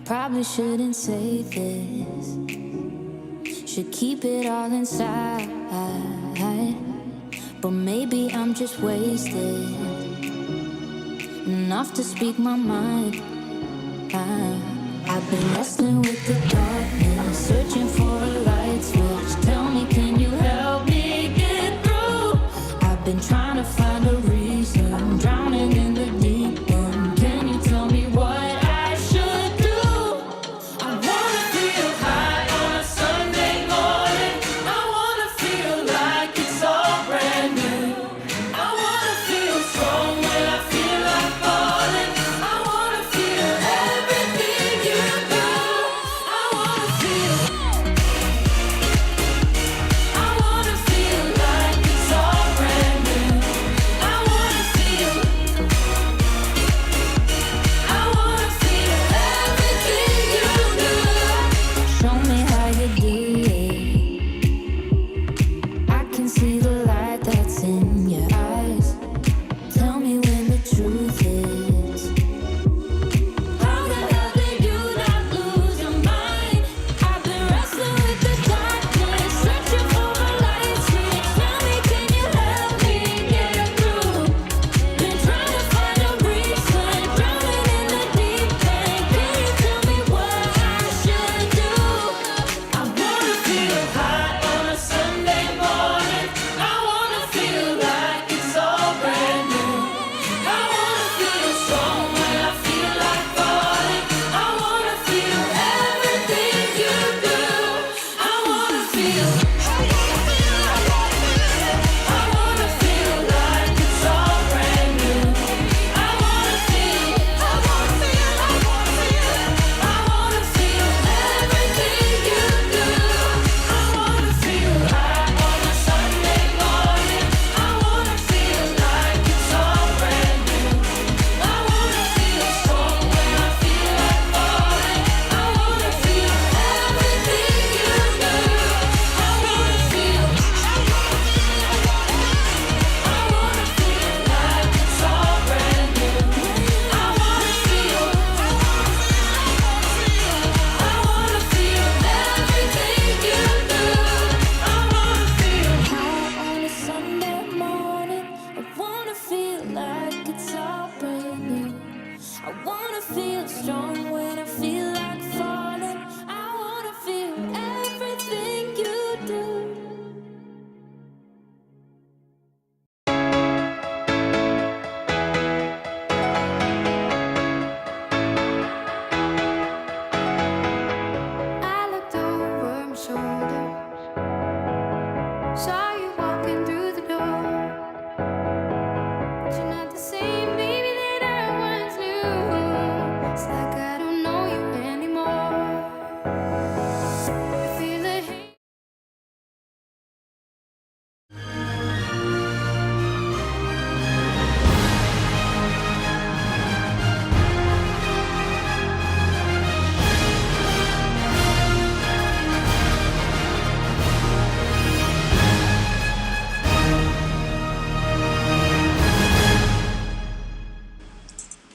Probably shouldn't say this. Should keep it all inside. But maybe I'm just wasted enough to speak my mind. I've been wrestling with the darkness, searching for a light switch. Tell me, can you help me get through? I've been trying to find a reason, drowning in the deep end. Can you tell me what I should do? I wanna feel high on a Sunday morning. I wanna feel like it's all brand new. I wanna feel strong when I feel like falling. I wanna feel everything you do. I wanna feel like it's all brand new. I wanna feel everything you do. Show me how you do it. I can see the light that's in your eyes. Tell me when the truth is. How the hell did you not lose your mind? I've been wrestling with the darkness, searching for a light switch. Tell me, can you help me get through? Been trying to find a reason, drowning in the deep end. Can you tell me what I should do? I wanna feel high on a Sunday morning. I wanna feel like it's all brand new. I wanna feel strong when I feel like falling. I wanna feel everything you do. I wanna feel like it's all brand new. I wanna feel everything you do. I wanna feel high on a Sunday morning. I wanna feel like it's all brand new. I wanna feel strong when I feel like falling. I wanna feel everything you do. I wanna feel like it's all brand new. I wanna feel everything you do. I wanna feel high on a Sunday morning. I wanna feel like it's all brand new. I wanna feel strong when I feel like falling. I wanna feel everything you do. I looked over my shoulder, saw you walking through the door. But you're not the same baby that I once knew. It's like I don't know you anymore. I feel the hate.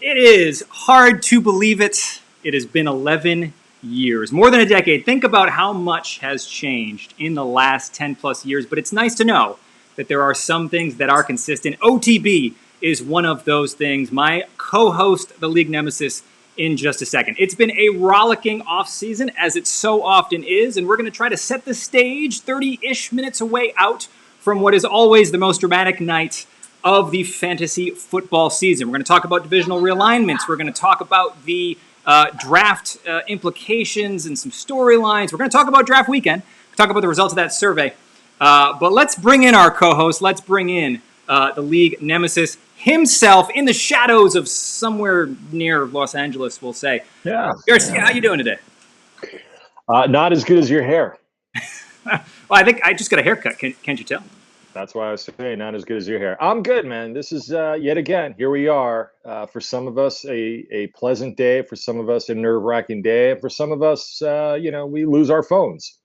It is hard to believe it. It has been 11 years, more than a decade. Think about how much has changed in the last 10 plus years, but it's nice to know that there are some things that are consistent. OTB is one of those things. My co-host, the League Nemesis, in just a second. It's been a rollicking off-season, as it so often is, and we're going to try to set the stage 30-ish minutes away out from what is always the most dramatic night of the fantasy football season. We're going to talk about divisional realignments. We're going to talk about the draft implications and some storylines. We're going to talk about draft weekend. Talk about the results of that survey. But let's bring in our co-host. Let's bring in the League Nemesis himself in the shadows of somewhere near Los Angeles, we'll say. Yeah. Garcia, how you doing today? Not as good as your hair. Well, I think I just got a haircut. Can't you tell? That's why I was saying not as good as your hair. I'm good, man. This is yet again, here we are. For some of us, a pleasant day. For some of us, a nerve-wracking day. And for some of us, we lose our phones.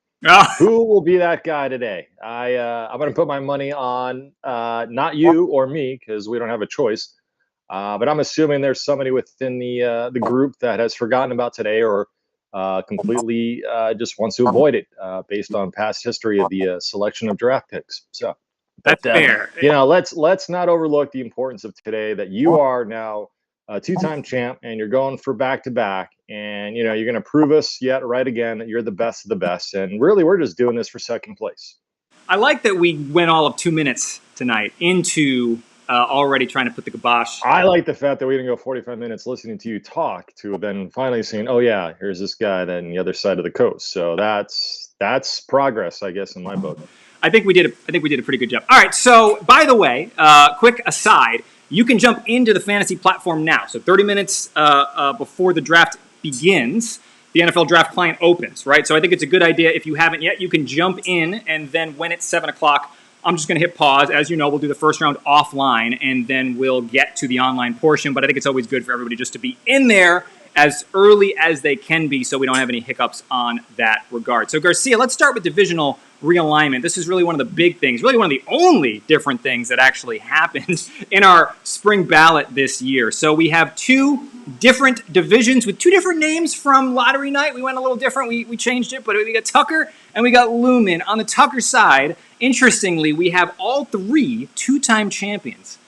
Who will be that guy today? I'm going to put my money on not you or me, because we don't have a choice. But I'm assuming there's somebody within the group that has forgotten about today or completely just wants to avoid it based on past history of the selection of draft picks. So, but That's fair. let's not overlook the importance of today that you are now a two-time champ and you're going for back-to-back, and you're going to prove us yet right again that you're the best of the best. And really, we're just doing this for second place. I like that we went all of 2 minutes tonight into already trying to put the kibosh. I like the fact that we didn't go 45 minutes listening to you talk to then finally saying, oh yeah, here's this guy then the other side of the coast. So that's progress, I guess, in my book. I think we did a pretty good job. All right. So, by the way, quick aside, you can jump into the fantasy platform now. So 30 minutes before the draft begins, the NFL draft client opens, right? So I think it's a good idea. If you haven't yet, you can jump in, and then when it's 7 o'clock, I'm just going to hit pause. As you know, we'll do the first round offline, and then we'll get to the online portion. But I think it's always good for everybody just to be in there as early as they can be so we don't have any hiccups on that regard. So, Garcia, let's start with divisional realignment. This is really one of the big things, really one of the only different things that actually happened in our spring ballot this year. So we have two different divisions with two different names from lottery night. We went a little different. We changed it, but we got Tucker and we got Lumen. On the Tucker side, interestingly, we have all three two-time champions.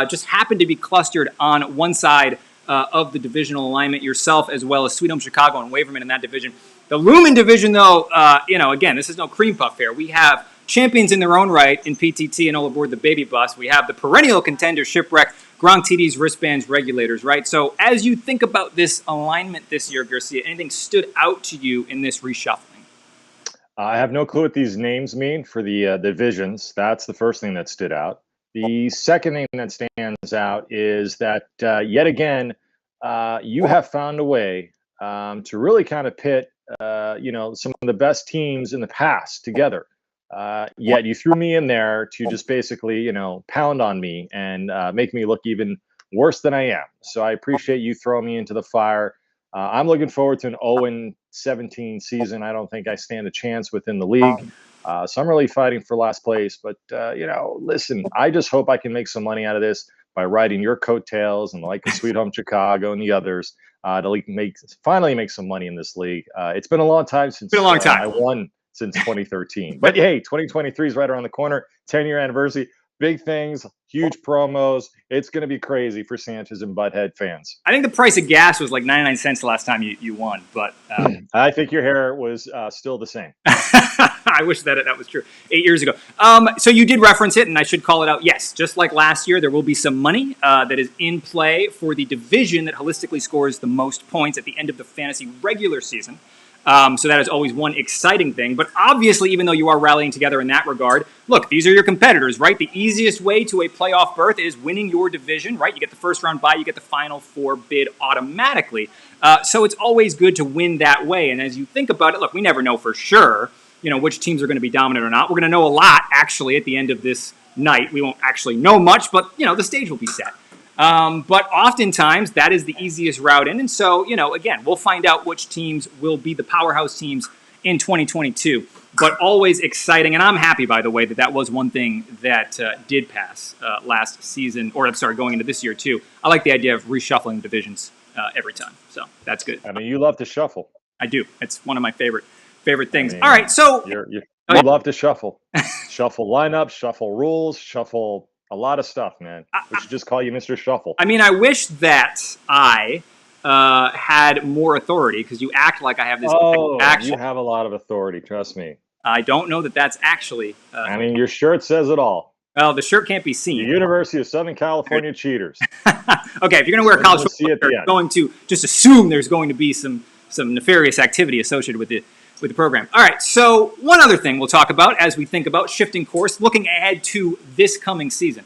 Just happened to be clustered on one side of the divisional alignment, yourself as well as Sweet Home Chicago and Waverman in that division. The Lumen division, though, again, this is no cream puff here. We have champions in their own right in PTT and all aboard the baby bus. We have the perennial contender Shipwreck, Gronk TDs, wristbands, regulators, right? So as you think about this alignment this year, Garcia, anything stood out to you in this reshuffling? I have no clue what these names mean for the divisions. That's the first thing that stood out. The second thing that stands out is that yet again, you have found a way to really kind of pit, some of the best teams in the past together. Yet you threw me in there to just basically, pound on me and make me look even worse than I am. So I appreciate you throwing me into the fire. I'm looking forward to an 0-17 season. I don't think I stand a chance within the league. So I'm really fighting for last place. But, listen, I just hope I can make some money out of this by riding your coattails and like Sweet Home Chicago and the others to finally make some money in this league. It's been a long time since I won since 2013. But hey, 2023 is right around the corner, 10-year anniversary. Big things, huge promos. It's going to be crazy for Sanchez and Butthead fans. I think the price of gas was like 99 cents the last time you won, but I think your hair was still the same. I wish that was true 8 years ago. So you did reference it, and I should call it out. Yes, just like last year, there will be some money that is in play for the division that holistically scores the most points at the end of the fantasy regular season. So that is always one exciting thing. But obviously, even though you are rallying together in that regard, look, these are your competitors, right? The easiest way to a playoff berth is winning your division, right? You get the first round bye, you get the Final Four bid automatically. So it's always good to win that way. And as you think about it, look, we never know for sure, which teams are going to be dominant or not. We're going to know a lot, actually, at the end of this night. We won't actually know much, but, the stage will be set. But oftentimes, that is the easiest route in. And so, again, we'll find out which teams will be the powerhouse teams in 2022. But always exciting. And I'm happy, by the way, that was one thing that did pass last season. Or, I'm sorry, going into this year, too. I like the idea of reshuffling divisions every time. So that's good. I mean, you love to shuffle. I do. It's one of my favorite things. All right, so... You love to shuffle. Shuffle lineups, shuffle rules, shuffle... a lot of stuff, man. We should just call you Mr. Shuffle. I mean, I wish that I had more authority because you act like I have this. You have a lot of authority. Trust me. I don't know that that's actually. Your shirt says it all. Well, the shirt can't be seen. The University of Southern California Cheaters. Okay, if you're going to wear a college football shirt, you're going to just assume there's going to be some nefarious activity associated with the program. All right, so one other thing we'll talk about as we think about shifting course, looking ahead to this coming season.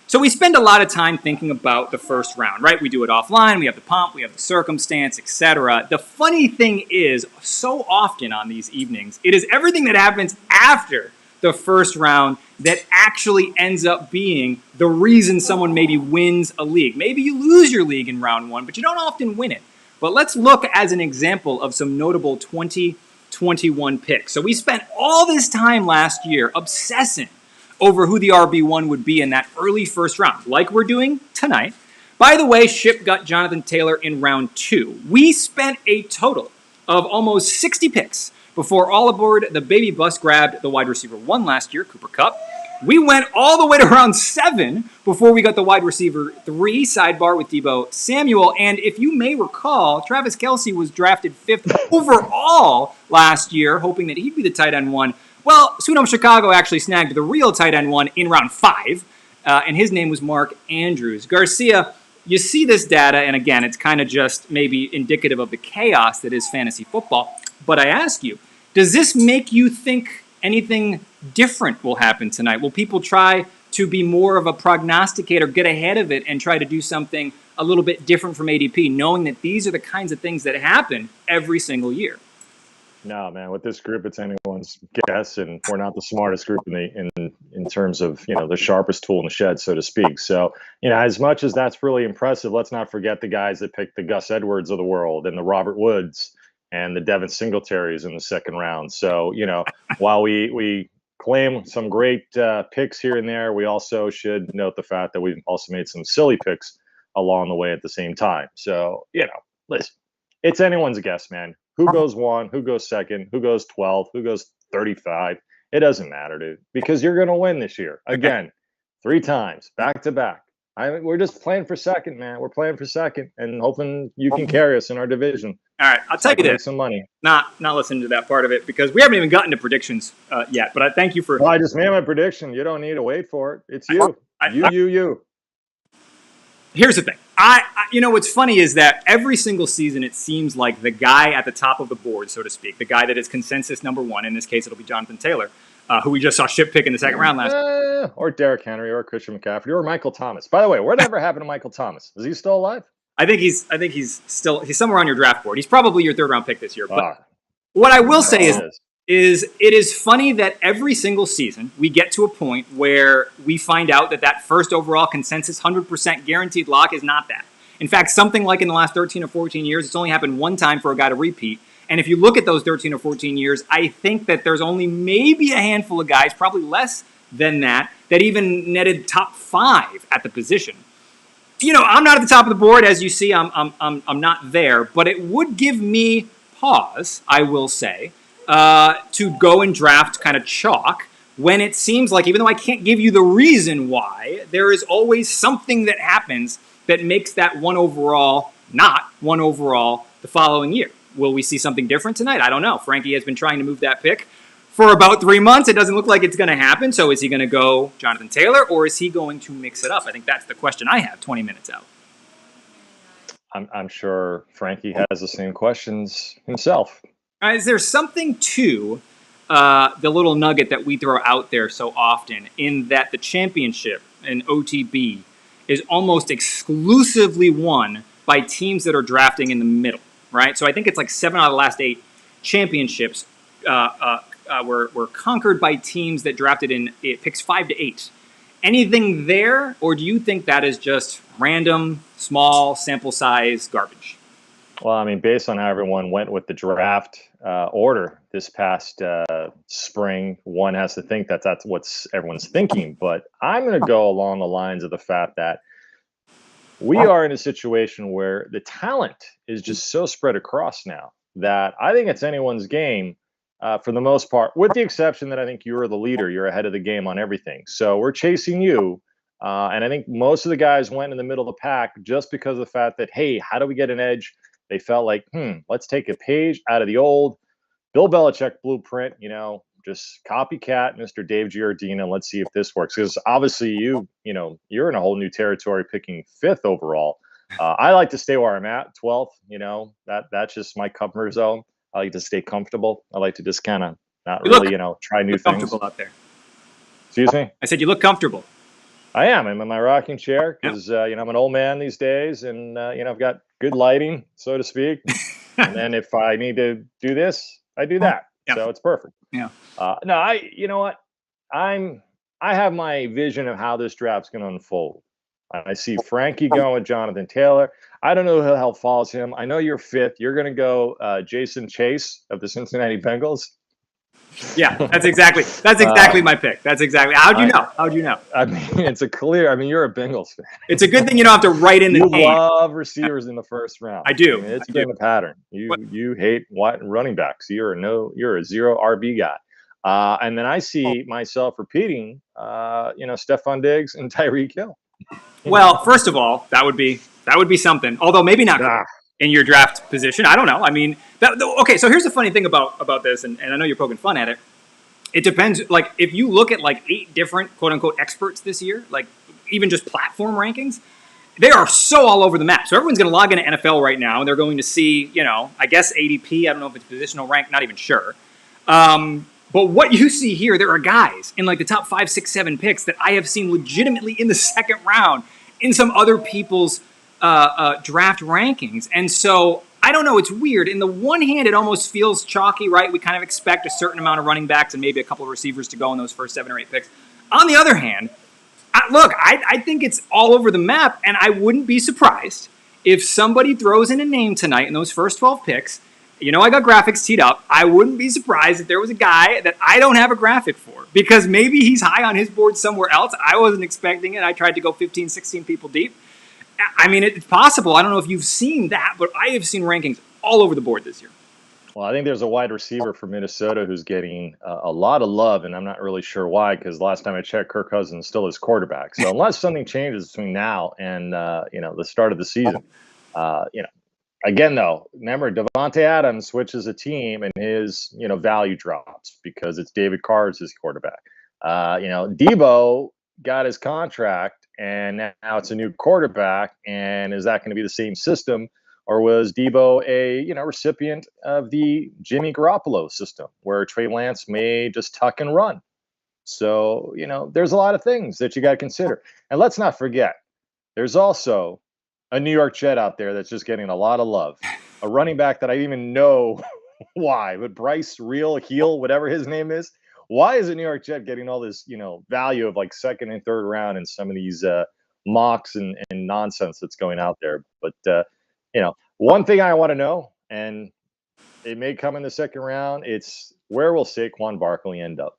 So we spend a lot of time thinking about the first round, right? We do it offline, we have the pomp, we have the circumstance, etc. The funny thing is, so often on these evenings, it is everything that happens after the first round that actually ends up being the reason someone maybe wins a league. Maybe you lose your league in round one, but you don't often win it. But let's look as an example of some notable 2021 picks. So we spent all this time last year obsessing over who the RB1 would be in that early first round, like we're doing tonight. By the way, Ship got Jonathan Taylor in round 2. We spent a total of almost 60 picks before all aboard the baby bus grabbed the wide receiver 1 last year, Cooper Kupp. We went all the way to round 7 before we got the wide receiver 3 sidebar with Deebo Samuel. And if you may recall, Travis Kelce was drafted 5th overall last year, hoping that he'd be the tight end 1. Well, Sweet Home Chicago actually snagged the real tight end 1 in round 5, and his name was Mark Andrews. Garcia, you see this data, and again, it's kind of just maybe indicative of the chaos that is fantasy football. But I ask you, does this make you think anything different will happen tonight? Will people try to be more of a prognosticator, get ahead of it, and try to do something a little bit different from ADP, knowing that these are the kinds of things that happen every single year? No, man. With this group, it's anyone's guess, and we're not the smartest group in terms of the sharpest tool in the shed, so to speak. So as much as that's really impressive, let's not forget the guys that picked the Gus Edwards of the world and the Robert Woods and the Devin Singletaries in the second round. So while we claim some great picks here and there, we also should note the fact that we've also made some silly picks along the way at the same time. So listen, it's anyone's guess, man. Who goes 1? Who goes 2nd? Who goes 12? Who goes 35? It doesn't matter, dude, because you're going to win this year. Again, 3 times, back to back. We're just playing for 2nd, man. We're playing for 2nd and hoping you can carry us in our division. All right, I'll tell you this. Make some money. Not listening to that part of it because we haven't even gotten to predictions yet. But I thank you for. Well, I just made my prediction. You don't need to wait for it. It's you. You. Here's the thing. What's funny is that every single season it seems like the guy at the top of the board, so to speak, the guy that is consensus number 1, in this case it'll be Jonathan Taylor, who we just saw ship pick in the second round last year. Or Derrick Henry or Christian McCaffrey or Michael Thomas. By the way, whatever happened to Michael Thomas? Is he still alive? I think he's somewhere on your draft board. He's probably your 3rd round pick this year. But what I will say is it is funny that every single season we get to a point where we find out that first overall consensus 100% guaranteed lock is not that. In fact, something like in the last 13 or 14 years, it's only happened one time for a guy to repeat. And if you look at those 13 or 14 years, I think that there's only maybe a handful of guys, probably less than that even netted top 5 at the position. I'm not at the top of the board, as you see. I'm not there, but it would give me pause, I will say, to go and draft kind of chalk when it seems like, even though I can't give you the reason why, there is always something that happens that makes that 1 overall not 1 overall the following year. Will we see something different tonight? I don't know. Frankie has been trying to move that pick for about 3 months. It doesn't look like it's going to happen. So is he going to go Jonathan Taylor or is he going to mix it up? I think that's the question I have 20 minutes out. I'm sure Frankie has the same questions himself. Is there something to the little nugget that we throw out there so often in that the championship in OTB is almost exclusively won by teams that are drafting in the middle, right? So I think it's like 7 out of the last 8 championships were conquered by teams that drafted in picks 5 to 8. Anything there, or do you think that is just random, small, sample size garbage? Well, I mean, based on how everyone went with the draft order this past spring, one has to think that that's what everyone's thinking. But I'm going to go along the lines of the fact that we are in a situation where the talent is just so spread across now that I think it's anyone's game for the most part, with the exception that I think you're the leader. You're ahead of the game on everything. So we're chasing you. And I think most of the guys went in the middle of the pack just because of the fact that, hey, how do we get an edge? They felt like, let's take a page out of the old Bill Belichick blueprint, just copycat Mr. Dave Giardino. Let's see if this works. Because obviously you're in a whole new territory picking 5th overall. I like to stay where I'm at, 12th. That's just my comfort zone. I like to stay comfortable. I like to just kind of not really, try new things. Comfortable out there. Excuse me? I said you look comfortable. I am. I'm in my rocking chair because, I'm an old man these days and, I've got good lighting, so to speak. And then if I need to do this, I do that. Yep. So it's perfect. Yeah. You know what? I have my vision of how this draft's going to unfold. I see Frankie going with Jonathan Taylor. I don't know who the hell follows him. I know you're 5th. You're going to go Jason Chase of the Cincinnati Bengals. Yeah, that's exactly my pick. That's exactly. How'd you know? How'd you know? I mean, it's a clear. I mean, you're a Bengals fan. It's a good thing you don't have to write in the You name. love receivers in the first round. I do. I mean, it's I been do. a pattern. You hate running backs. You're a zero RB guy. And then I see myself repeating, Stephon Diggs and Tyreek Hill. Well, first of all, that would be something. Although maybe not in your draft position. I don't know. I mean, okay. So here's the funny thing about this, and I know you're poking fun at it. It depends. Like, if you look at like 8 different quote unquote experts this year, like even just platform rankings, they are so all over the map. So everyone's going to log into NFL right now, and they're going to see, I guess ADP. I don't know if it's positional rank. Not even sure. But what you see here, there are guys in like the top 5, 6, 7 picks that I have seen legitimately in the second round in some other people's draft rankings. And so I don't know. It's weird. In the one hand, it almost feels chalky, right? We kind of expect a certain amount of running backs and maybe a couple of receivers to go in those first 7 or 8 picks. On the other hand, I think it's all over the map, and I wouldn't be surprised if somebody throws in a name tonight in those first 12 picks. I got graphics teed up. I wouldn't be surprised if there was a guy that I don't have a graphic for, because maybe he's high on his board somewhere else. I wasn't expecting it. I tried to go 15, 16 people deep. I mean, it's possible. I don't know if you've seen that, but I have seen rankings all over the board this year. Well, I think there's a wide receiver from Minnesota who's getting a lot of love, and I'm not really sure why, because last time I checked, Kirk Cousins still is quarterback. So unless something changes between now and the start of the season, again though, remember Devontae Adams switches a team and his value drops because it's David Carr as his quarterback. Debo got his contract, and now it's a new quarterback, and is that going to be the same system? Or was Debo a recipient of the Jimmy Garoppolo system, where Trey Lance may just tuck and run? So there's a lot of things that you got to consider. And let's not forget, there's also a New York Jet out there that's just getting a lot of love. A running back that I didn't even know why, but Bryce Heel, whatever his name is. Why is a New York Jet getting all this value of like second and third round in some of these mocks and nonsense that's going out there? But one thing I want to know, and it may come in the second round, it's where will Saquon Barkley end up?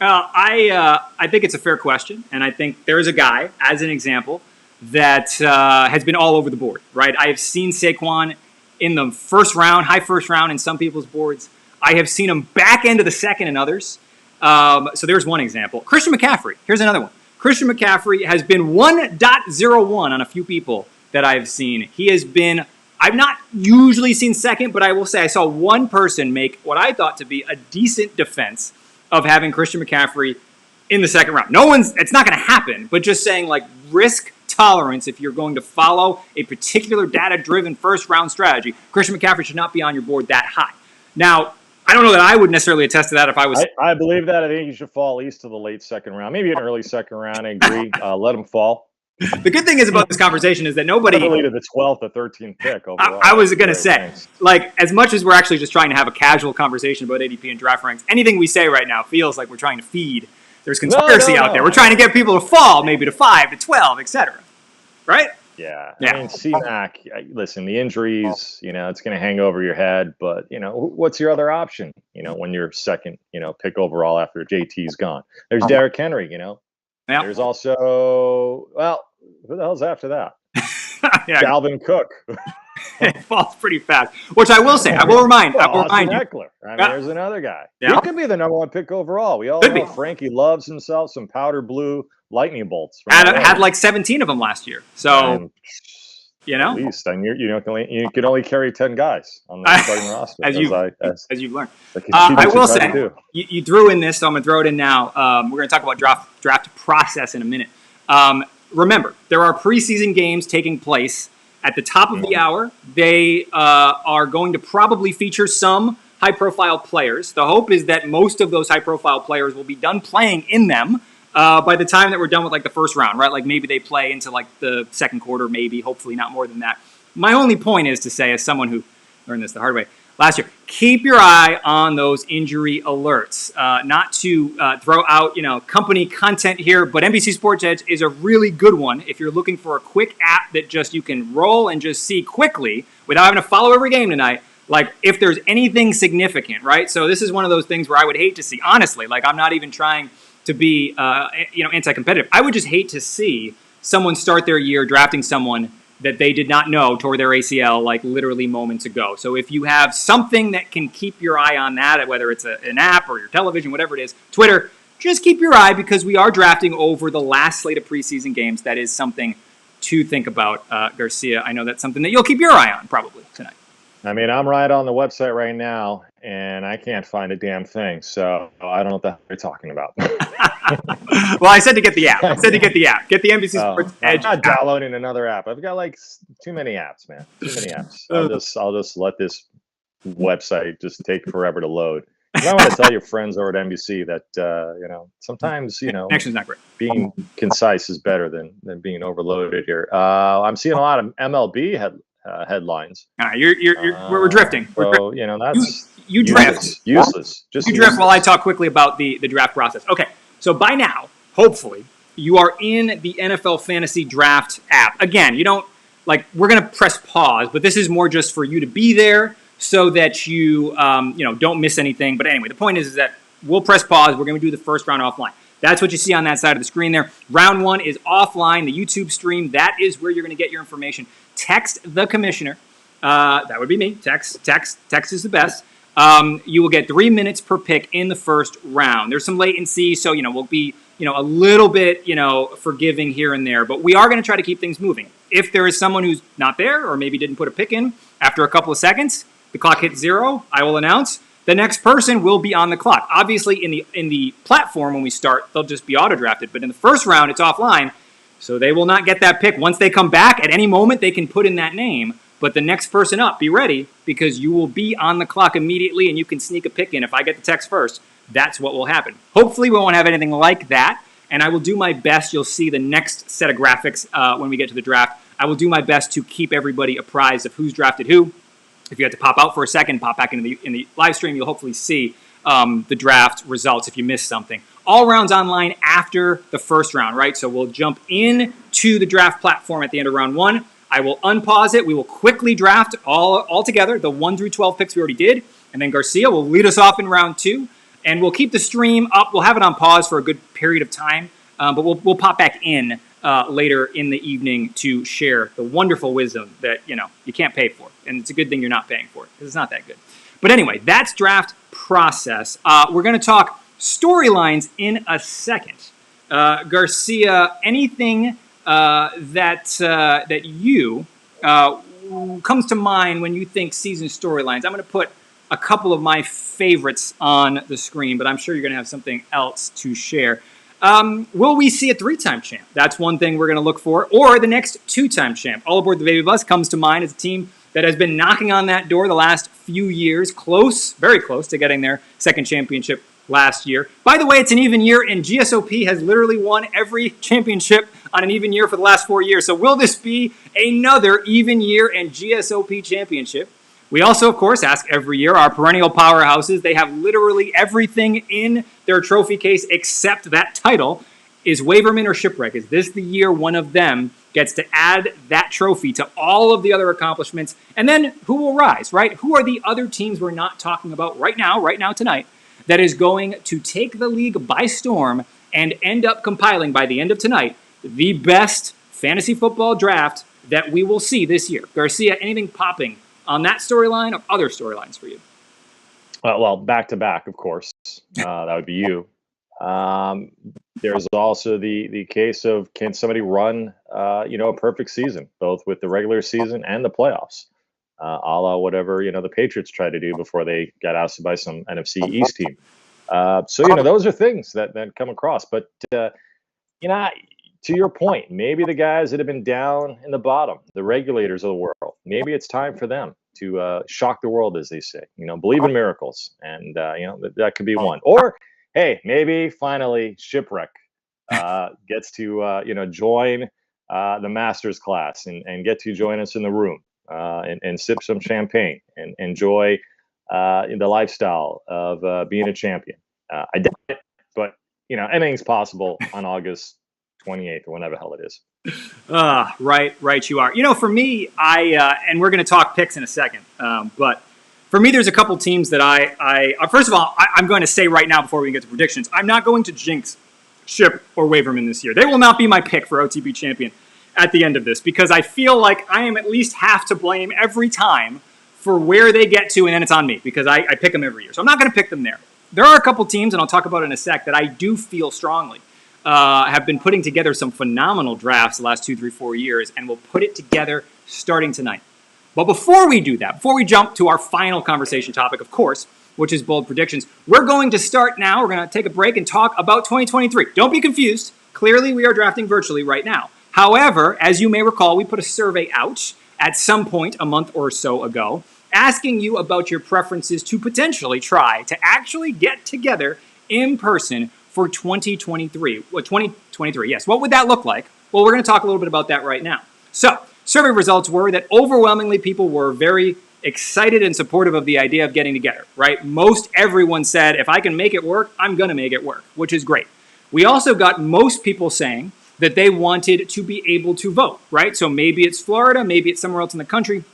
I think it's a fair question, and I think there is a guy, as an example, that has been all over the board, right? I have seen Saquon in the first round, high first round in some people's boards. I have seen him back end of the second in others. So there's one example. Christian McCaffrey. Here's another one. Christian McCaffrey has been 1.01 on a few people that I've seen. He has been, I've not usually seen second, but I will say I saw one person make what I thought to be a decent defense of having Christian McCaffrey in the second round. It's not going to happen, but just saying like risk tolerance, if you're going to follow a particular data-driven first-round strategy, Christian McCaffrey should not be on your board that high. Now, I don't know that I would necessarily attest to that if I was... I believe that. I think you should fall at least to the late second round, maybe an early second round. I agree. Let him fall. The good thing is about this conversation is that nobody... Probably to the 12th or 13th pick overall. I was going to say, like, as much as we're actually just trying to have a casual conversation about ADP and draft ranks, anything we say right now feels like we're trying to feed. There's conspiracy out there. We're trying to get people to fall maybe to 5, to 12, etc. Right? Yeah. I mean, C-Mac, listen, the injuries, it's going to hang over your head. But, what's your other option, when you're second, pick overall after JT's gone? There's Derrick Henry, Yeah. There's also, who the hell's after that? Dalvin Cook. It falls pretty fast. Which I will say, I will remind you. Eckler. There's another guy. Yeah. He could be the number 1 pick overall. We all know Frankie loves himself some powder blue lightning bolts. Had like 17 of them last year. So, at least, and you can only carry 10 guys on the starting roster. As you've learned. I will say, you threw in this, so I'm going to throw it in now. We're going to talk about draft process in a minute. Remember, there are preseason games taking place at the top of the hour. They are going to probably feature some high-profile players. The hope is that most of those high-profile players will be done playing in them by the time that we're done with like the first round, right? Like maybe they play into like the second quarter, maybe, hopefully not more than that. My only point is to say, as someone who learned this the hard way last year, keep your eye on those injury alerts. Not to throw out, company content here, but NBC Sports Edge is a really good one if you're looking for a quick app that just you can roll and just see quickly without having to follow every game tonight. like if there's anything significant, right? So this is one of those things where I would hate to see, honestly, like I'm not even trying to be, anti-competitive. I would just hate to see someone start their year drafting someone that they did not know tore their ACL like literally moments ago. So if you have something that can keep your eye on that, whether it's an app or your television, whatever it is, Twitter, just keep your eye because we are drafting over the last slate of preseason games. That is something to think about, Garcia. I know that's something that you'll keep your eye on probably tonight. I mean, I'm right on the website right now, and I can't find a damn thing. So I don't know what the hell you're talking about. Well, I said to get the app. Get the NBC Sports Edge. I'm not downloading another app. I've got like too many apps, man. Too many apps. I'll just let this website just take forever to load. I want to tell your friends over at NBC that sometimes connection's not great. Being concise is better than being overloaded here. I'm seeing a lot of MLB headlines. We're drifting. So that's you drift. Useless. Just you drift while I talk quickly about the draft process. Okay, so by now, hopefully, you are in the NFL Fantasy Draft app. Again, you don't we're gonna press pause, but this is more just for you to be there so that you don't miss anything. But anyway, the point is that we'll press pause. We're gonna do the first round offline. That's what you see on that side of the screen there. Round 1 is offline, the YouTube stream. That is where you're going to get your information. Text the commissioner. That would be me. Text is the best. You will get 3 minutes per pick in the first round. There's some latency, so we'll be a little bit forgiving here and there, but we are going to try to keep things moving. If there is someone who's not there or maybe didn't put a pick in after a couple of seconds, the clock hits 0. I will announce. The next person will be on the clock. Obviously, in the platform when we start, they'll just be auto-drafted. But in the first round, it's offline, so they will not get that pick. Once they come back, at any moment, they can put in that name. But the next person up, be ready, because you will be on the clock immediately, and you can sneak a pick in. If I get the text first, that's what will happen. Hopefully, we won't have anything like that, and I will do my best. You'll see the next set of graphics when we get to the draft. I will do my best to keep everybody apprised of who's drafted who. If you have to pop out for a second, pop back in the live stream, you'll hopefully see the draft results if you missed something. All rounds online after the first round, right? So we'll jump into the draft platform at the end of round 1. I will unpause it. We will quickly draft all together, the 1 through 12 picks we already did. And then Garcia will lead us off in round 2. And we'll keep the stream up. We'll have it on pause for a good period of time. But we'll pop back in later in the evening to share the wonderful wisdom that you can't pay for, and it's a good thing you're not paying for it because it's not that good. But anyway, that's draft process. We're going to talk storylines in a second. Garcia, anything that you comes to mind when you think season storylines? I'm going to put a couple of my favorites on the screen, but I'm sure you're going to have something else to share. Will we see a 3-time champ? That's one thing we're going to look for. Or the next 2-time champ. All Aboard the Baby Bus comes to mind as a team that has been knocking on that door the last few years. Close, very close to getting their second championship last year. By the way, it's an even year, and GSOP has literally won every championship on an even year for the last 4 years. So will this be another even year and GSOP championship? We also, of course, ask every year, our perennial powerhouses, they have literally everything in their trophy case except that title. Is Waverman or Shipwreck? Is this the year one of them gets to add that trophy to all of the other accomplishments? And then who will rise, right? Who are the other teams we're not talking about right now, tonight, that is going to take the league by storm and end up compiling by the end of tonight the best fantasy football draft that we will see this year? Garcia, anything popping on that storyline or other storylines for you? Well, back to back, of course. That would be you. There's also the case of, can somebody run a perfect season, both with the regular season and the playoffs, a la whatever the Patriots tried to do before they got ousted by some NFC East team. So those are things that come across. But to your point, maybe the guys that have been down in the bottom, the regulators of the world, maybe it's time for them to shock the world, as they say. Believe in miracles, and that could be one. Or hey, maybe finally Shipwreck gets to join the master's class and get to join us in the room and sip some champagne and enjoy the lifestyle of being a champion. I doubt it, but anything's possible on August 28th or whenever the hell it is. Right you are. For me, and we're going to talk picks in a second, but For me, there's a couple teams that first of all, I'm going to say right now before we get to predictions, I'm not going to jinx Ship or Waverman this year. They will not be my pick for OTB champion at the end of this because I feel like I am at least half to blame every time for where they get to, and then it's on me because I pick them every year. So I'm not going to pick them there. There are a couple teams, and I'll talk about it in a sec, that I do feel strongly have been putting together some phenomenal drafts the last 2, 3, 4 years, and will put it together starting tonight. But before we do that, before we jump to our final conversation topic, of course, which is bold predictions, we're going to start now. We're going to take a break and talk about 2023. Don't be confused. Clearly, we are drafting virtually right now. However, as you may recall, we put a survey out at some point a month or so ago asking you about your preferences to potentially try to actually get together in person for 2023. Well, 2023, yes. What would that look like? Well, we're going to talk a little bit about that right now. So, survey results were that overwhelmingly people were very excited and supportive of the idea of getting together, right? Most everyone said, if I can make it work, I'm going to make it work, which is great. We also got most people saying that they wanted to be able to vote, right? So maybe it's Florida, maybe it's somewhere else in the country,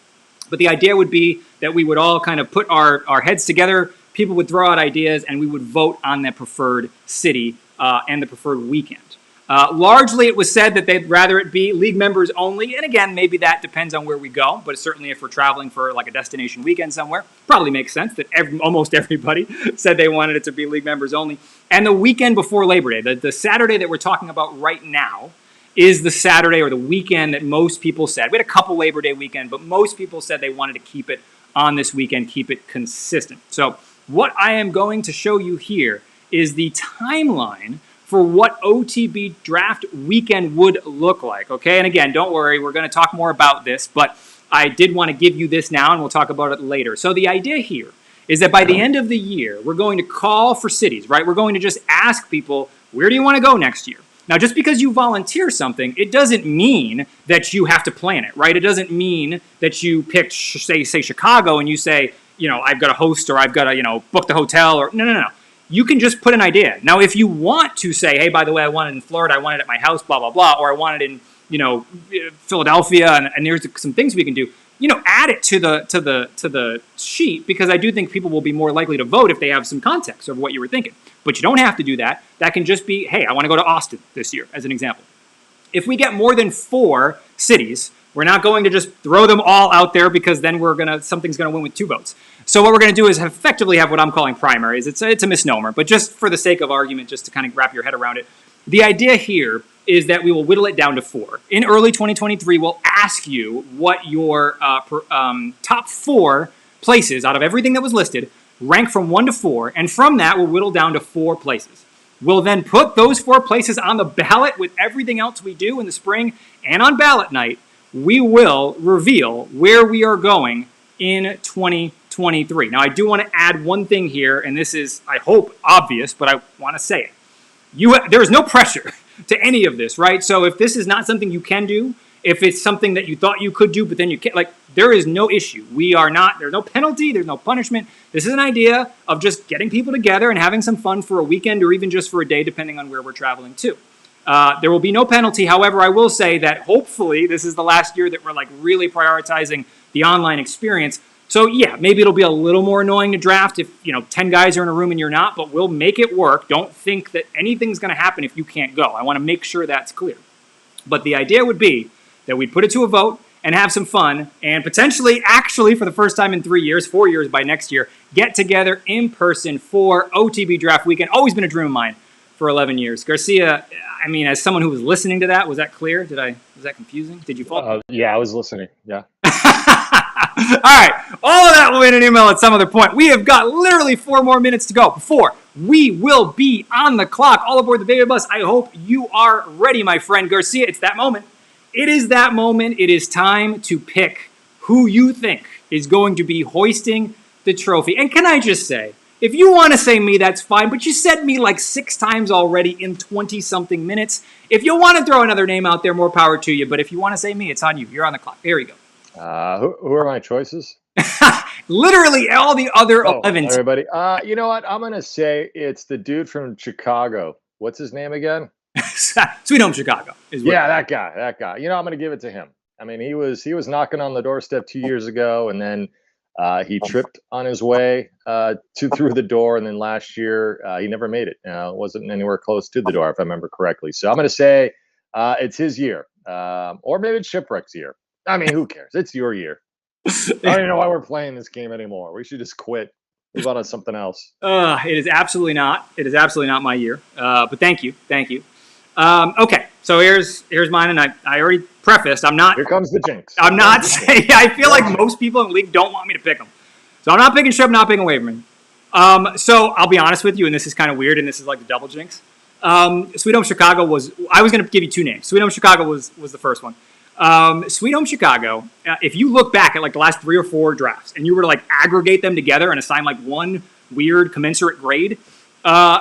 but the idea would be that we would all kind of put our heads together, people would throw out ideas, and we would vote on the preferred city and the preferred weekend. Largely, it was said that they'd rather it be league members only. And again, maybe that depends on where we go. But certainly if we're traveling for like a destination weekend somewhere, probably makes sense that almost everybody said they wanted it to be league members only. And the weekend before Labor Day, the Saturday that we're talking about right now, is the Saturday or the weekend that most people said. We had a couple Labor Day weekend, but most people said they wanted to keep it on this weekend, keep it consistent. So what I am going to show you here is the timeline for what OTB draft weekend would look like, okay? And again, don't worry, we're going to talk more about this, but I did want to give you this now, and we'll talk about it later. So the idea here is that by the end of the year, we're going to call for cities, right? We're going to just ask people, where do you want to go next year? Now, just because you volunteer something, it doesn't mean that you have to plan it, right? It doesn't mean that you picked, say Chicago, and you say, I've got a host, or I've got to, book the hotel, or no. You can just put an idea. Now, if you want to say, hey, by the way, I want it in Florida, I want it at my house, blah, blah, blah, or I want it in, Philadelphia, and there's some things we can do, add it to the sheet, because I do think people will be more likely to vote if they have some context of what you were thinking. But you don't have to do that. That can just be, hey, I want to go to Austin this year, as an example. If we get more than 4 cities, we're not going to just throw them all out there, because then something's going to win with 2 votes. So what we're going to do is effectively have what I'm calling primaries. It's a misnomer, but just for the sake of argument, just to kind of wrap your head around it, the idea here is that we will whittle it down to 4. In early 2023, we'll ask you what your top 4 places out of everything that was listed rank from 1 to 4, and from that, we'll whittle down to 4 places. We'll then put those 4 places on the ballot with everything else we do in the spring, and on ballot night, we will reveal where we are going in 2023. Now, I do want to add one thing here, and this is, I hope, obvious, but I want to say it. There is no pressure to any of this, right? So if this is not something you can do, if it's something that you thought you could do, but then you can't, there is no issue. There's no penalty, there's no punishment. This is an idea of just getting people together and having some fun for a weekend, or even just for a day, depending on where we're traveling to. There will be no penalty. However, I will say that hopefully this is the last year that we're really prioritizing the online experience. So yeah, maybe it'll be a little more annoying to draft if 10 guys are in a room and you're not, but we'll make it work. Don't think that anything's going to happen if you can't go. I want to make sure that's clear. But the idea would be that we'd put it to a vote and have some fun, and potentially, actually, for the first time in 3 years, 4 years by next year, get together in person for OTB Draft Weekend. Always been a dream of mine for 11 years. Garcia, I mean, as someone who was listening to that, was that clear? Was that confusing? Did you follow? Yeah, I was listening. Yeah. All right. All of that will be in an email at some other point. We have got literally 4 more minutes to go before we will be on the clock. All aboard the baby bus. I hope you are ready, my friend. Garcia, it's that moment. It is that moment. It is time to pick who you think is going to be hoisting the trophy. And can I just say, if you want to say me, that's fine, but you said me 6 times already in 20-something minutes. If you want to throw another name out there, more power to you. But if you want to say me, it's on you. You're on the clock. Here we go. Who are my choices? Literally all the other 11. Everybody. You know what? I'm going to say it's the dude from Chicago. What's his name again? Sweet Home Chicago. Yeah, that guy. I'm going to give it to him. I mean, he was knocking on the doorstep 2 years ago, and then He tripped on his way through the door, and then last year he never made it. Wasn't anywhere close to the door, if I remember correctly. So I'm going to say it's his year, or maybe it's Shipwreck's year. I mean, who cares? It's your year. I don't even know why we're playing this game anymore. We should just quit. Move on to something else. It is absolutely not. It is absolutely not my year. But thank you. Okay, so here's mine, and I already prefaced. I'm not. Here comes the jinx. I'm not saying. I feel like most people in the league don't want me to pick them, so I'm not picking Strip. Not picking Waverman. So I'll be honest with you, and this is kind of weird, and this is like the double jinx. Sweet Home Chicago was. I was going to give you two names. Sweet Home Chicago was the first one. Sweet Home Chicago. If you look back at like the last 3 or 4 drafts, and you were to like aggregate them together and assign like one weird commensurate grade,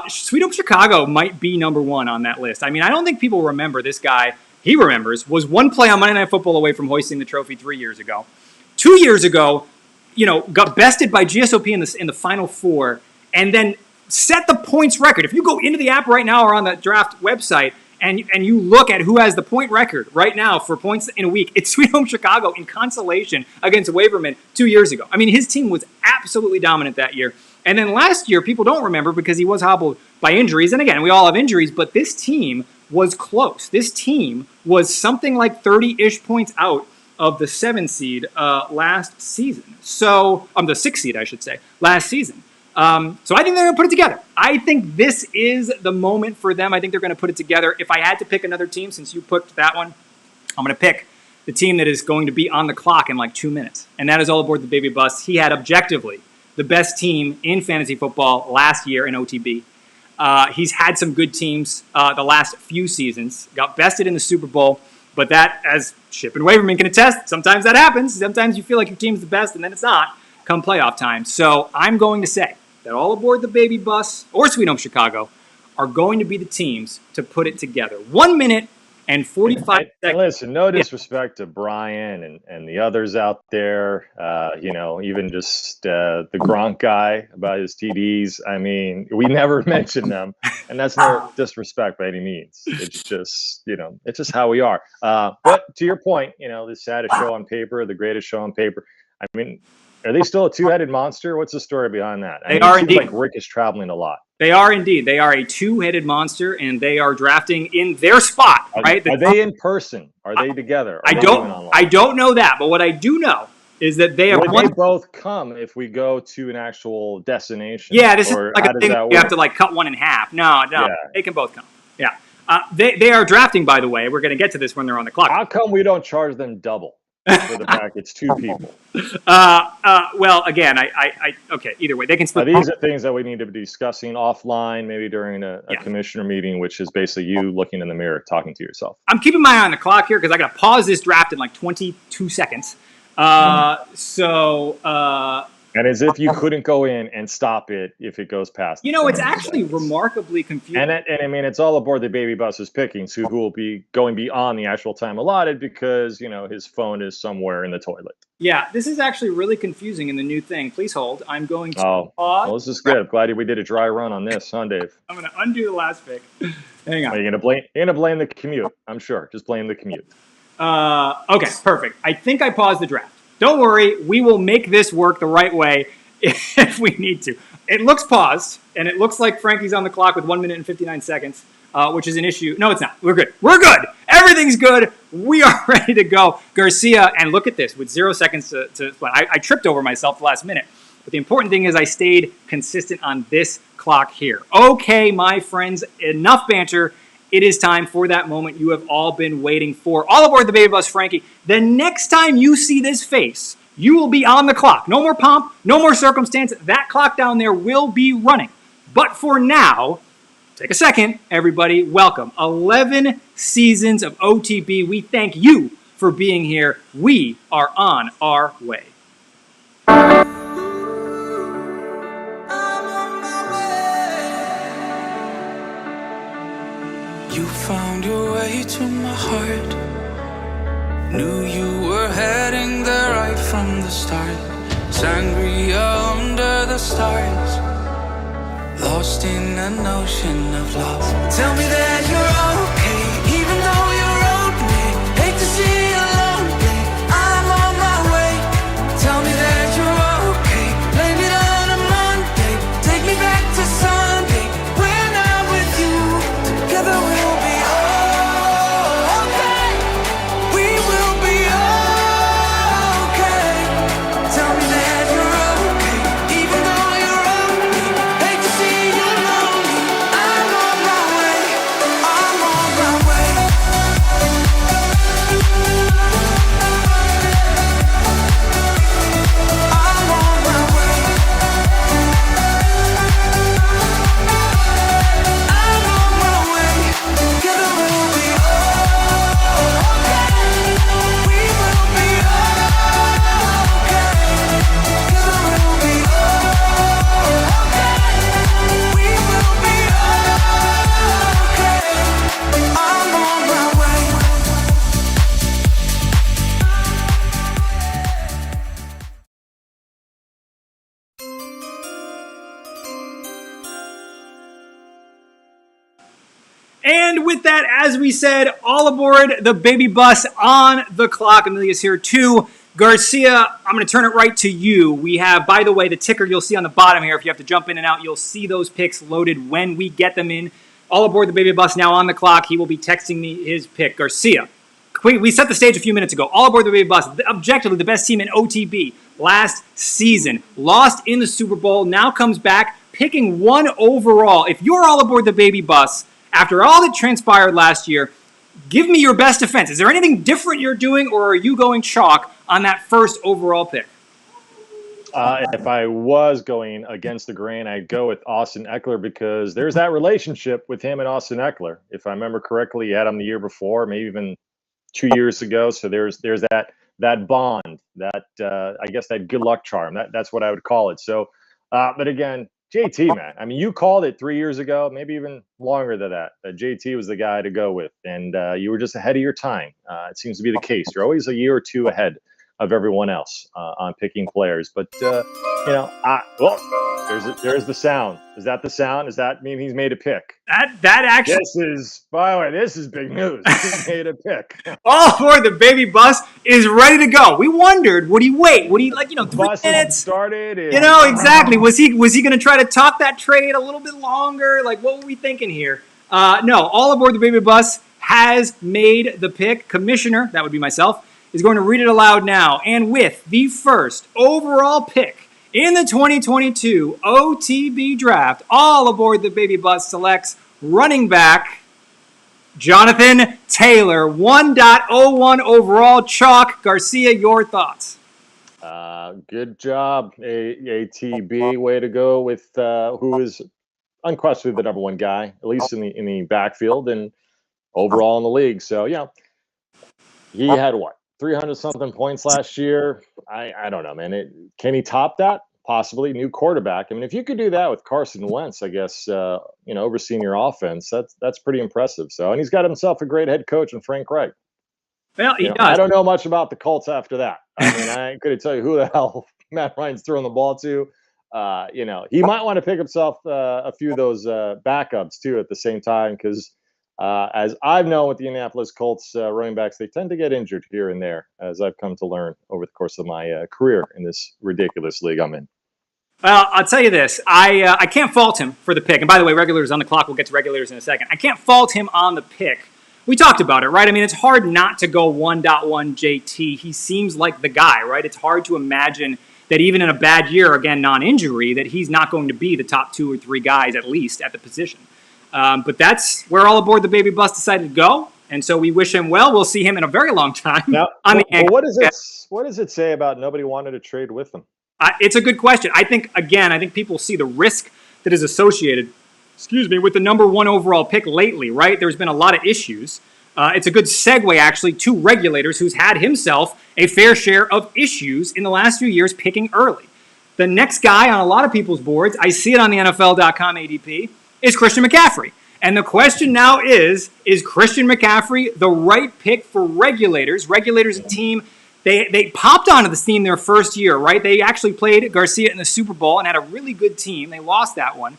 Sweet Home Chicago might be number 1 on that list. I mean, I don't think people remember this guy. He remembers, was one play on Monday Night Football away from hoisting the trophy 3 years ago. 2 years ago, got bested by GSOP in the Final Four, and then set the points record. If you go into the app right now or on the draft website and you look at who has the point record right now for points in a week, it's Sweet Home Chicago in consolation against Waverman 2 years ago. I mean, his team was absolutely dominant that year. And then last year, people don't remember because he was hobbled by injuries. And again, we all have injuries, but this team was close. This team was something like 30-ish points out of the 7 seed last season. So, the 6 seed, I should say, last season. So I think they're going to put it together. I think this is the moment for them. I think they're going to put it together. If I had to pick another team, since you picked that one, I'm going to pick the team that is going to be on the clock in like 2 minutes. And that is All Aboard the Baby Bus. He had objectively the best team in fantasy football last year in OTB. He's had some good teams the last few seasons. Got bested in the Super Bowl. But that, as Chip and Waverman can attest, sometimes that happens. Sometimes you feel like your team's the best, and then it's not come playoff time. So I'm going to say that All Aboard the Baby Bus or Sweet Home Chicago are going to be the teams to put it together. 1 minute and 45 seconds. And listen, no disrespect to Brian and the others out there, even just the Gronk guy about his TDs. I mean, we never mention them, and that's no disrespect by any means. It's just, it's just how we are. But to your point, the saddest show on paper, the greatest show on paper. I mean, are they still a two-headed monster? What's the story behind that? They are indeed. Like Rick is traveling a lot. They are indeed. They are a two-headed monster, and they are drafting in their spot. Right? Are they in person? Are they together? I don't know that, but what I do know is that they have. Would they both come if we go to an actual destination? Yeah, this is like a thing. You have to like cut one in half. No, yeah. They can both come. Yeah, they are drafting. By the way, we're going to get to this when they're on the clock. How come we don't charge them double for the fact it's 2 people? Well, again, okay. Either way, they can split. These are things that we need to be discussing offline, maybe during a commissioner meeting, which is basically you looking in the mirror, talking to yourself. I'm keeping my eye on the clock here because I got to pause this draft in like 22 seconds. And as if you couldn't go in and stop it if it goes past. It's actually remarkably confusing. And I mean, it's All Aboard the Baby Bus's pickings who will be going beyond the actual time allotted because, his phone is somewhere in the toilet. Yeah, this is actually really confusing in the new thing. Please hold. I'm going to pause. Well, this is good. I'm glad we did a dry run on this, huh, Dave? I'm going to undo the last pick. Hang on. You're going to blame the commute. I'm sure. Just blame the commute. Okay, perfect. I think I paused the draft. Don't worry, we will make this work the right way if we need to. It looks paused, and it looks like Frankie's on the clock with 1 minute and 59 seconds, which is an issue. No, it's not. We're good. We're good. Everything's good. We are ready to go. Garcia, and look at this, with 0 seconds to I tripped over myself the last minute. But the important thing is I stayed consistent on this clock here. Okay, my friends, enough banter. It is time for that moment you have all been waiting for. All Aboard the Baby Bus, Frankie. The next time you see this face, you will be on the clock. No more pomp, no more circumstance. That clock down there will be running. But for now, take a second, everybody. Welcome. 11 seasons of OTB. We thank you for being here. We are on our way. You found your way to my heart. Knew you were heading there right from the start. Sangria under the stars, lost in an ocean of love. Tell me that you're okay, even though you wrote me. Hate to see you lonely, I'm on my way. Tell me that you're okay. And with that, as we said, all aboard the baby bus on the clock. Amelia's here too. Garcia, I'm going to turn it right to you. We have, by the way, the ticker you'll see on the bottom here. If you have to jump in and out, you'll see those picks loaded when we get them in. All aboard the baby bus now on the clock. He will be texting me his pick. Garcia, we set the stage a few minutes ago. All aboard the baby bus. Objectively, the best team in OTB last season. Lost in the Super Bowl. Now comes back, picking 1 overall. If you're all aboard the baby bus, after all that transpired last year, give me your best defense. Is there anything different you're doing, or are you going chalk on that first overall pick? If I was going against the grain, I'd go with Austin Eckler because there's that relationship with him and Austin Eckler. If I remember correctly, you had him the year before, maybe even 2 years ago. So there's that bond, that I guess that good luck charm. That's what I would call it. So, but again, JT, man. I mean, you called it 3 years ago, maybe even longer than that. JT was the guy to go with, and you were just ahead of your time. It seems to be the case. You're always a year or two ahead of everyone else on picking players. But there's the sound. Is that the sound? Does that mean he's made a pick? That actually. By the way, this is big news. He made a pick. All aboard the baby bus is ready to go. We wondered, would he wait? Would he 3 minutes? Started. Exactly. Was he going to try to talk that trade a little bit longer? Like, what were we thinking here? No, all aboard the baby bus has made the pick. Commissioner, that would be myself, is going to read it aloud now. And with the first overall pick in the 2022 OTB Draft, all aboard the baby bus selects running back Jonathan Taylor, 1.01 overall, chalk. Garcia, your thoughts? Good job, ATB. Way to go with who is unquestionably the number one guy, at least in the backfield and overall in the league. So, he had 300-something points last year. I don't know, man. Can he top that? Possibly. New quarterback. I mean, if you could do that with Carson Wentz, I guess, overseeing your offense, that's pretty impressive. So, and he's got himself a great head coach in Frank Reich. Well, he does. I don't know much about the Colts after that. I mean, I couldn't tell you who the hell Matt Ryan's throwing the ball to. He might want to pick himself a few of those backups too at the same time because as I've known with the Indianapolis Colts running backs, they tend to get injured here and there, as I've come to learn over the course of my career in this ridiculous league I'm in. Well, I'll tell you this. I can't fault him for the pick. And by the way, regulators on the clock. We'll get to regulators in a second. I can't fault him on the pick. We talked about it, right? I mean, it's hard not to go 1.1 JT. He seems like the guy, right? It's hard to imagine that even in a bad year, again, non-injury, that he's not going to be the top 2 or 3 guys, at least, at the position. But that's where all aboard the baby bus decided to go. And so we wish him well. We'll see him in a very long time. Now, what does it say about nobody wanted to trade with him? It's a good question. I think people see the risk that is associated, with the number 1 overall pick lately, right? There's been a lot of issues. It's a good segue, actually, to regulators who's had himself a fair share of issues in the last few years picking early. The next guy on a lot of people's boards, I see it on the NFL.com ADP, is Christian McCaffrey. And the question now is Christian McCaffrey the right pick for regulators? Regulators, a team, they popped onto the scene their first year, right? They actually played Garcia in the Super Bowl and had a really good team. They lost that one.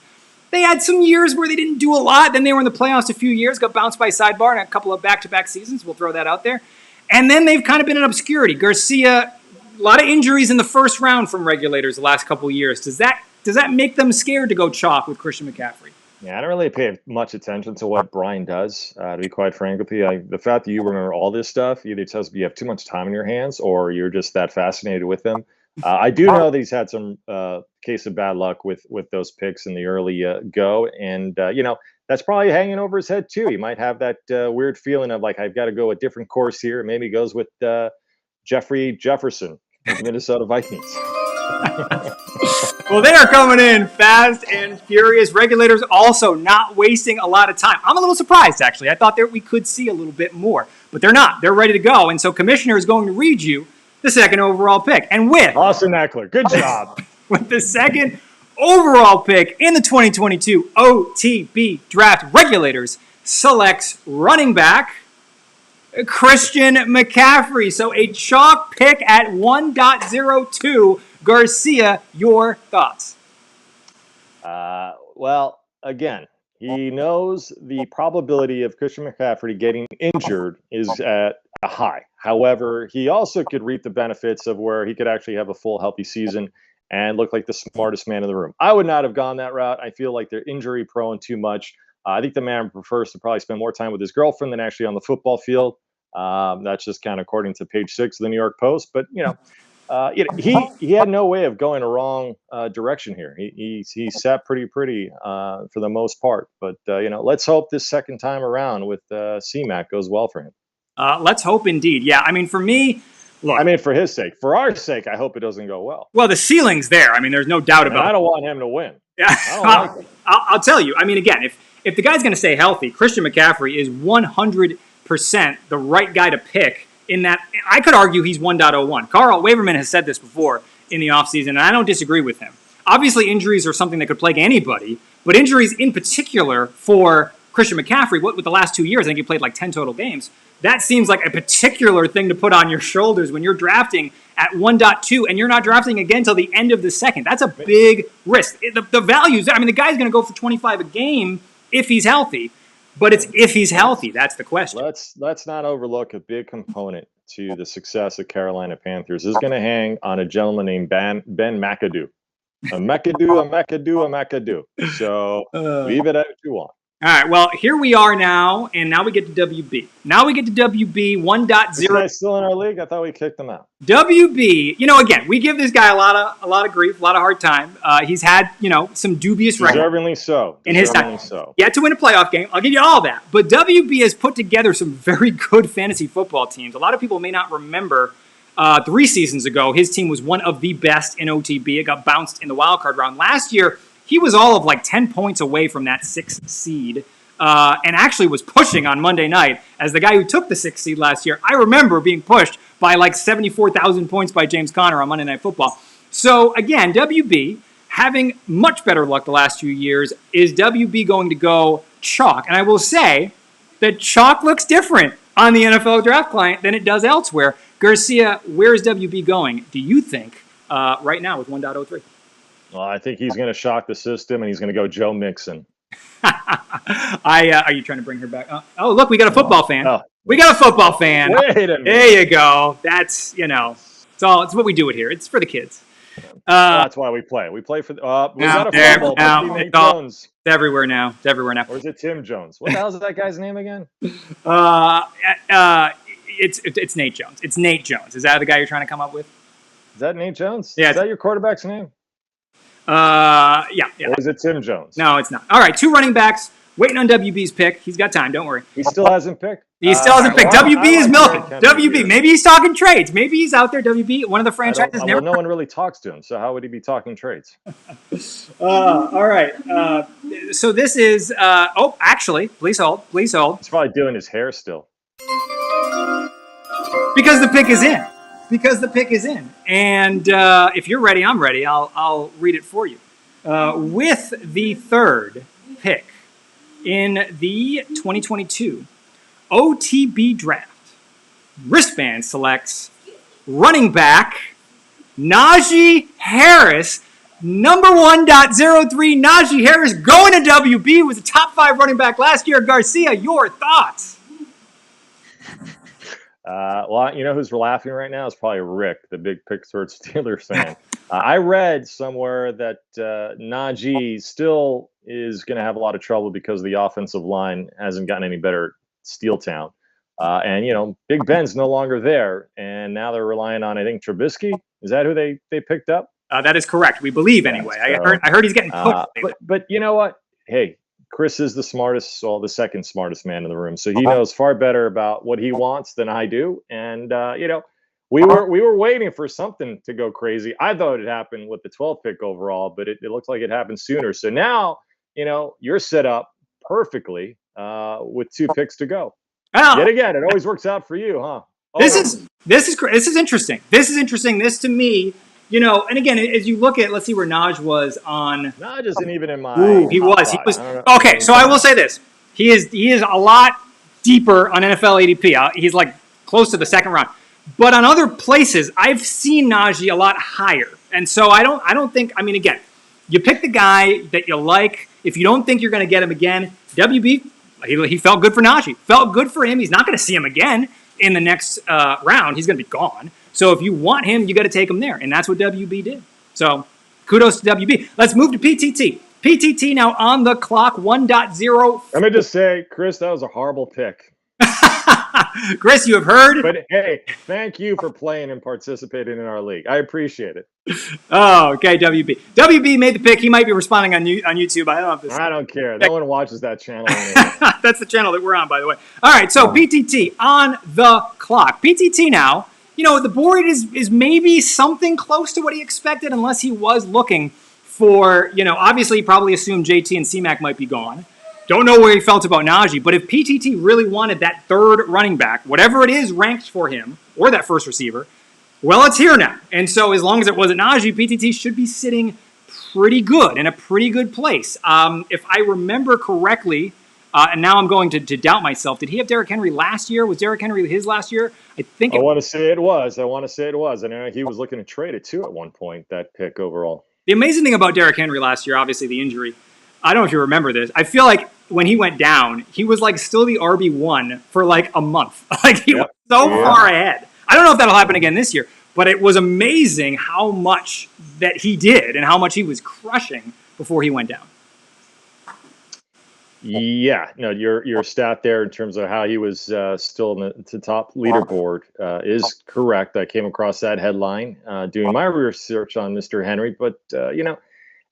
They had some years where they didn't do a lot. Then they were in the playoffs a few years, got bounced by Sidebar in a couple of back-to-back seasons. We'll throw that out there. And then they've kind of been in obscurity. Garcia, a lot of injuries in the first round from regulators the last couple of years. Does that make them scared to go chalk with Christian McCaffrey? Yeah, I don't really pay much attention to what Brian does, to be quite frank with you. The fact that you remember all this stuff either tells me you have too much time in your hands or you're just that fascinated with them. I do know that he's had some case of bad luck with those picks in the early go. And, that's probably hanging over his head, too. He might have that weird feeling of like, I've got to go a different course here. Maybe he goes with Jeffrey Jefferson of the Minnesota Vikings. Well, they are coming in fast and furious. Regulators also not wasting a lot of time. I'm a little surprised, actually. I thought we could see a little bit more, but they're not. They're ready to go. And so Commissioner is going to read you the second overall pick. And with Austin Eckler, good job. With the second overall pick in the 2022 OTB Draft, regulators selects running back Christian McCaffrey. So a chalk pick at 1.02. Garcia, your thoughts? Well, again, He knows the probability of Christian McCaffrey getting injured is at a high. However, he also could reap the benefits of where he could actually have a full healthy season and look like the smartest man in the room. I would not have gone that route. I feel like they're injury prone too much. I think the man prefers to probably spend more time with his girlfriend than actually on the football field. That's just kind of according to page 6 of the New York Post. But, he had no way of going a wrong direction here. He sat pretty for the most part. But, let's hope this second time around with CMAC goes well for him. Let's hope indeed. Yeah, I mean, for me, look. I mean, for his sake. For our sake, I hope it doesn't go well. Well, the ceiling's there. I mean, there's no doubt about it. I don't want him to win. Yeah, I'll tell you. I mean, again, if the guy's going to stay healthy, Christian McCaffrey is 100% the right guy to pick in that. I could argue he's 1.01. Carl Waverman has said this before in the offseason, and I don't disagree with him. Obviously, injuries are something that could plague anybody, but injuries in particular for Christian McCaffrey, with the last 2 years, I think he played like 10 total games. That seems like a particular thing to put on your shoulders when you're drafting at 1.2 and you're not drafting again till the end of the second. That's a big risk. The values, I mean, the guy's going to go for 25 a game if he's healthy, but it's if he's healthy. That's the question. Let's not overlook a big component to the success of Carolina Panthers. This is going to hang on a gentleman named Ben McAdoo. A McAdoo. So leave it at 2-1. All right, well, here we are now, and now we get to WB. Now we get to WB 1.0. Is he still in our league? I thought we kicked him out. WB, again, we give this guy a lot of grief, a lot of hard time. He's had, some dubious records. Deservingly so. In his time. Yet to win a playoff game. I'll give you all that. But WB has put together some very good fantasy football teams. A lot of people may not remember 3 seasons ago, his team was one of the best in OTB. It got bounced in the wildcard round. Last year, he was all of like 10 points away from that 6th seed and actually was pushing on Monday night as the guy who took the 6th seed last year. I remember being pushed by like 74,000 points by James Conner on Monday Night Football. So again, WB having much better luck the last few years. Is WB going to go chalk? And I will say that chalk looks different on the NFL draft client than it does elsewhere. Garcia, where is WB going, do you think, right now with 1.03? Well, I think he's going to shock the system, and he's going to go Joe Mixon. Are you trying to bring her back? Oh, look, we got a football fan. Oh. We got a football fan. Wait a minute. There you go. That's, it's what we do it here. It's for the kids. That's why we play. We play for we got a football team, Jones. It's everywhere now. It's everywhere now. Or is it Tim Jones? What the hell is that guy's name again? It's Nate Jones. It's Nate Jones. Is that the guy you're trying to come up with? Is that Nate Jones? Yeah. Is that your quarterback's name? Yeah. Or is it Tim Jones? No, it's not. All right, 2 running backs. Waiting on WB's pick. He's got time. Don't worry. He still hasn't picked? He still hasn't picked. WB is milking. WB. Maybe he's talking trades. Maybe he's out there, WB. One of the franchises never. Well, no one really talks to him, so how would he be talking trades? All right. So this is. Actually, please hold. Please hold. He's probably doing his hair still. Because the pick is in. And if you're ready, I'm ready. I'll read it for you. With the 3rd pick in the 2022 OTB Draft, Wristband selects running back Najee Harris, number 1.03. Najee Harris going to WB, was a top 5 running back last year. Garcia, your thoughts? Well, you know who's laughing right now? It's probably Rick, the big Pittsburgh Steelers fan. I read somewhere that Najee still is going to have a lot of trouble because the offensive line hasn't gotten any better. Steel Town. And, Big Ben's no longer there. And now they're relying on, I think, Trubisky. Is that who they picked up? That is correct. We believe anyway. So, I heard he's getting pushed. But you know what? Hey, Chris is the second smartest man in the room. So he knows far better about what he wants than I do. And, we were waiting for something to go crazy. I thought it happened with the 12th pick overall, but it looks like it happened sooner. So now, you're set up perfectly with 2 picks to go. Well, yet again, it always works out for you, huh? This is interesting. This is interesting. This to me, and again, as you look at, let's see where Naj was on. Naj isn't even in my. Ooh, he was. Okay, so I will say this: he is a lot deeper on NFL ADP. He's like close to the 2nd round, but on other places, I've seen Najee a lot higher, and so I don't think. I mean, again, You pick the guy that you like. If you don't think you're going to get him again, WB, he felt good for Najee. Felt good for him. He's not going to see him again in the next round. He's going to be gone. So if you want him, you got to take him there. And that's what WB did. So kudos to WB. Let's move to PTT. PTT now on the clock, 1.0. Let me just say, Chris, that was a horrible pick. Chris, you have heard. But hey, thank you for playing and participating in our league. I appreciate it. Oh, okay, WB. WB made the pick. He might be responding on YouTube. I don't know if this. I don't care. No one watches that channel anymore. That's the channel that we're on, by the way. All right, so PTT on the clock. PTT now, the board is maybe something close to what he expected, unless he was looking for, obviously he probably assumed JT and C-Mac might be gone. Don't know where he felt about Najee, but if PTT really wanted that third running back, whatever it is ranked for him, or that first receiver, well, it's here now. And so as long as it wasn't Najee, PTT should be sitting pretty good, in a pretty good place. If I remember correctly, and now I'm going to doubt myself, did he have Derrick Henry last year? Was Derrick Henry his last year? I want to say it was. I know he was looking to trade it too at one point, that pick overall. The amazing thing about Derrick Henry last year, obviously the injury, I don't know if you remember this. I feel like when he went down, he was like still the RB1 for like a month. Like he was so far ahead. I don't know if that'll happen again this year, but it was amazing how much that he did and how much he was crushing before he went down. Yeah, no, your stat there in terms of how he was still in the top leaderboard is correct. I came across that headline doing my research on Mr. Henry, but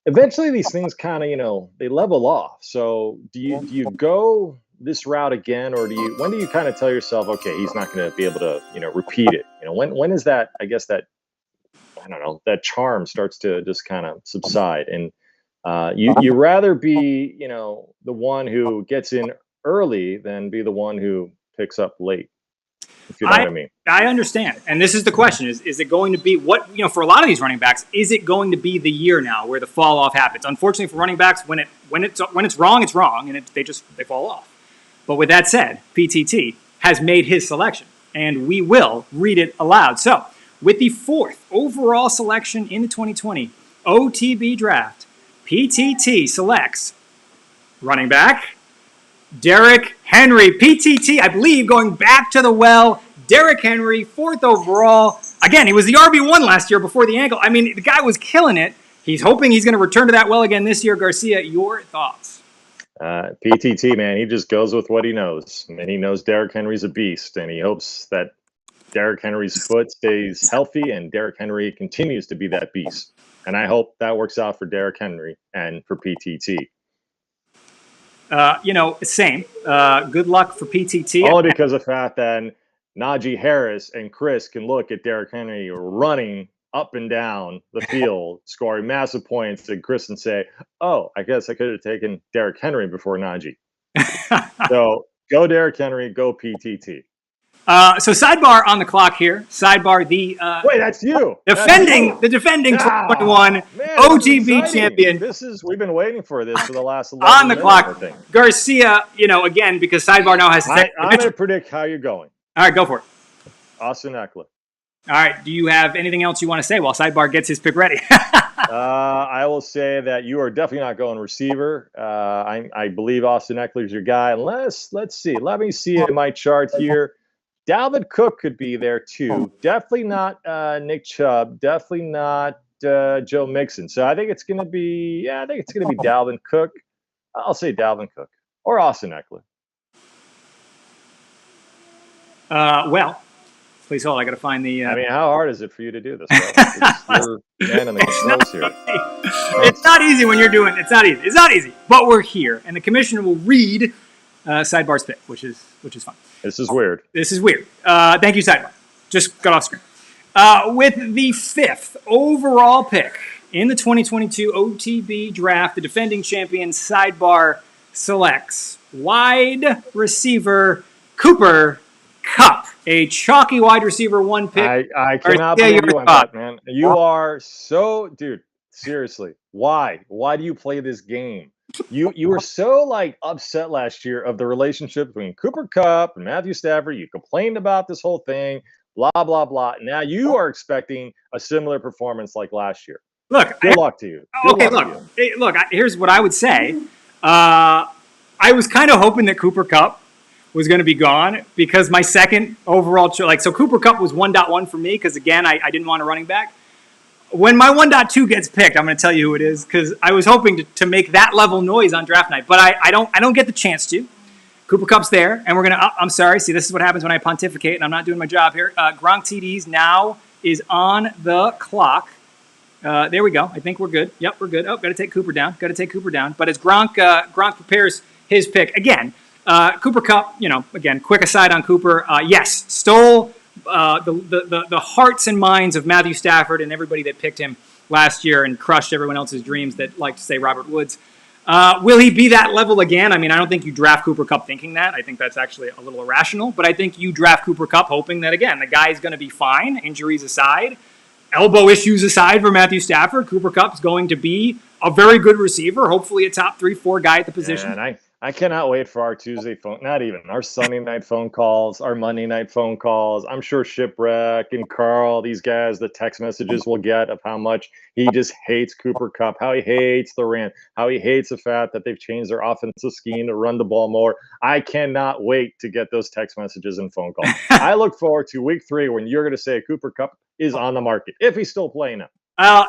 eventually these things kind of they level off. So do you go this route again, or when do you kind of tell yourself, okay, he's not going to be able to repeat it? When is that? I guess that that charm starts to just kind of subside, and you rather be the one who gets in early than be the one who picks up late, if you know what I mean. I understand, and this is the question: is it going to be for a lot of these running backs? Is it going to be the year now where the fall off happens? Unfortunately for running backs, when it's wrong, it's wrong, and they fall off. But with that said, PTT has made his selection, and we will read it aloud. So, with the 4th overall selection in the 2020 OTB Draft, PTT selects running back Derrick Henry. PTT, I believe, going back to the well. Derrick Henry, 4th overall. Again, he was the RB1 last year before the ankle. I mean, the guy was killing it. He's hoping he's going to return to that well again this year. Garcia, your thoughts? PTT, man, he just goes with what he knows. And he knows Derrick Henry's a beast, and he hopes that Derrick Henry's foot stays healthy and Derrick Henry continues to be that beast. And I hope that works out for Derrick Henry and for PTT. Same. Good luck for PTT. Only because of the fact that Najee Harris and Chris can look at Derrick Henry running up and down the field, scoring massive points, and Chris and say, oh, I guess I could have taken Derrick Henry before Najee. So go Derrick Henry, go PTT. So sidebar on the clock here. Sidebar wait, that's you. The defending 2021 OTB champion. We've been waiting for this for the last 11 on the minutes, clock. I think. Garcia, again, because sidebar now has I'm going to predict how you're going. All right, go for it. Austin Eckler. All right. Do you have anything else you want to say while sidebar gets his pick ready? I will say that you are definitely not going receiver. I believe Austin Eckler's your guy. Unless, let's see. Let me see in my chart here. Dalvin Cook could be there too. Definitely not Nick Chubb. Definitely not Joe Mixon. So I think it's going to be. Yeah, I think it's going to be Dalvin Cook. I'll say Dalvin Cook or Austin Eckler. Well, please hold. I got to find the. I mean, how hard is it for you to do this? You're man in the controls here. It's not easy when you're doing. It's not easy. It's not easy. But we're here, and the commissioner will read sidebar's pick, which is fun. This is weird. Thank you, sidebar. Just got off screen. With the 5th overall pick in the 2022 OTB Draft, the defending champion sidebar selects wide receiver Cooper Kupp, a chalky wide receiver 1 pick. I cannot believe you went that, man. You are so, dude. Seriously, why? Why do you play this game? You were so upset last year of the relationship between Cooper Kupp and Matthew Stafford. You complained about this whole thing, blah, blah, blah. Now you are expecting a similar performance like last year. Look, Good luck to you. Good okay, luck look, to you. look. Here's what I would say. I was kind of hoping that Cooper Kupp was going to be gone because my second overall choice, so Cooper Kupp was 1.1 for me because again, I didn't want a running back. When my 1.2 gets picked, I'm going to tell you who it is because I was hoping to make that level noise on draft night, but I don't get the chance to. Cooper Kupp's there, and we're going to. I'm sorry. See, this is what happens when I pontificate, and I'm not doing my job here. Gronk TDs now is on the clock. There we go. I think we're good. Yep, we're good. Oh, got to take Cooper down. But as Gronk prepares his pick again, Cooper Kupp. Again, quick aside on Cooper. Yes, stole the hearts and minds of Matthew Stafford and everybody that picked him last year and crushed everyone else's dreams that like to say Robert Woods. Will he be that level again? I mean, I don't think you draft Cooper Kupp thinking that. I think that's actually a little irrational. But I think you draft Cooper Kupp hoping that, again, the guy is going to be fine, injuries aside, elbow issues aside for Matthew Stafford. Cooper Kupp's going to be a very good receiver, hopefully a top 3-4 guy at the position. And I cannot wait for our Tuesday phone, not even our Sunday night phone calls, our Monday night phone calls. I'm sure Shipwreck and Carl, these guys, the text messages we'll get of how much he just hates Cooper Kupp, how he hates the rant, how he hates the fact that they've changed their offensive scheme to run the ball more. I cannot wait to get those text messages and phone calls. I look forward to week 3 when you're going to say Cooper Kupp is on the market, if he's still playing now.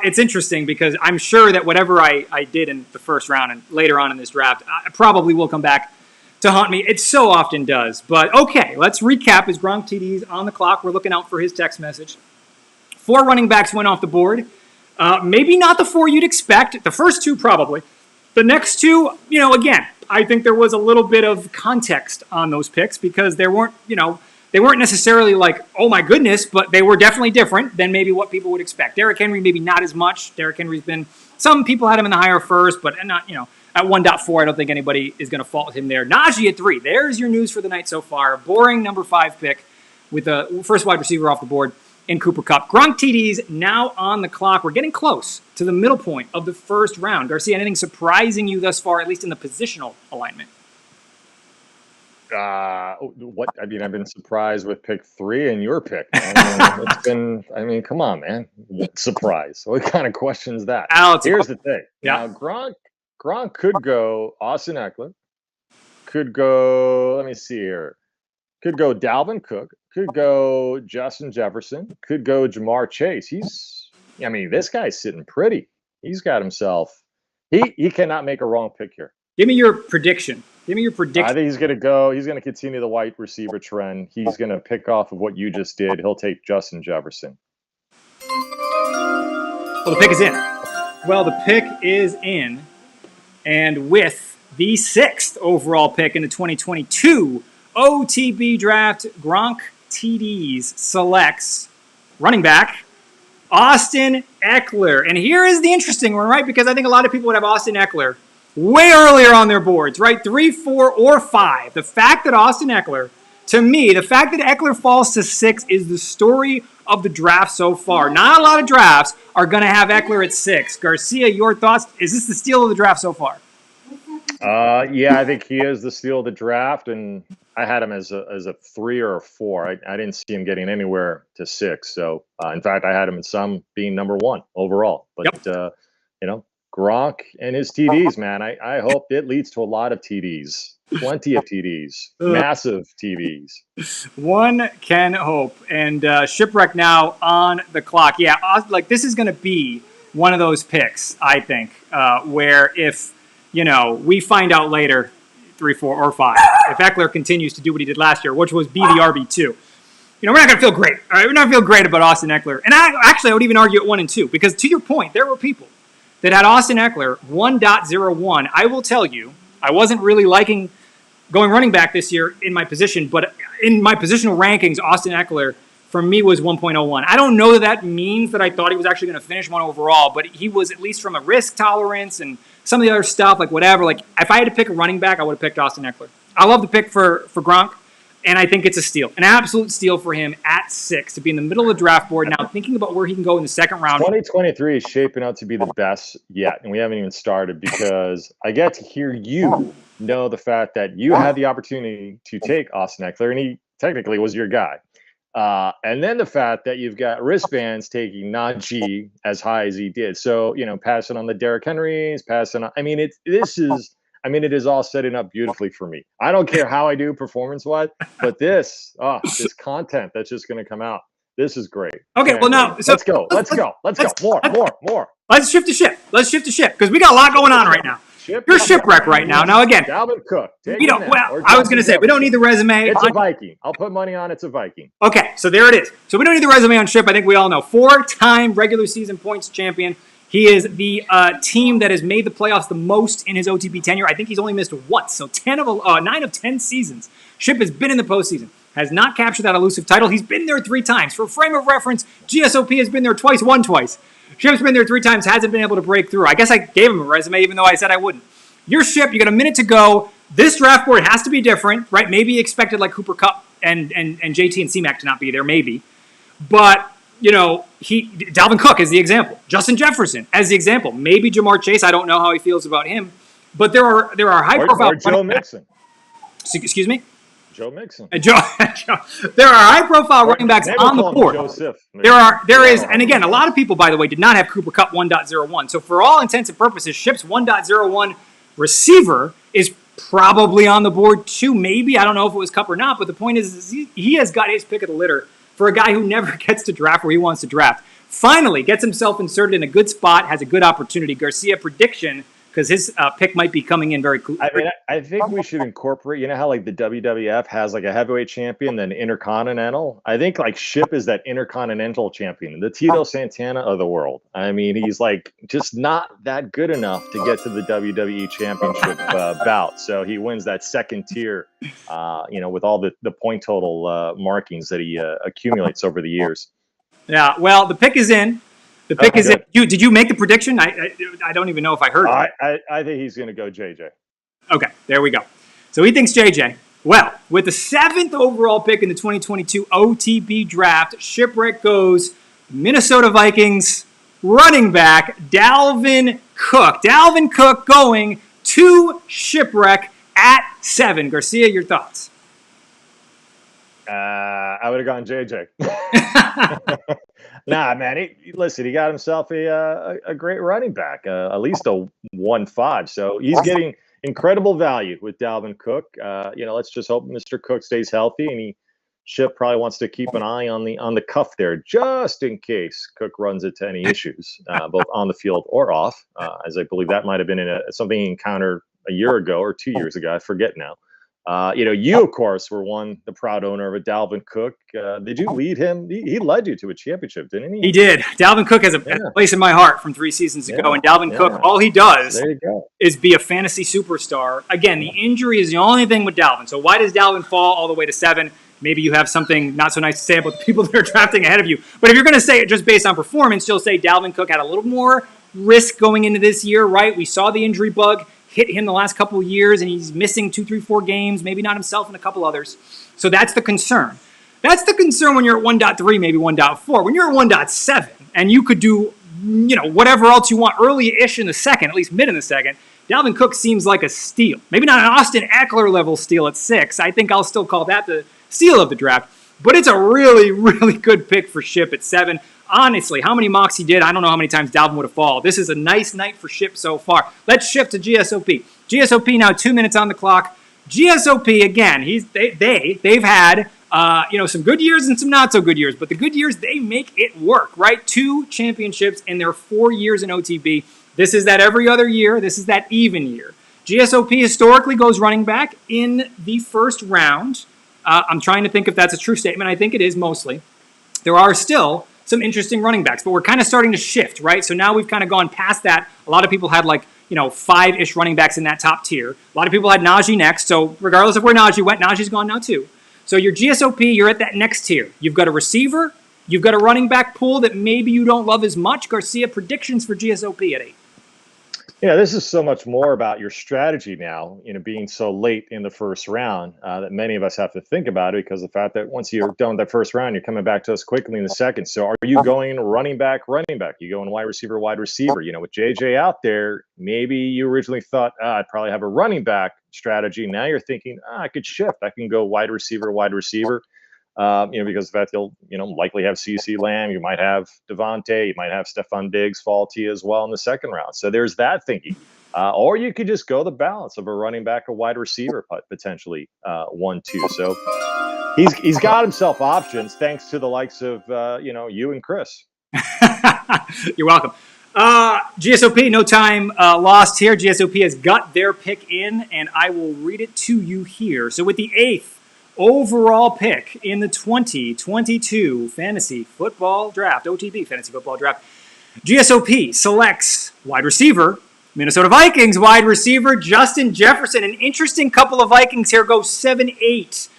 It's interesting because I'm sure that whatever I did in the first round and later on in this draft, I probably will come back to haunt me. It so often does. But okay, let's recap his Gronk TDs on the clock. We're looking out for his text message. 4 running backs went off the board. Maybe not the 4 you'd expect. The first 2 probably. The next 2, again, I think there was a little bit of context on those picks because they weren't necessarily like, oh my goodness, but they were definitely different than maybe what people would expect. Derrick Henry, maybe not as much. Derrick Henry's been, some people had him in the higher first, but not, at 1.4, I don't think anybody is going to fault him there. Najee at 3. There's your news for the night so far. A boring number 5 pick with the first wide receiver off the board in Cooper Kupp. Gronk TDs now on the clock. We're getting close to the middle point of the first round. Garcia, anything surprising you thus far, at least in the positional alignment? What? I mean, I've been surprised with pick 3 and your pick. Come on, man. What surprise? What kind of question is that? Here's the thing. Yeah. Now, Gronk could go Austin Eckler, could go, let me see here, could go Dalvin Cook, could go Justin Jefferson, could go Jamar Chase. This guy's sitting pretty. He's got himself, he cannot make a wrong pick here. Give me your prediction. I think he's going to continue the wide receiver trend. He's going to pick off of what you just did. He'll take Justin Jefferson. Well, the pick is in. And with the 6th overall pick in the 2022 OTB Draft, Gronk TDs selects running back Austin Eckler. And here is the interesting one, right? Because I think a lot of people would have Austin Eckler way earlier on their boards, right? 3, 4, or 5. The fact that Eckler falls to 6 is the story of the draft so far. Not a lot of drafts are going to have Eckler at 6. Garcia, your thoughts? Is this the steal of the draft so far? Yeah, I think he is the steal of the draft, and I had him as a 3 or a 4. I didn't see him getting anywhere to 6. So, in fact, I had him in some being number 1 overall. But, Gronk and his TDs, man. I hope it leads to a lot of TDs. Plenty of TDs. Massive TDs. One can hope. And Shipwreck now on the clock. Yeah, this is going to be one of those picks, I think, where if, we find out later, 3, 4, or 5, if Eckler continues to do what he did last year, which was be the RB2, we're not going to feel great. All right, we're not going to feel great about Austin Eckler. And I would even argue at 1 and 2, because to your point, there were people that had Austin Eckler 1.01. I will tell you, I wasn't really liking going running back this year in my position, but in my positional rankings, Austin Eckler for me was 1.01. I don't know that means that I thought he was actually going to finish 1 overall, but he was, at least from a risk tolerance and some of the other stuff, like whatever. Like if I had to pick a running back, I would have picked Austin Eckler. I love the pick for Gronk, and I think it's a steal, an absolute steal for him at 6 to be in the middle of the draft board. Now thinking about where he can go in the second round. 2023 is shaping out to be the best yet, and we haven't even started because I get to hear you know the fact that you had the opportunity to take Austin Eckler, and he technically was your guy. And then the fact that you've got wristbands taking Najee as high as he did. So, passing on the Derrick Henrys, passing on. I mean, it is all setting up beautifully for me. I don't care how I do performance-wise, but this content that's just going to come out, this is great. Okay, well now, let's go. More. Let's shift to ship because we got a lot going on right now. You're shipwreck right now. Now again, Dalvin Cook. I was going to say we don't need the resume. It's a Viking. I'll put money on it's a Viking. Okay, so there it is. So we don't need the resume on Ship. I think we all know 4-time regular season points champion. He is the team that has made the playoffs the most in his OTB tenure. I think he's only missed once. So 9 of 10 seasons. Ship has been in the postseason. Has not captured that elusive title. He's been there 3 times. For frame of reference, GSOP has been there twice, won twice. Ship's been there 3 times, hasn't been able to break through. I guess I gave him a resume, even though I said I wouldn't. Your Ship, you got a minute to go. This draft board has to be different, right? Maybe expected like Cooper Kupp and JT and C-Mac to not be there, maybe. But, Dalvin Cook is the example. Justin Jefferson as the example. Maybe Jamar Chase. I don't know how he feels about him. But there are high-profile... Or Joe Mixon. Excuse me? Joe Mixon. There are high-profile running backs on the board. There is, and again, a lot of people, by the way, did not have Cooper Kupp 1.01. So for all intents and purposes, Ship's 1.01 receiver is probably on the board too. Maybe, I don't know if it was Kupp or not, but the point is he has got his pick of the litter for a guy who never gets to draft where he wants to draft. Finally, gets himself inserted in a good spot, has a good opportunity. Garcia prediction, because his pick might be coming in very cool. I think we should incorporate, how like the WWF has like a heavyweight champion, then intercontinental. I think like Ship is that intercontinental champion, the Tito Santana of the world. I mean, he's like just not that good enough to get to the WWE championship bout. So he wins that second tier, with all the point total markings that he accumulates over the years. Yeah, well, the pick is in. The pick is in. Did you make the prediction? I don't even know if I heard it. I think he's going to go JJ. Okay, there we go. So he thinks JJ. Well, with the 7th overall pick in the 2022 OTB Draft, Shipwreck goes Minnesota Vikings running back Dalvin Cook. Dalvin Cook going to Shipwreck at 7. Garcia, your thoughts? I would have gone JJ. Nah, man. Listen, he got himself a great running back, at least a 1.5. So he's getting incredible value with Dalvin Cook. Let's just hope Mr. Cook stays healthy, and Ship probably wants to keep an eye on the cuff there, just in case Cook runs into any issues, both on the field or off. As I believe that might have been something he encountered a year ago or 2 years ago. I forget now. You, of course, were the proud owner of a Dalvin Cook. Did you lead him? He led you to a championship, didn't he? He did. Dalvin Cook has a place in my heart from 3 seasons ago. And Dalvin Cook, all he does is be a fantasy superstar. Again, the injury is the only thing with Dalvin. So why does Dalvin fall all the way to 7? Maybe you have something not so nice to say about the people that are drafting ahead of you. But if you're going to say it just based on performance, you'll say Dalvin Cook had a little more risk going into this year, right? We saw the injury bug hit him the last couple of years, and he's missing 2, 3, 4 games, maybe not himself and a couple others. So that's the concern. That's the concern when you're at 1.3, maybe 1.4. When you're at 1.7, and you could do, whatever else you want early-ish in the second, at least mid in the second, Dalvin Cook seems like a steal. Maybe not an Austin Eckler level steal at 6. I think I'll still call that the steal of the draft. But it's a really, really good pick for Ship at 7. Honestly, how many mocks he did, I don't know how many times Dalvin would have fallen. This is a nice night for Ship so far. Let's shift to GSOP. GSOP now 2 minutes on the clock. GSOP, again, they've had some good years and some not so good years, but the good years, they make it work, right? 2 championships in their 4 years in OTB. This is that every other year. This is that even year. GSOP historically goes running back in the first round. I'm trying to think if that's a true statement. I think it is mostly. There are still some interesting running backs, but we're kind of starting to shift, right? So now we've kind of gone past that. A lot of people had 5-ish running backs in that top tier. A lot of people had Najee next. So regardless of where Najee went, Najee's gone now too. So your GSOP, you're at that next tier. You've got a receiver. You've got a running back pool that maybe you don't love as much. Garcia, predictions for GSOP at 8. Yeah, this is so much more about your strategy now, being so late in the first round that many of us have to think about it, because the fact that once you're done with that first round, you're coming back to us quickly in the second. So are you going running back? You going wide receiver? With JJ out there, maybe you originally thought, I'd probably have a running back strategy. Now you're thinking, I could shift. I can go wide receiver. Because of that you'll, likely have CeCe Lamb, you might have Devontae, you might have Stephon Diggs fall to you as well in the second round. So there's that thinking. Or you could just go the balance of a running back, a wide receiver, potentially 1-2. So he's got himself options thanks to the likes of you and Chris. You're welcome. GSOP, no time lost here. GSOP has got their pick in, and I will read it to you here. So with the 8th overall pick in the 2022 Fantasy Football Draft, OTB Fantasy Football Draft, GSOP selects wide receiver, Minnesota Vikings wide receiver Justin Jefferson. An interesting couple of Vikings here go 7-8.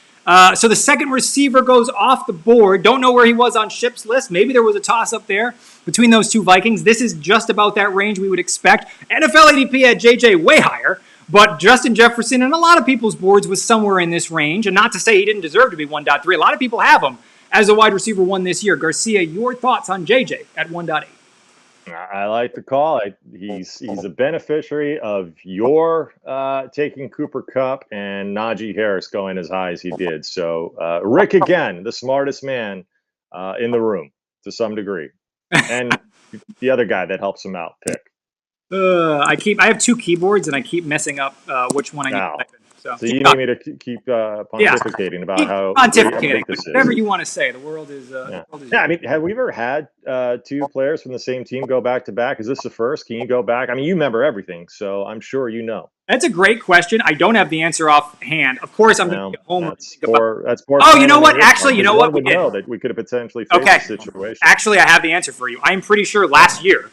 So the second receiver goes off the board. Don't know where he was on Ship's list. Maybe there was a toss-up there between those two Vikings. This is just about that range we would expect. NFL ADP had JJ way higher, but Justin Jefferson in a lot of people's boards was somewhere in this range. And not to say he didn't deserve to be 1.3. A lot of people have him as a wide receiver 1 this year. Garcia, your thoughts on JJ at 1.8? I like the call. He's a beneficiary of your taking Cooper Kupp and Najee Harris going as high as he did. So Rick, again, the smartest man in the room to some degree, and the other guy that helps him out pick. I have 2 keyboards and I keep messing up which one I need to type in. So you need me to keep pontificating about how pontificating. Whatever you want to say. The world is. I mean, have we ever had 2 players from the same team go back to back? Is this the first? Can you go back? I mean, you remember everything, so I'm sure you know. That's a great question. I don't have the answer offhand. Of course, I'm going to get home. That's poor. Oh, you know what? Actually, you know what? We know that we could have potentially faced this situation. Actually, I have the answer for you. I'm pretty sure last year,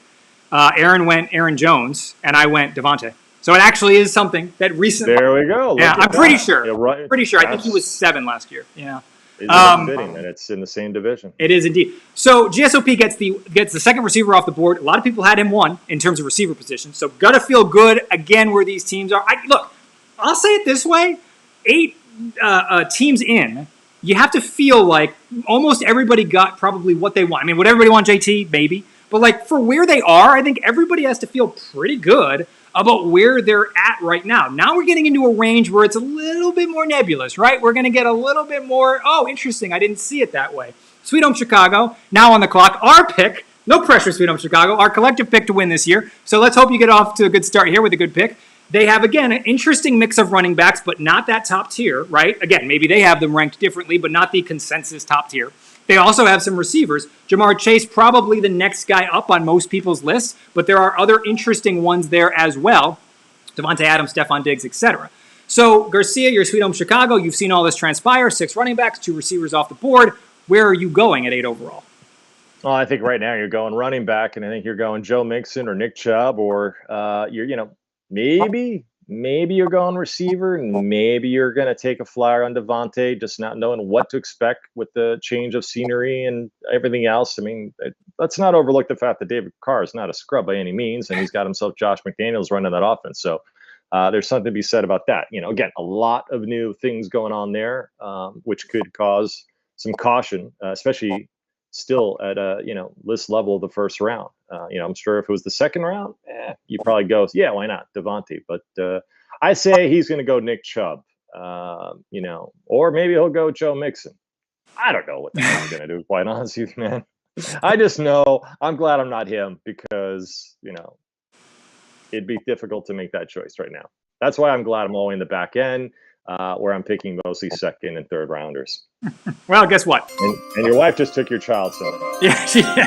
Aaron went Aaron Jones, and I went Devontae. So it actually is something that recently. There we go. Yeah, I'm pretty sure. Yeah, right. Pretty sure. I think he was 7 last year. Yeah. It's fitting that it's in the same division. It is indeed. So GSOP gets the second receiver off the board. A lot of people had him 1 in terms of receiver position. So gotta feel good again where these teams are. Look, I'll say it this way: 8 teams in, you have to feel like almost everybody got probably what they want. I mean, would everybody want JT? Maybe. But like for where they are, I think everybody has to feel pretty good about where they're at right now. Now we're getting into a range where it's a little bit more nebulous, right? We're going to get a little bit more, interesting, I didn't see it that way. Sweet Home Chicago, now on the clock. Our pick, no pressure, Sweet Home Chicago, our collective pick to win this year. So let's hope you get off to a good start here with a good pick. They have, again, an interesting mix of running backs, but not that top tier, right? Again, maybe they have them ranked differently, but not the consensus top tier. They also have some receivers. Jamar Chase, probably the next guy up on most people's lists, but there are other interesting ones there as well. Devontae Adams, Stephon Diggs, etc. So, Garcia, your Sweet Home Chicago, you've seen all this transpire. 6 running backs, 2 receivers off the board. Where are you going at 8 overall? Well, I think right now you're going running back, and I think you're going Joe Mixon or Nick Chubb, or maybe you're going receiver, and maybe you're going to take a flyer on Devontae, just not knowing what to expect with the change of scenery and everything else. I mean, let's not overlook the fact that David Carr is not a scrub by any means, and he's got himself Josh McDaniels running that offense. So there's something to be said about that. Again, a lot of new things going on there, which could cause some caution, especially still at list level of the first round. I'm sure if it was the second round, you probably go, yeah, why not Devontae? But I say he's going to go Nick Chubb, or maybe he'll go Joe Mixon. I don't know what the hell I'm going to do, quite honestly, man. I just know I'm glad I'm not him because, it'd be difficult to make that choice right now. That's why I'm glad I'm only in the back end, where I'm picking mostly second and third rounders. Well, guess what? And your wife just took your child, so. Yeah,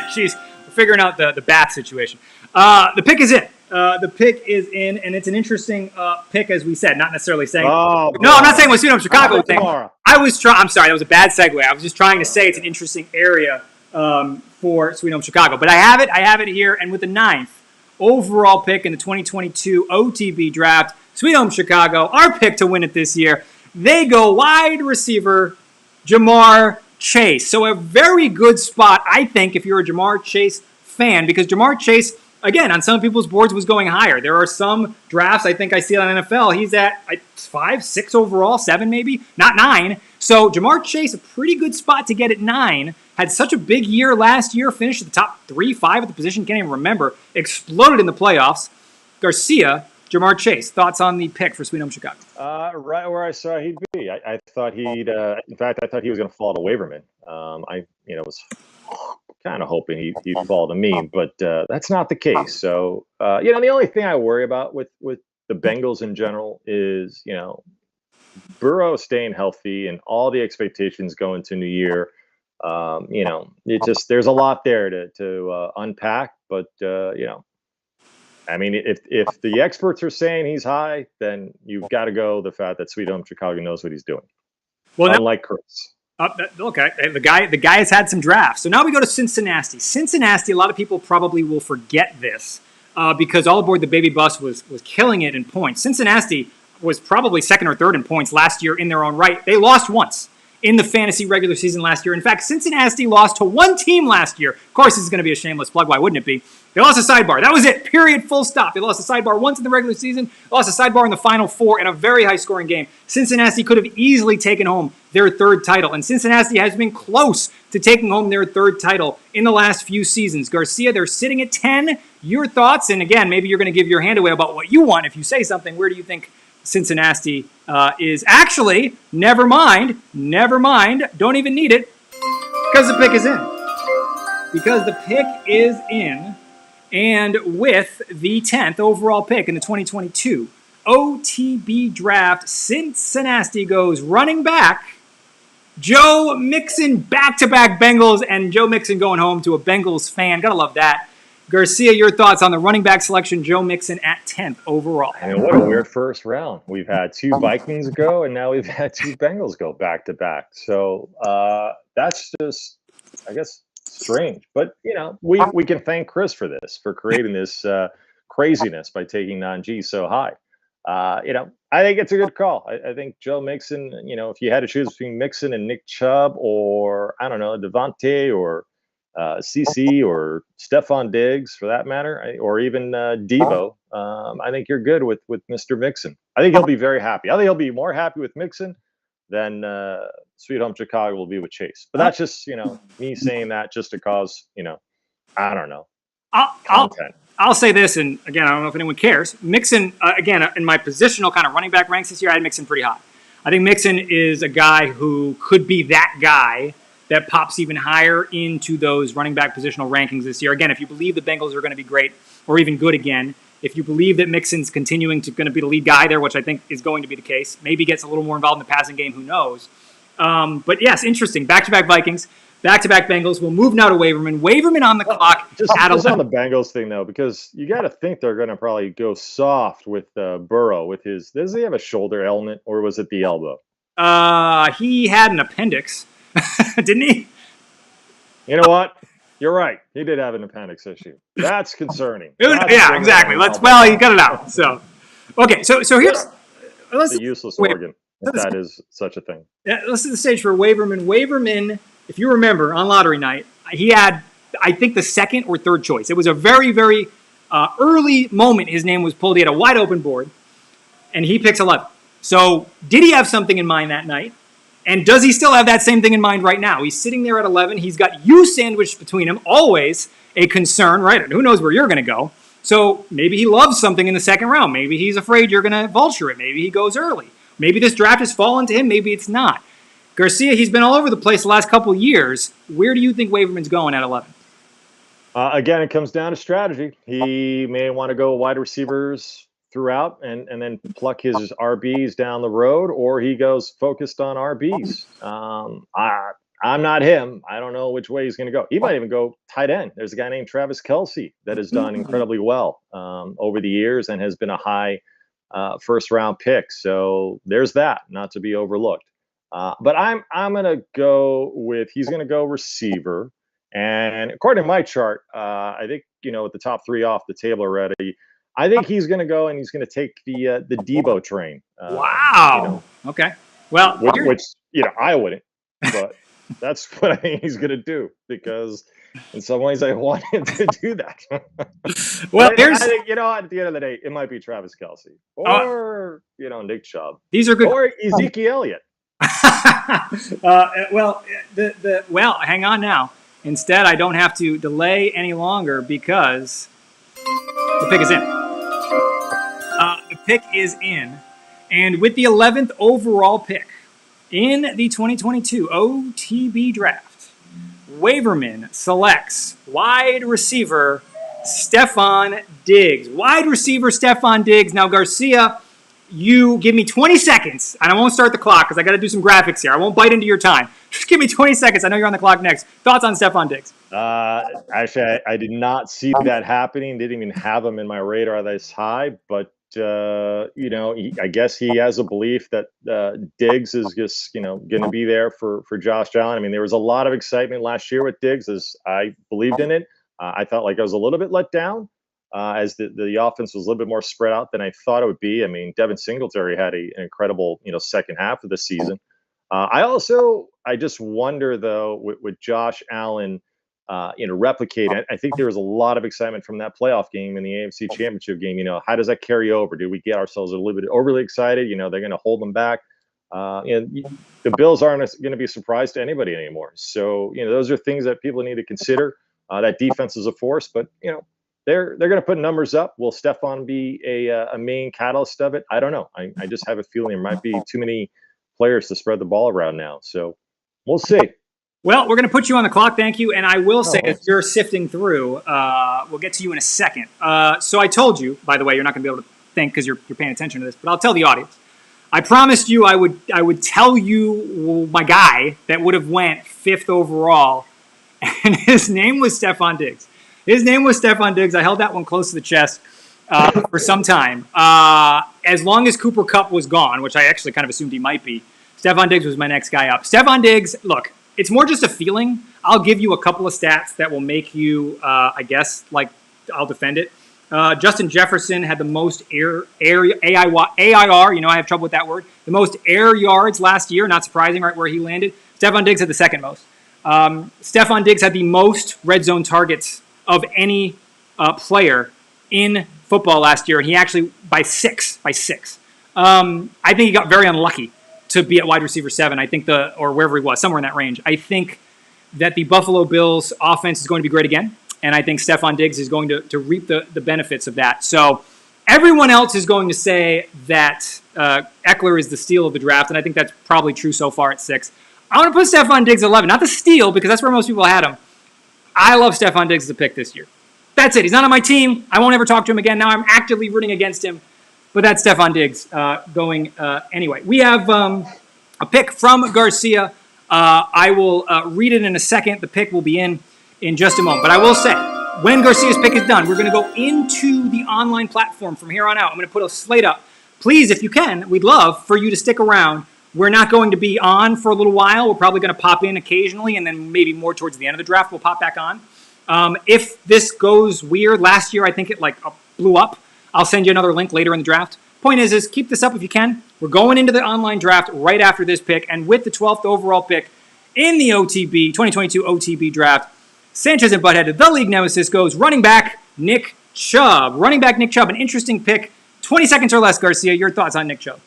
she's figuring out the bath situation. The pick is in. The pick is in, and it's an interesting pick, as we said. Not necessarily saying. No, I'm not saying what Sweet Home Chicago was saying. I'm sorry, that was a bad segue. I was just trying to say it's an interesting area for Sweet Home Chicago. But I have it here, and with the 9th overall pick in the 2022 OTB Draft, Sweet Home Chicago, our pick to win it this year. They go wide receiver Jamar Chase. So a very good spot, I think, if you're a Jamar Chase fan, because Jamar Chase, again, on some people's boards was going higher. There are some drafts, I think I see it on NFL, he's at 5, 6 overall, 7 maybe, not 9. So Jamar Chase, a pretty good spot to get at 9. Had such a big year last year, finished at the top 3, 5 at the position, can't even remember. Exploded in the playoffs. Garcia, Jamar Chase, thoughts on the pick for Sweet Home Chicago? Right where I saw he'd be. me. I thought he'd. In fact, I thought he was going to fall to Waverman. I was kind of hoping he'd fall to me, but that's not the case. So the only thing I worry about with the Bengals in general is Burrow staying healthy and all the expectations going to New Year. It just there's a lot there to unpack, but I mean, if the experts are saying he's high, then you've got to go the fact that Sweet Home Chicago knows what he's doing. Well, unlike Chris. Okay, the guy has had some drafts. So now we go to Cincinnati. Cincinnati, a lot of people probably will forget this because All Aboard the Baby Bus was killing it in points. Cincinnati was probably second or third in points last year in their own right. They lost once in the fantasy regular season last year. In fact, Cincinnati lost to one team last year. Of course, this is going to be a shameless plug. Why wouldn't it be? They lost a sidebar. That was it. Period. Full stop. They lost a sidebar once in the regular season. Lost a sidebar in the Final Four in a very high-scoring game. Cincinnati could have easily taken home their third title, and Cincinnati has been close to taking home their third title in the last few seasons. Garcia, they're sitting at 10. Your thoughts? And again, maybe you're going to give your hand away about what you want. If you say something, where do you think Cincinnati is? Actually, never mind. Don't even need it because the pick is in. Because the pick is in. And with the 10th overall pick in the 2022 OTB Draft, Cincinnati goes running back Joe Mixon, back-to-back Bengals, and Joe Mixon going home to a Bengals fan. Gotta love that. Garcia, your thoughts on the running back selection, Joe Mixon at 10th overall? I mean, what a weird first round. We've had two Vikings go, and now we've had two Bengals go back-to-back. So that's just, I guess, strange, but we can thank Chris for this, for creating this craziness by taking Najee so high. I think it's a good call. I think Joe Mixon, if you had to choose between Mixon and Nick Chubb, or I don't know, Devontae or CC or Stephon Diggs for that matter, or even Debo, I think you're good with Mr. Mixon. I think he'll be very happy. I think he'll be more happy with Mixon than Sweet Home Chicago will be with Chase. But that's just, me saying that just to cause, I don't know, content. I'll say this, and again, I don't know if anyone cares. Mixon, again, in my positional kind of running back ranks this year, I had Mixon pretty high. I think Mixon is a guy who could be that guy that pops even higher into those running back positional rankings this year. Again, if you believe the Bengals are going to be great or even good again, if you believe that Mixon's continuing to going to be the lead guy there, which I think is going to be the case, maybe gets a little more involved in the passing game, who knows. But yes, interesting. Back-to-back Vikings, back-to-back Bengals. We'll move now to Waverman. Waverman on the clock. Just on the Bengals thing, though, because you got to think they're going to probably go soft with Burrow. With his, does he have a shoulder ailment, or was it the elbow? He had an appendix, didn't he? You know what? You're right. He did have an appendix issue. That's concerning. Yeah, exactly. You cut it out. So, okay. So here's the useless organ. If that is such a thing. Yeah, let's set the stage for Waverman. Waverman, if you remember, on lottery night, he had, I think, the second or third choice. It was a very, very early moment his name was pulled. He had a wide open board, and he picks 11. So did he have something in mind that night? And does he still have that same thing in mind right now? He's sitting there at 11. He's got you sandwiched between him. Always a concern, right? And who knows where you're going to go. So maybe he loves something in the second round. Maybe he's afraid you're going to vulture it. Maybe he goes early. Maybe this draft has fallen to him. Maybe it's not. Garcia, he's been all over the place the last couple of years. Where do you think Waverman's going at 11? Again, it comes down to strategy. He may want to go wide receivers throughout and then pluck his RBs down the road, or he goes focused on RBs. I'm not him. I don't know which way he's going to go. He might even go tight end. There's a guy named Travis Kelce that has done incredibly well over the years and has been a high first round pick. So there's that, not to be overlooked. But I'm going to go with, he's going to go receiver. And according to my chart, I think, with the top three off the table already, I think he's going to go and he's going to take the Debo train. Wow. Okay. Well, which I wouldn't, but that's what I think he's going to do, because in some ways I want him to do that. Well, I think, at the end of the day, it might be Travis Kelce or, Nick Chubb. These are good. Or Ezekiel Elliott. Well, hang on now. Instead, I don't have to delay any longer because the pick is in. The pick is in. And with the 11th overall pick In the 2022 OTB Draft, Waverman selects wide receiver Stefan Diggs. Wide receiver Stefan Diggs. Now, Garcia, you give me 20 seconds, and I won't start the clock because I got to do some graphics here. I won't bite into your time. Just give me 20 seconds. I know you're on the clock next. Thoughts on Stefan Diggs? Actually, I did not see that happening. Didn't even have him in my radar this high. But I guess he has a belief that Diggs is just going to be there for Josh Allen. I mean, there was a lot of excitement last year with Diggs, as I believed in it. I felt like I was a little bit let down as the offense was a little bit more spread out than I thought it would be. I mean, Devin Singletary had an incredible second half of the season. I just wonder though with Josh Allen. Replicate. I think there was a lot of excitement from that playoff game in the AFC Championship game. How does that carry over? Do we get ourselves a little bit overly excited? They're going to hold them back. The Bills aren't going to be a surprise to anybody anymore. So, those are things that people need to consider. That defense is a force, but they're going to put numbers up. Will Stephon be a main catalyst of it? I don't know. I just have a feeling there might be too many players to spread the ball around now. So we'll see. Well, we're going to put you on the clock, thank you. And I will say, as you're sifting through, we'll get to you in a second. So I told you, by the way, you're not going to be able to think because you're paying attention to this, but I'll tell the audience. I promised you I would tell you my guy that would have went 5th overall, and his name was Stefan Diggs. His name was Stefan Diggs. I held that one close to the chest for some time. As long as Cooper Kupp was gone, which I actually kind of assumed he might be, Stefan Diggs was my next guy up. Stefan Diggs, look, it's more just a feeling. I'll give you a couple of stats that will make you, I'll defend it. Justin Jefferson had the most AIR, I have trouble with that word, the most air yards last year, not surprising, right where he landed. Stefan Diggs had the second most. Stefan Diggs had the most red zone targets of any player in football last year, and he actually, by six. I think he got very unlucky to be at wide receiver 7, or wherever he was, somewhere in that range. I think that the Buffalo Bills offense is going to be great again, and I think Stefan Diggs is going to reap the benefits of that. So everyone else is going to say that Eckler is the steal of the draft, and I think that's probably true so far at 6. I want to put Stefan Diggs at 11, not the steal, because that's where most people had him. I love Stefan Diggs as a pick this year. That's it. He's not on my team. I won't ever talk to him again. Now I'm actively rooting against him. But that's Stefan Diggs going anyway. We have a pick from Garcia. I will read it in a second. The pick will be in just a moment. But I will say, when Garcia's pick is done, we're going to go into the online platform from here on out. I'm going to put a slate up. Please, if you can, we'd love for you to stick around. We're not going to be on for a little while. We're probably going to pop in occasionally, and then maybe more towards the end of the draft, we'll pop back on. If this goes weird, last year I think it blew up. I'll send you another link later in the draft. Point is keep this up if you can. We're going into the online draft right after this pick, and with the 12th overall pick in the 2022 OTB draft, Sanchez and Butthead, the league nemesis, goes running back Nick Chubb. Running back Nick Chubb, an interesting pick. 20 seconds or less, Garcia. Your thoughts on Nick Chubb?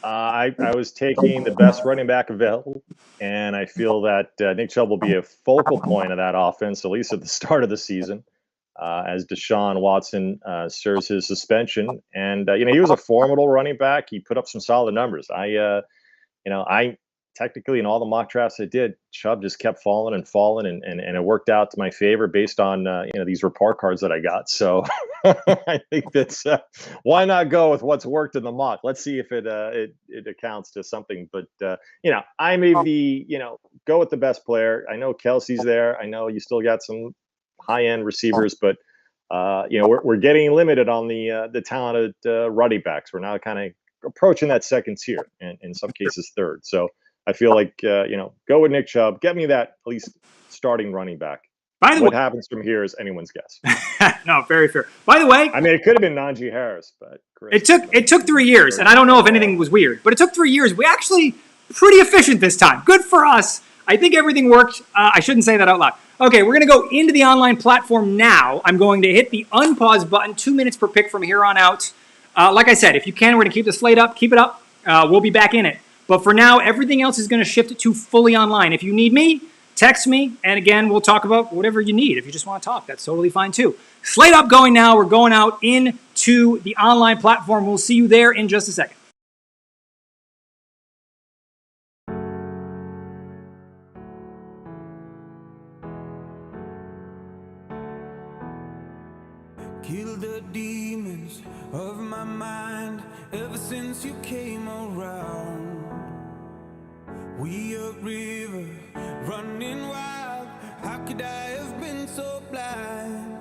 I was taking the best running back available, and I feel that Nick Chubb will be a focal point of that offense, at least at the start of the season. As Deshaun Watson serves his suspension. And, he was a formidable running back. He put up some solid numbers. I technically in all the mock drafts I did, Chubb just kept falling, and it worked out to my favor based on, these report cards that I got. So I think that's why not go with what's worked in the mock? Let's see if it accounts to something. But, I may be, go with the best player. I know Kelsey's there. I know you still got some high-end receivers, but we're getting limited on the talented running backs. We're now kind of approaching that second tier, and in some cases third. So I feel like go with Nick Chubb. Get me that at least starting running back. By the way, what happens from here is anyone's guess. No, very fair. By the way, I mean, it could have been Najee Harris, but it took 3 years, and I don't know if anything was weird, but it took 3 years. We actually pretty efficient this time. Good for us. I think everything worked. I shouldn't say that out loud. Okay, we're going to go into the online platform now. I'm going to hit the unpause button, 2 minutes per pick from here on out. Like I said, if you can, we're going to keep the slate up. Keep it up. We'll be back in it. But for now, everything else is going to shift to fully online. If you need me, text me. And again, we'll talk about whatever you need. If you just want to talk, that's totally fine too. Slate up going now. We're going out into the online platform. We'll see you there in just a second. killed the demons of my mind ever since you came around. We upriver, running wild. How could I have been so blind?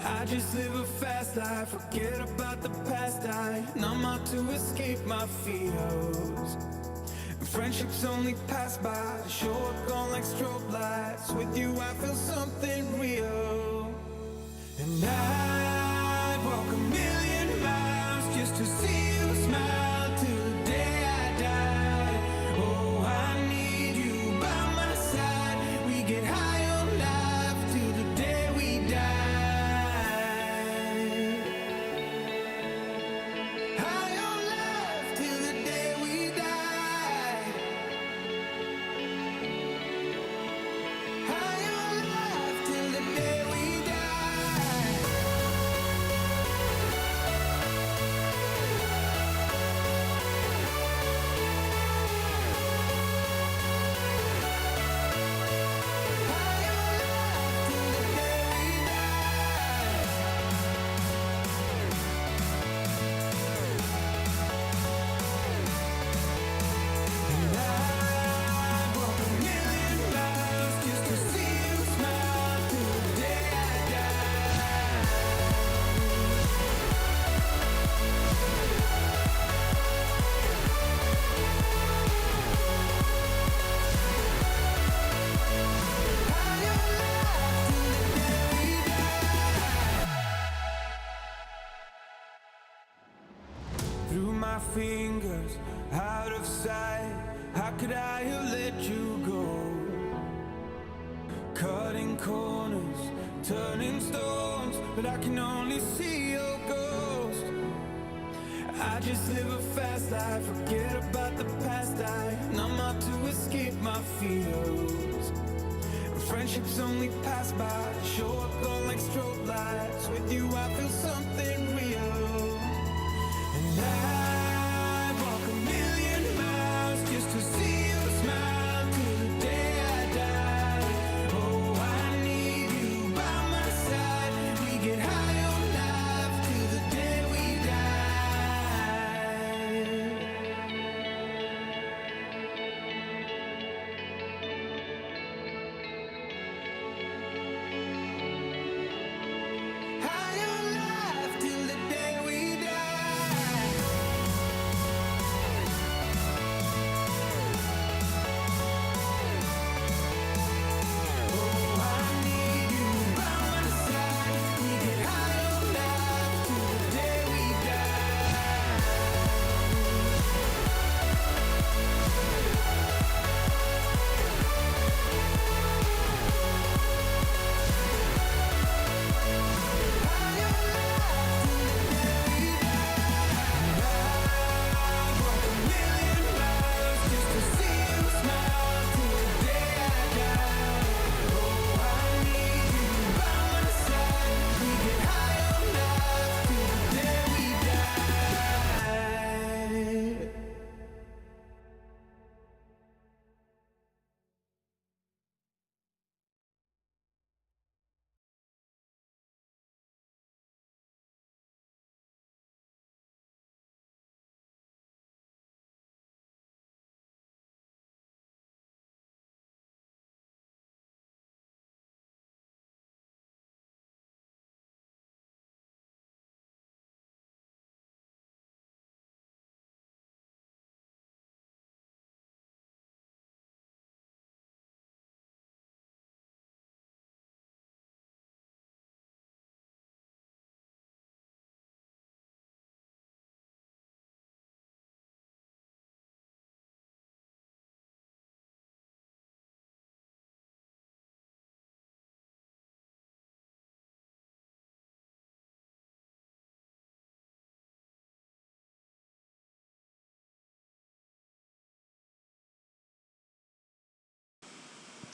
I just live a fast life, forget about the past. I numb out to escape my fears. Friendships only pass by, show up gone like strobe lights. With you I feel something real. And I'd walk a million miles just to see you smile till the day I die. Oh, I need you by my side. We get high on life till the day we die. High on life till the day we die. High on life till the day we die. Through my fingers, out of sight. How could I have let you go? Cutting corners, turning stones, but I can only see your ghost. I just live a fast life, forget about the past. I numb out to escape my fears. Friendships only pass by, show up gone like strobe lights. With you I feel something real. And I'd walk a million miles just to see you smile till the day I die. Oh, I need you by my side. We get high on life till the day we die. High on life till the day we die.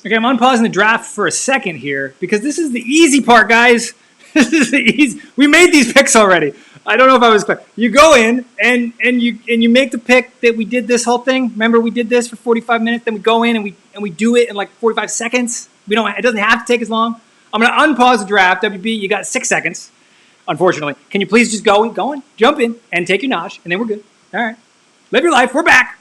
Okay, I'm unpausing the draft for a second here because this is the easy part, guys. This is the easy. We made these picks already. I don't know if I was clear. You go in and you make the pick that we did this whole thing. Remember, we did this for 45 minutes. Then we go in and we do it in like 45 seconds. We don't. It doesn't have to take as long. I'm gonna unpause the draft. WB, you got 6 seconds. unfortunately. Can you please just go and jump in and take your nosh, and then we're good. All right. Live your life. We're back.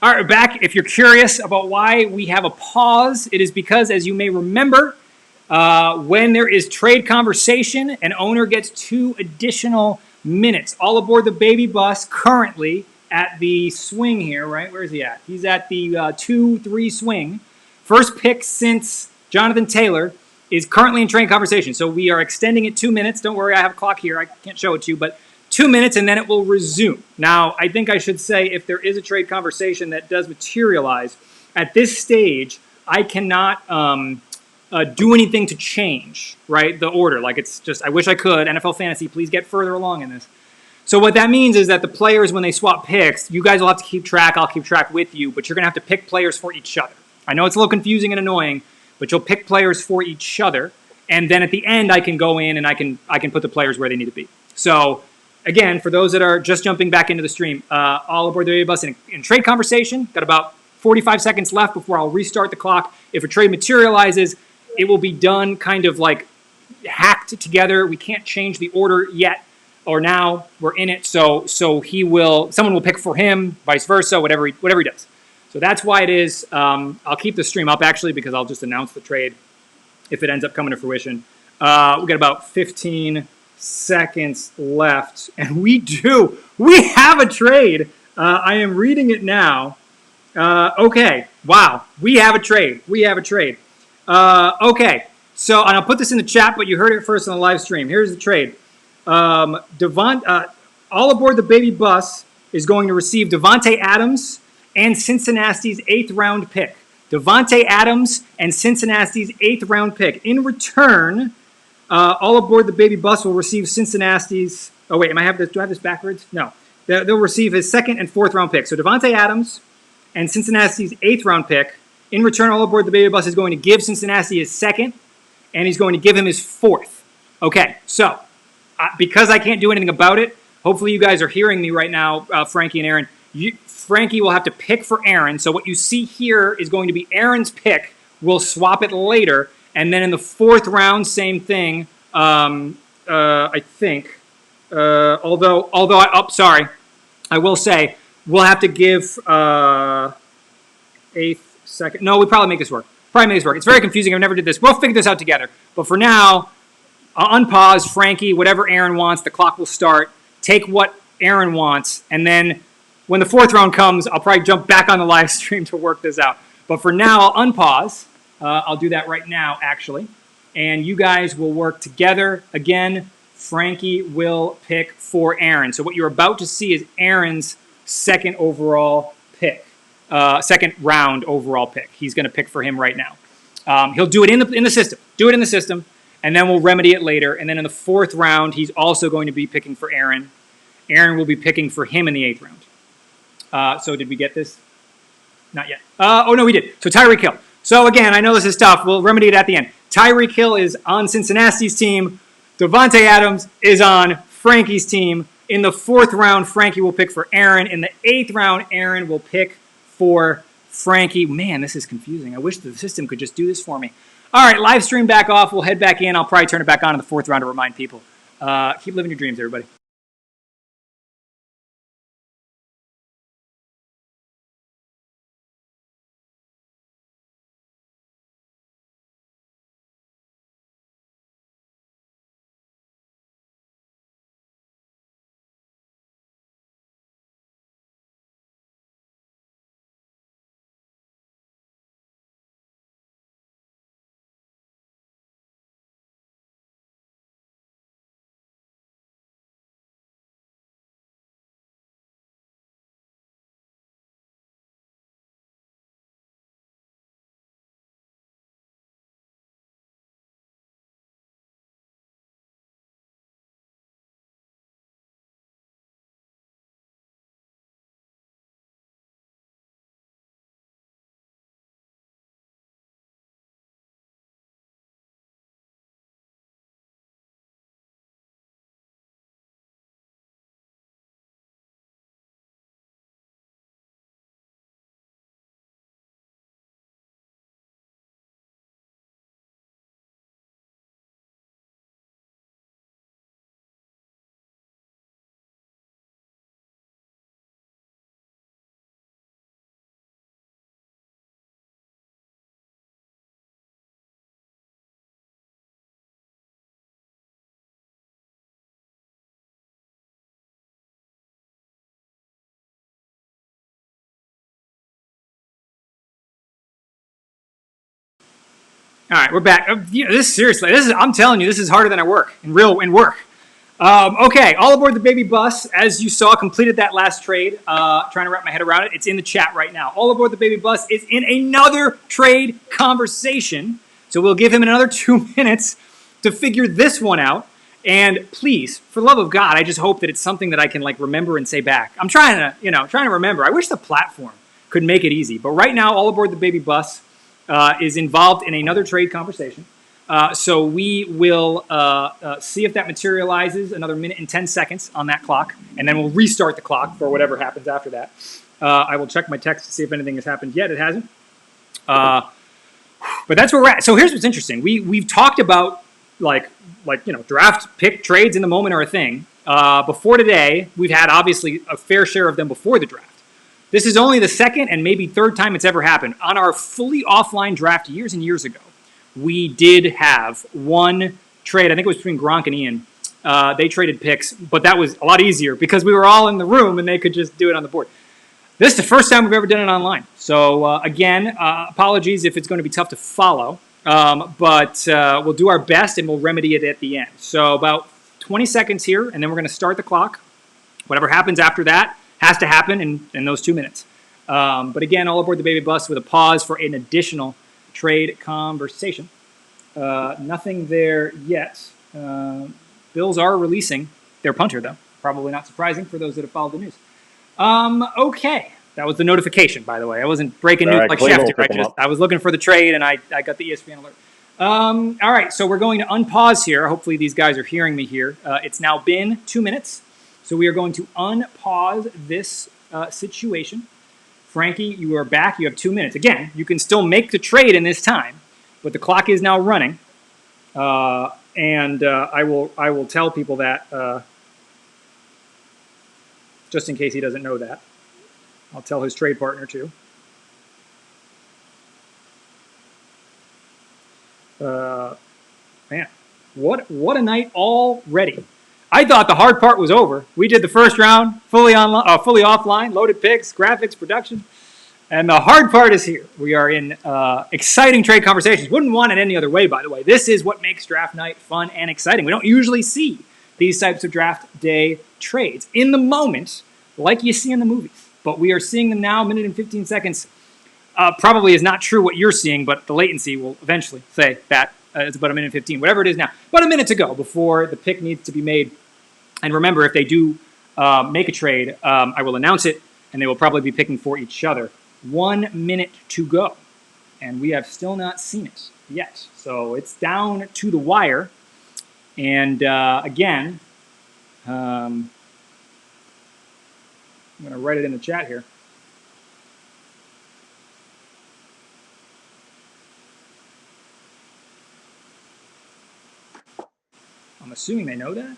All right, we're back. If you're curious about why we have a pause, it is because, as you may remember, when there is trade conversation, an owner gets 2 additional minutes. All aboard the baby bus currently at the swing here, right? Where is he at? He's at the 2-3 swing. First pick since Jonathan Taylor is currently in trade conversation. So we are extending it 2 minutes. Don't worry, I have a clock here. I can't show it to you, but 2 minutes and then it will resume. Now, I think I should say if there is a trade conversation that does materialize, at this stage, I cannot do anything to change, right, the order. Like it's just, I wish I could. NFL Fantasy, please get further along in this. So what that means is that the players, when they swap picks, you guys will have to keep track. I'll keep track with you, but you're going to have to pick players for each other. I know it's a little confusing and annoying, but you'll pick players for each other. And then at the end, I can go in and I can put the players where they need to be. So again, for those that are just jumping back into the stream, all aboard the baby bus in trade conversation. Got about 45 seconds left before I'll restart the clock. If a trade materializes, it will be done kind of like hacked together. We can't change the order yet or now. We're in it. So someone will pick for him, vice versa, whatever he does. So that's why it is. I'll keep the stream up actually because I'll just announce the trade if it ends up coming to fruition. We got about 15 seconds left, and we have a trade. I am reading it now. Okay, wow, we have a trade. Okay, so and I'll put this in the chat, but you heard it first on the live stream. Here's the trade. All aboard the baby bus is going to receive Devontae Adams and Cincinnati's 8th round pick. Devontae Adams and Cincinnati's 8th round pick. In return, all aboard the baby bus will receive Cincinnati's. Oh wait, do I have this backwards? No, they'll receive his 2nd and 4th round pick. So Devontae Adams and Cincinnati's 8th round pick. In return, all aboard the baby bus is going to give Cincinnati his 2nd, and he's going to give him his 4th. Okay, so because I can't do anything about it, hopefully you guys are hearing me right now, Frankie and Aaron. Frankie will have to pick for Aaron. So what you see here is going to be Aaron's pick. We'll swap it later. And then in the 4th round, same thing. I think. Sorry. I will say we'll have to give 8th, 2nd. No, we probably make this work. It's very confusing. I've never did this. We'll figure this out together. But for now, I'll unpause Frankie, whatever Aaron wants. The clock will start. Take what Aaron wants. And then when the 4th round comes, I'll probably jump back on the live stream to work this out. But for now, I'll unpause. I'll do that right now, actually. And you guys will work together. Again, Frankie will pick for Aaron. So what you're about to see is Aaron's 2nd overall pick. 2nd round overall pick. He's going to pick for him right now. He'll do it in the system. And then we'll remedy it later. And then in the 4th round, he's also going to be picking for Aaron. Aaron will be picking for him in the 8th round. So did we get this? Not yet. Oh, no, we did. So Tyreek Hill. So again, I know this is tough. We'll remedy it at the end. Tyreek Hill is on Cincinnati's team. Devontae Adams is on Frankie's team. In the 4th round, Frankie will pick for Aaron. In the 8th round, Aaron will pick for Frankie. Man, this is confusing. I wish the system could just do this for me. All right, live stream back off. We'll head back in. I'll probably turn it back on in the 4th round to remind people. Keep living your dreams, everybody. All right, we're back. I'm telling you, this is harder than I work in work. Okay, all aboard the baby bus. As you saw, completed that last trade. Trying to wrap my head around it. It's in the chat right now. All aboard the baby bus is in another trade conversation. So we'll give him another 2 minutes to figure this one out. And please, for the love of God, I just hope that it's something that I can remember and say back. I'm trying to remember. I wish the platform could make it easy. But right now, all aboard the baby bus is involved in another trade conversation. So we will see if that materializes, another minute and 10 seconds on that clock, and then we'll restart the clock for whatever happens after that. I will check my text to see if anything has happened yet. It hasn't. But that's where we're at. So here's what's interesting. We've talked about draft pick trades in the moment are a thing. Before today, we've had obviously a fair share of them before the draft. This is only the second and maybe third time it's ever happened. On our fully offline draft years and years ago, we did have one trade. I think it was between Gronk and Ian. They traded picks, but that was a lot easier because we were all in the room and they could just do it on the board. This is the first time we've ever done it online. So again, apologies if it's going to be tough to follow, but we'll do our best and we'll remedy it at the end. So about 20 seconds here, and then we're going to start the clock. Whatever happens after that has to happen in those 2 minutes. But again, all aboard the baby bus with a pause for an additional trade conversation. Nothing there yet. Bills are releasing their punter, though. Probably not surprising for those that have followed the news. Okay. That was the notification, by the way. I wasn't breaking news like Schefter. I was looking for the trade, and I got the ESPN alert. All right, so we're going to unpause here. Hopefully these guys are hearing me here. It's now been 2 minutes, so we are going to unpause this situation. Frankie, you are back. You have 2 minutes. Again, you can still make the trade in this time, but the clock is now running, and I will tell people that just in case he doesn't know that. I'll tell his trade partner too. Man, what a night already! I thought the hard part was over. We did the first round fully offline, loaded picks, graphics, production, and the hard part is here. We are in exciting trade conversations. Wouldn't want it any other way, by the way. This is what makes draft night fun and exciting. We don't usually see these types of draft day trades in the moment, like you see in the movies. But we are seeing them now, minute and 15 seconds. Probably is not true what you're seeing, but the latency will eventually say that it's about a minute and 15, whatever it is now. About a minute to go before the pick needs to be made. And remember, if they do make a trade, I will announce it, and they will probably be picking for each other. 1 minute to go. And we have still not seen it yet. So it's down to the wire. And again, I'm going to write it in the chat here. I'm assuming they know that.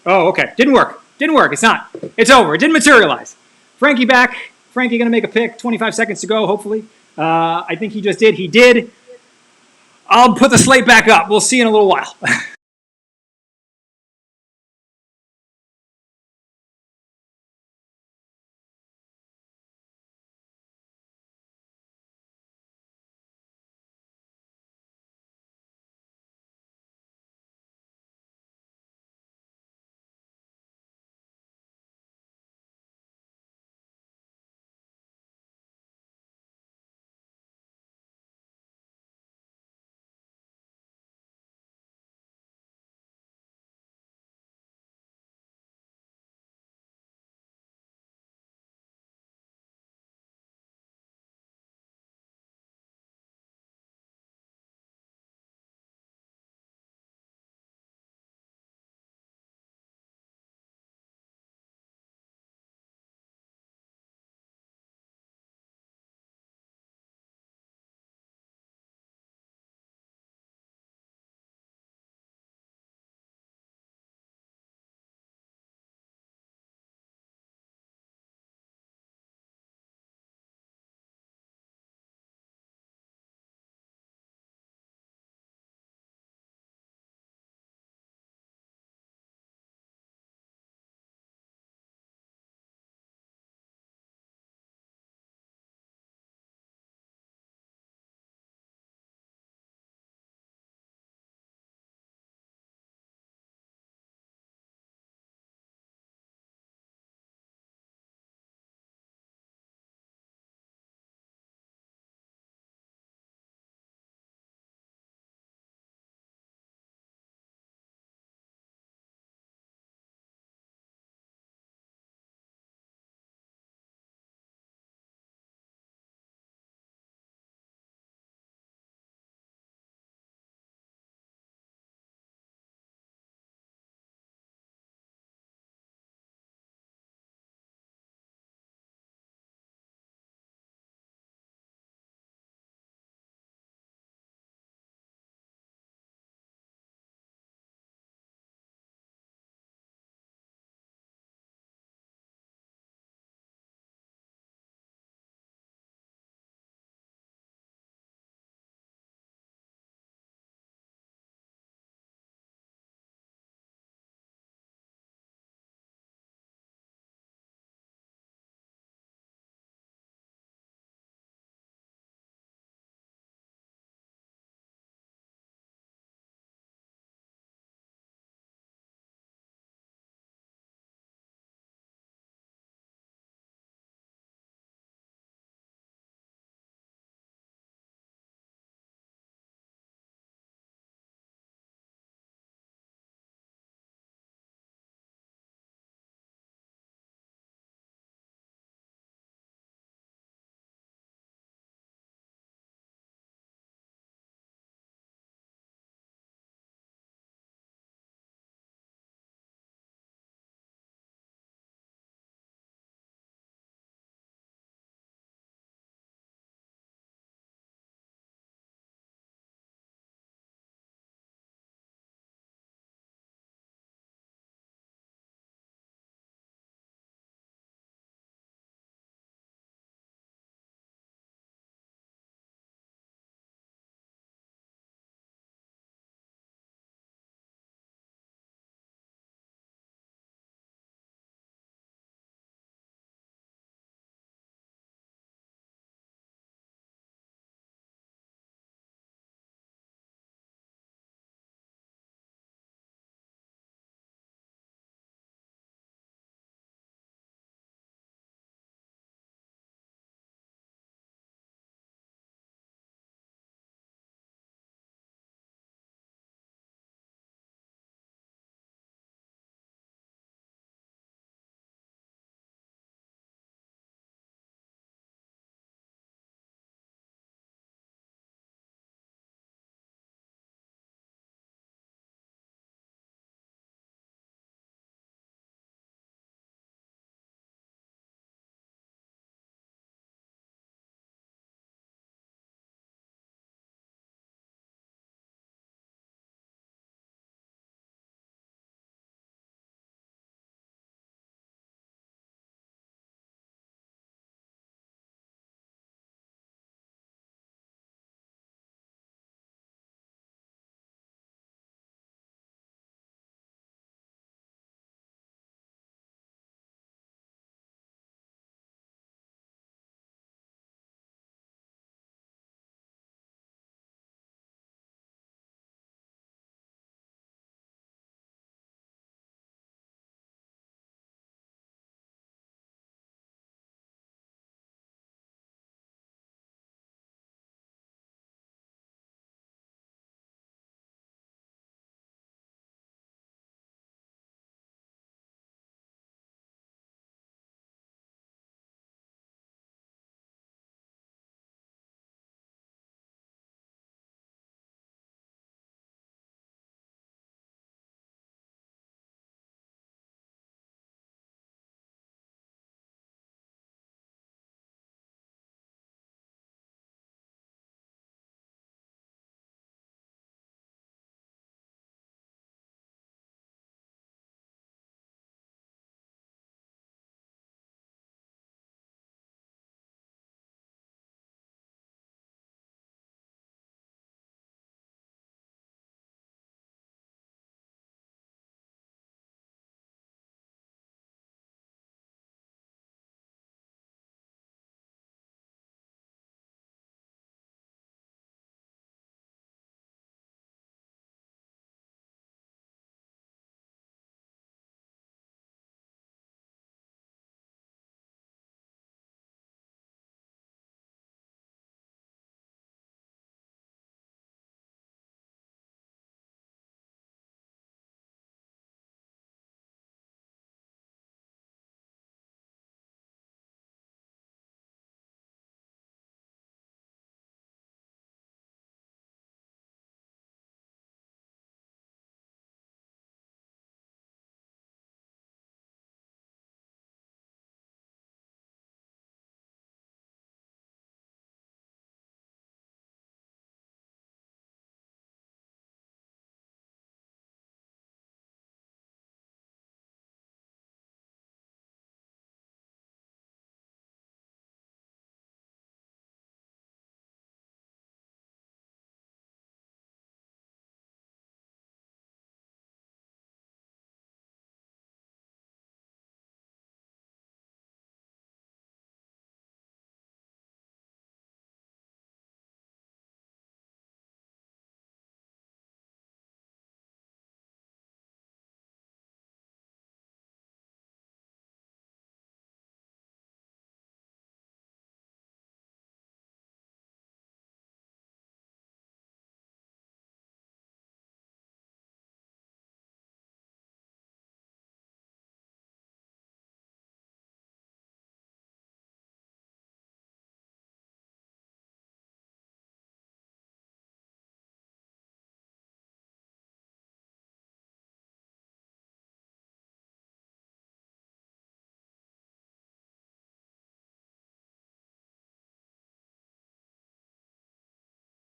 Oh, okay. Didn't work. It's not. It's over. It didn't materialize. Frankie back. Frankie going to make a pick. 25 seconds to go, hopefully. I think he just did. He did. I'll put the slate back up. We'll see you in a little while.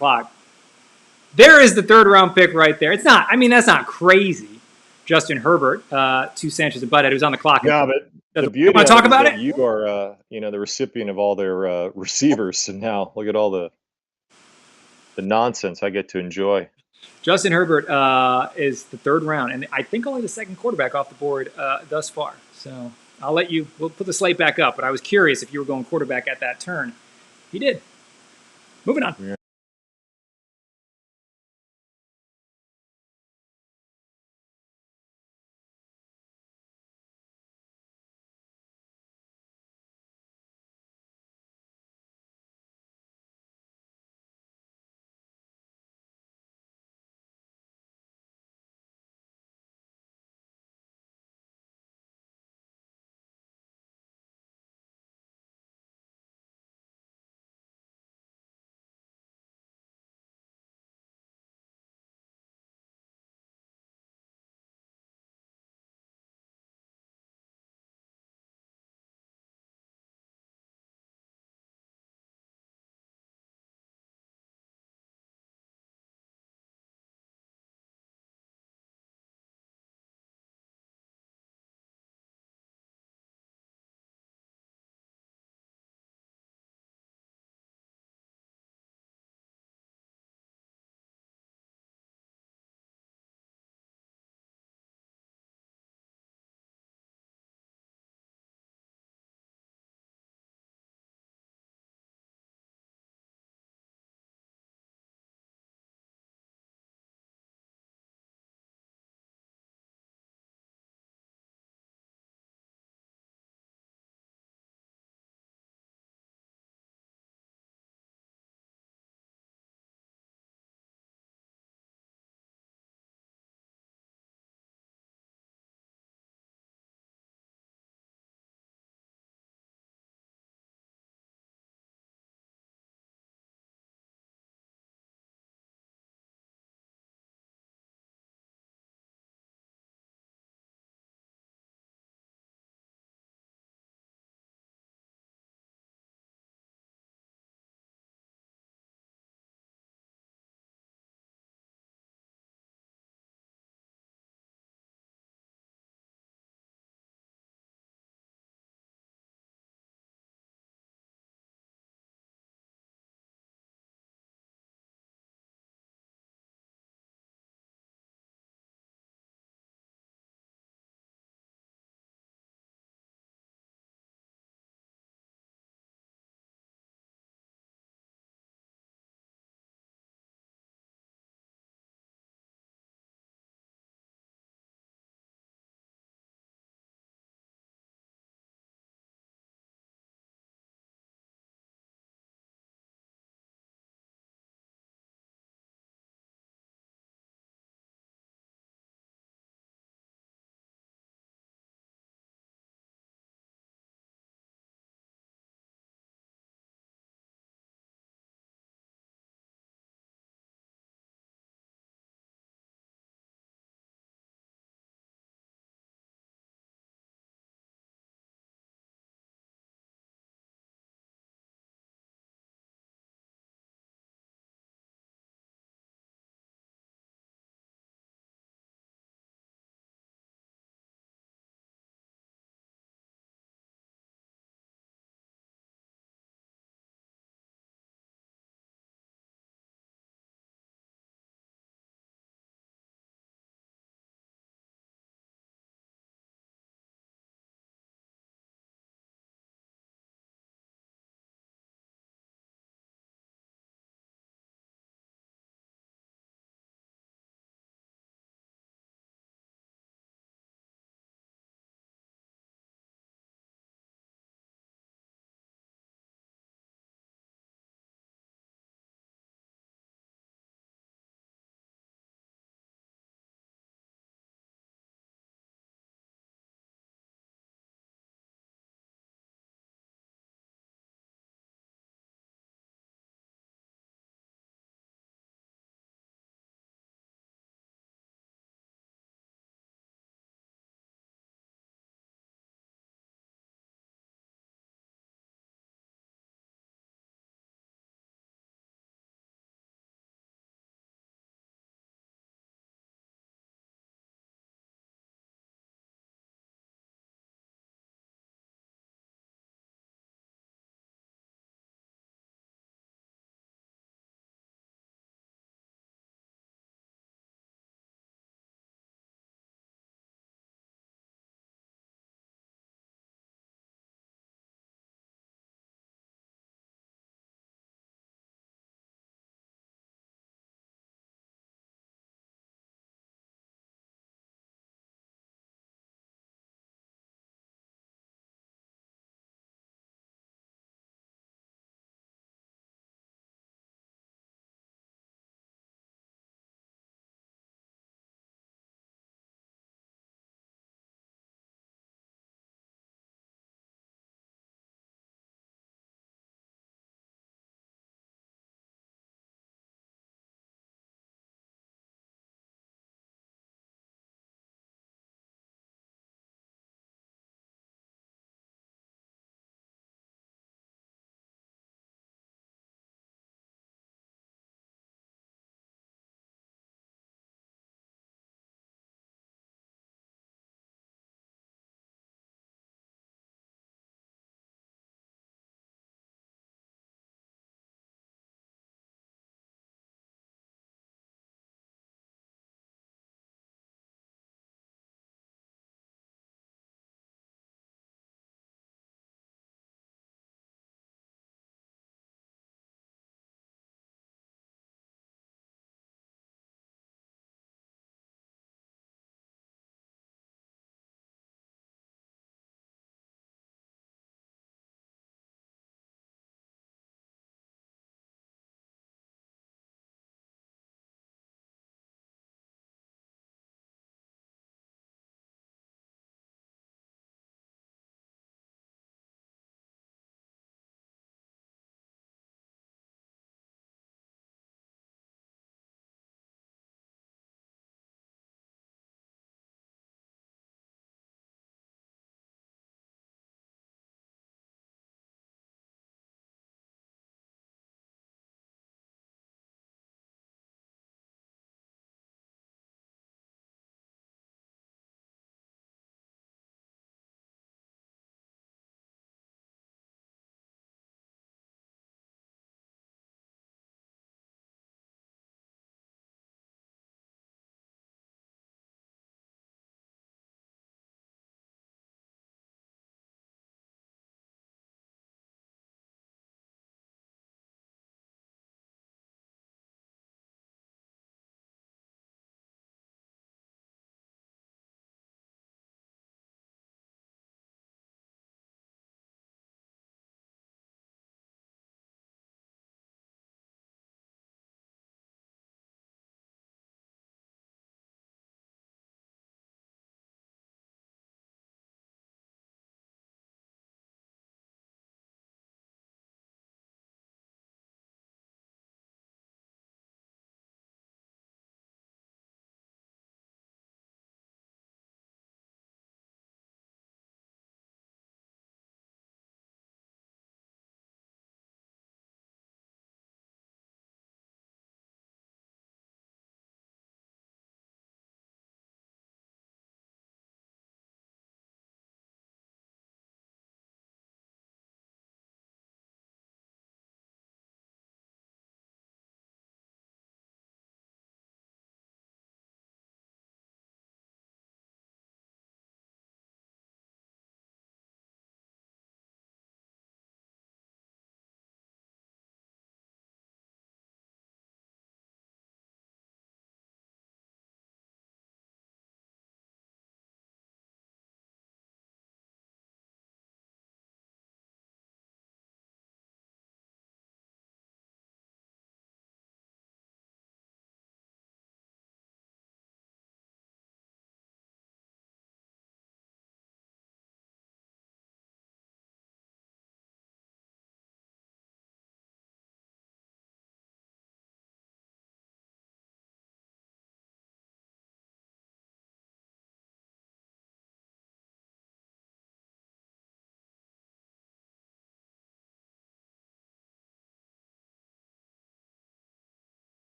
clock. There is the third round pick right there. It's not. I mean, that's not crazy. Justin Herbert to Sanchez and Butthead, who's on the clock. No, but the You beauty want to of talk it is about that it? you are, the recipient of all their receivers, and now look at all the nonsense I get to enjoy. Justin Herbert is the third round, and I think only the second quarterback off the board thus far. So I'll let you. We'll put the slate back up. But I was curious if you were going quarterback at that turn. He did. Moving on. Yeah.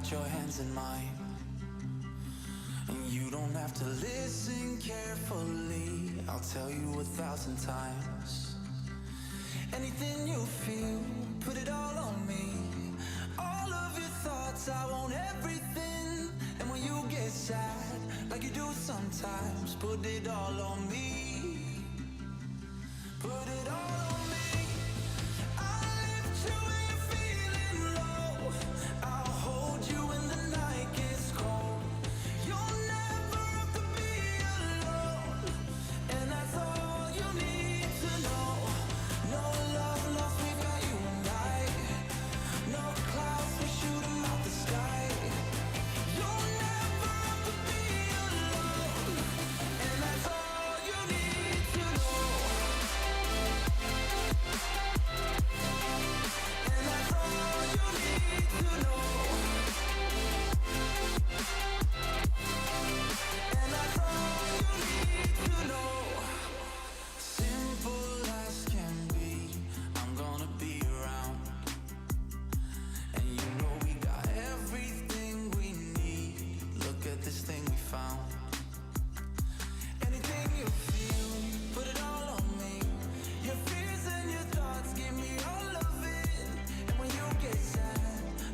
got your hands in mine. And you don't have to listen carefully. I'll tell you 1,000 times. Anything you feel, put it all on me. All of your thoughts, I want everything. And when you get sad, like you do sometimes, put it all on me. Put it all on me. I'll lift you when you're feeling low. I'll hold you when the night gets cold. You'll never have to be alone. And that's all you need to know. No love lost, we got you and I. No clouds, we shoot 'em out the sky. You'll never have to be alone. And that's all you need to know. And that's all you need to know. And that's all you need to know. Simple as can be, I'm gonna be around. And you know we got everything we need. Look at this thing we found. Anything you feel, put it all on me. Your fears and your thoughts, give me all of it. And when you get sad,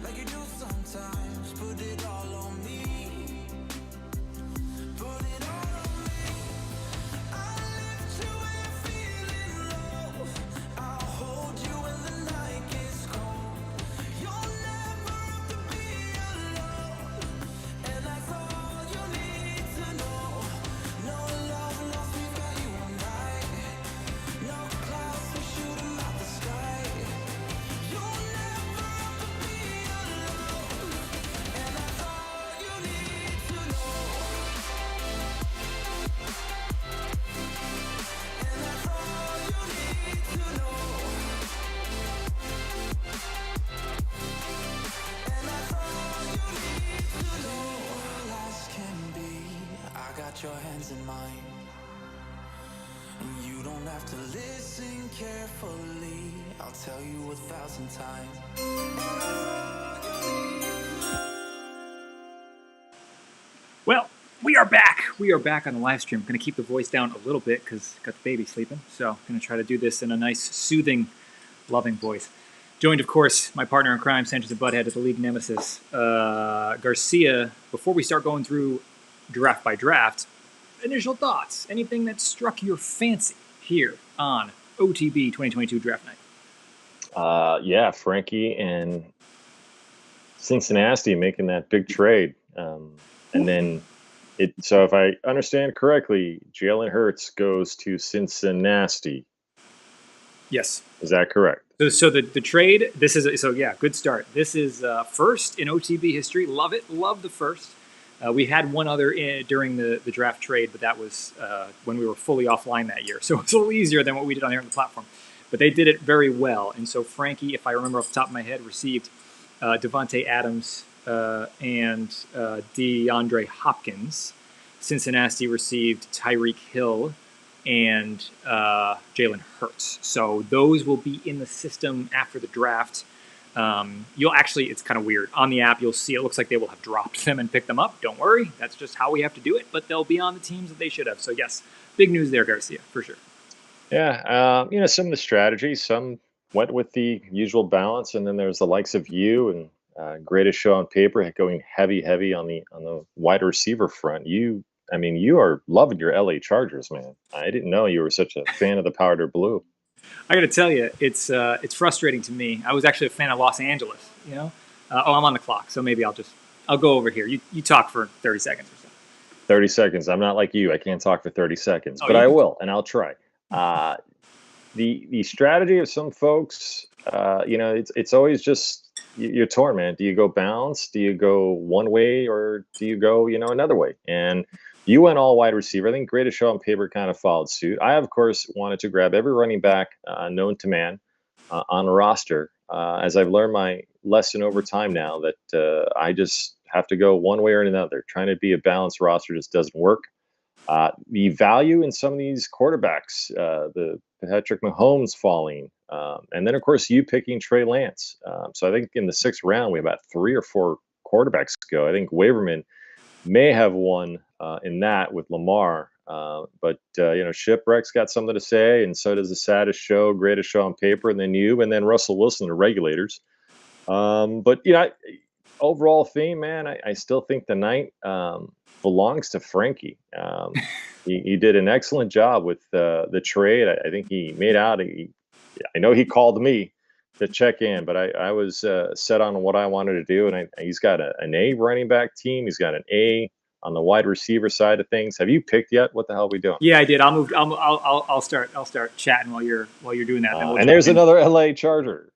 like you do sometimes, put it all on me. Put it all on me. I'll lift you when you're feeling low. I'll hold you when the night gets cold. You'll never have to be alone. And that's all you need to know. No love lost, we got you and I. No clouds, we shoot 'em out the sky. You'll never have to be alone. And that's all you need to know. And that's all you need to know. And that's all you need to know. Last can be, I got your hands in mine. And you don't have to listen carefully. I'll tell you 1,000 times. Well, we are back. We are back on the live stream. I'm going to keep the voice down a little bit because got the baby sleeping. So I'm going to try to do this in a nice, soothing, loving voice. Joined, of course, my partner in crime, Sanchez and Butthead, of the league nemesis, Garcia. Before we start going through draft by draft, initial thoughts. Anything that struck your fancy here on OTB 2022 Draft Night? Yeah, Frankie and Cincinnati making that big trade. And then so if I understand correctly, Jalen Hurts goes to Cincinnati. Yes. Is that correct? So the trade, this is, so yeah, good start. This is first in OTB history. Love it. Love the first. We had one other during the draft trade, but that was when we were fully offline that year. So it's a little easier than what we did on here on the platform. But they did it very well. And so Frankie, if I remember off the top of my head, received Devontae Adams and DeAndre Hopkins. Cincinnati received Tyreek Hill and Jalen Hurts. So those will be in the system after the draft. You'll actually, it's kind of weird. On the app, you'll see it looks like they will have dropped them and picked them up. Don't worry. That's just how we have to do it. But they'll be on the teams that they should have. So yes, big news there, Garcia, for sure. Yeah, some of the strategies, some went with the usual balance, and then there's the likes of you and greatest show on paper going heavy on the wide receiver front. You are loving your LA Chargers, man. I didn't know you were such a fan of the powder blue. I got to tell you, it's frustrating to me. I was actually a fan of Los Angeles. I'm on the clock, so maybe I'll go over here. You talk for 30 seconds or so. 30 seconds. I'm not like you. I can't talk for 30 seconds, but I will, and I'll try. The strategy of some folks, it's always just you're torn, man. Do you go bounce? Do you go one way, or do you go, another way? And you went all wide receiver. I think greatest show on paper kind of followed suit. I, of course, wanted to grab every running back known to man on a roster. As I've learned my lesson over time now that I just have to go one way or another. Trying to be a balanced roster just doesn't work. The value in some of these quarterbacks, the Patrick Mahomes falling, and then, of course, you picking Trey Lance. So I think in the 6th round, we have about 3 or 4 quarterbacks go. I think Waverman may have won in that with Lamar. But Shipwreck's got something to say, and so does the saddest show, greatest show on paper, and then you, and then Russell Wilson, the regulators. But overall theme, man, I still think the night belongs to Frankie. He did an excellent job with the trade. I think he made out. I know he called me to check in, but I was set on what I wanted to do, and he's got an A running back team. He's got an A on the wide receiver side of things. Have you picked yet? What the hell are we doing? Yeah, I did. I'll start chatting while you're doing that. And there's another LA Charger.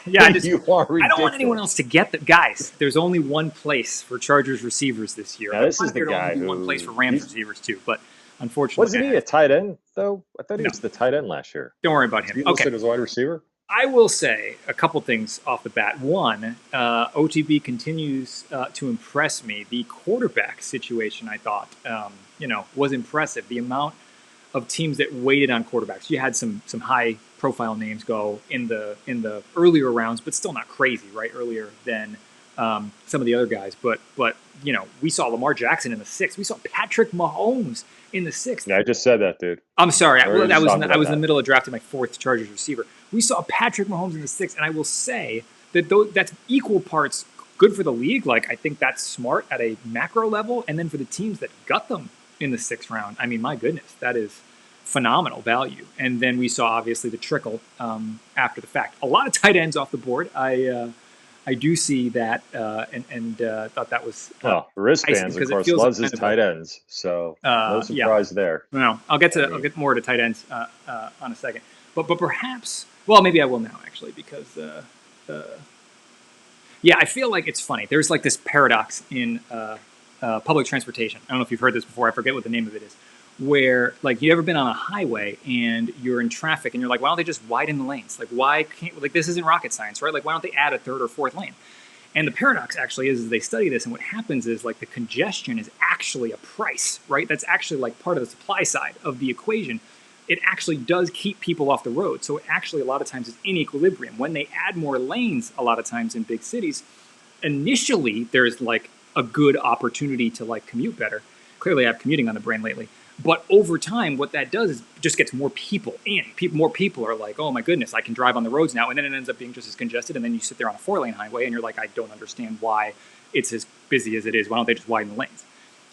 Yeah, I You are ridiculous. I don't want anyone else to get the guys. There's only one place for Chargers receivers this year. Now, this is the guy who one place for Rams receivers too, but unfortunately, wasn't he a tight end though? I thought he was the tight end last year. Don't worry about him. He listed as wide receiver. I will say a couple things off the bat. One, OTB continues to impress me. The quarterback situation, I thought, was impressive. The amount of teams that waited on quarterbacks. You had some high-profile names go in the earlier rounds, but still not crazy, right? Earlier than some of the other guys. But we saw Lamar Jackson in the 6th. We saw Patrick Mahomes in the 6th. Yeah, I just said that, dude. I'm sorry. I was in the middle of drafting my 4th Chargers receiver. We saw Patrick Mahomes in the 6th, and I will say that that's equal parts good for the league. Like, I think that's smart at a macro level, and then for the teams that got them in the 6th round, I mean, my goodness, that is phenomenal value. And then we saw, obviously, the trickle after the fact. A lot of tight ends off the board. I do see that, and thought that was wristbands, of course, loves his tight ends. So no surprise there. No, I'll get more to tight ends on a second. But perhaps, well, maybe I will now actually, because I feel like it's funny. There's like this paradox in public transportation. I don't know if you've heard this before. I forget what the name of it is. Where, like, you ever been on a highway and you're in traffic and you're like, why don't they just widen the lanes? Like, why can't, like, this isn't rocket science, right? Like, why don't they add a 3rd or 4th lane? And the paradox actually is they study this, and what happens is, like, the congestion is actually a price, right? That's actually like part of the supply side of the equation. It actually does keep people off the road. So it actually, a lot of times, is in equilibrium. When they add more lanes, a lot of times in big cities, initially there's like a good opportunity to like commute better. Clearly I have commuting on the brain lately. But over time, what that does is just gets more people in. More people are like, oh my goodness, I can drive on the roads now. And then it ends up being just as congested. And then you sit there on a 4-lane highway and you're like, I don't understand why it's as busy as it is. Why don't they just widen the lanes?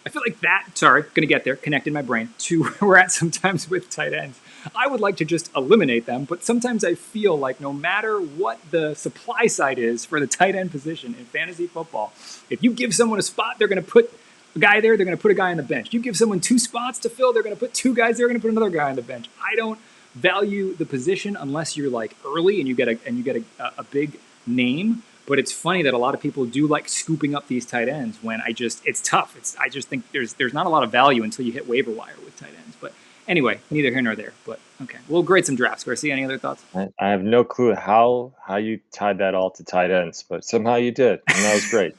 I feel like that, going to get there, connected my brain to where we're at sometimes with tight ends. I would like to just eliminate them, but sometimes I feel like no matter what the supply side is for the tight end position in fantasy football, if you give someone a spot, they're going to put a guy there, they're going to put a guy on the bench. You give someone 2 spots to fill, they're going to put 2 guys there, they're going to put another guy on the bench. I don't value the position unless you're like early and you get a big name. But it's funny that a lot of people do like scooping up these tight ends when it's tough. I just think there's not a lot of value until you hit waiver wire with tight ends. But anyway, neither here nor there. But okay, we'll grade some drafts. Garcia, any other thoughts? I have no clue how you tied that all to tight ends, but somehow you did, and that was great.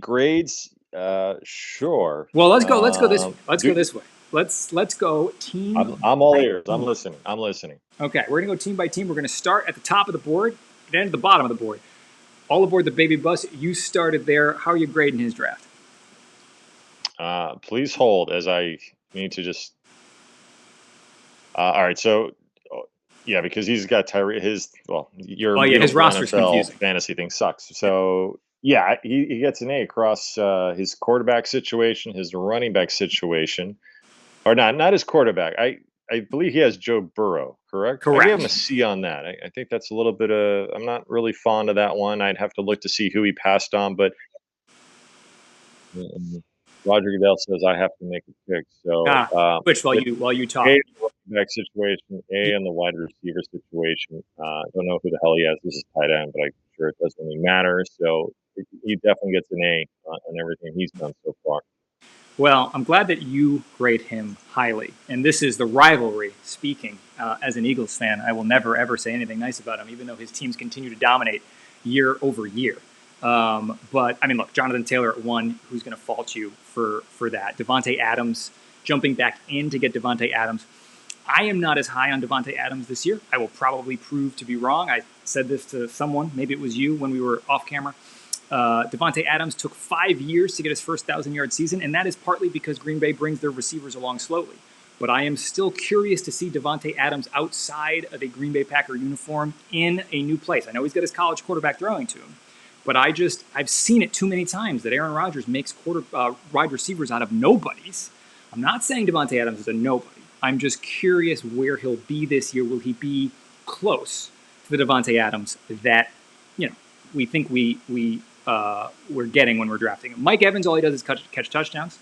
Grades, sure. Well, let's go this way. Go this way. Let's go team. I'm all ears. I'm listening. Okay, we're gonna go team by team. We're gonna start at the top of the board, then at the bottom of the board. All aboard the baby bus. You started there. How are you grading his draft? Please hold as I need to just. All right, so because he's got his roster's confusing. Fantasy thing sucks. So yeah, he gets an A across his quarterback situation, his running back situation. Or not his quarterback. I believe he has Joe Burrow, correct? Correct. I gave him a C on that. I think that's a little bit of. I'm not really fond of that one. I'd have to look to see who he passed on, but Roger Goodell says I have to make a pick. So which while you talk, A in the running back situation, A in the wide receiver situation. I don't know who the hell he has. This is tight end, but I'm sure it doesn't really matter. So he definitely gets an A on everything he's done so far. Well, I'm glad that you grade him highly. And this is the rivalry speaking. As an Eagles fan, I will never, ever say anything nice about him, even though his teams continue to dominate year over year. But, I mean, look, Jonathan Taylor at 1, who's going to fault you for that? Devontae Adams, jumping back in to get Devontae Adams. I am not as high on Devontae Adams this year. I will probably prove to be wrong. I said this to someone, maybe it was you when we were off camera. Devontae Adams took 5 years to get his first 1,000-yard season, and that is partly because Green Bay brings their receivers along slowly. But I am still curious to see Devontae Adams outside of a Green Bay Packer uniform in a new place. I know he's got his college quarterback throwing to him, but I've seen it too many times that Aaron Rodgers makes wide receivers out of nobodies. I'm not saying Devontae Adams is a nobody. I'm just curious where he'll be this year. Will he be close to the Devontae Adams that we think we're getting when we're drafting him? Mike Evans, all he does is catch touchdowns,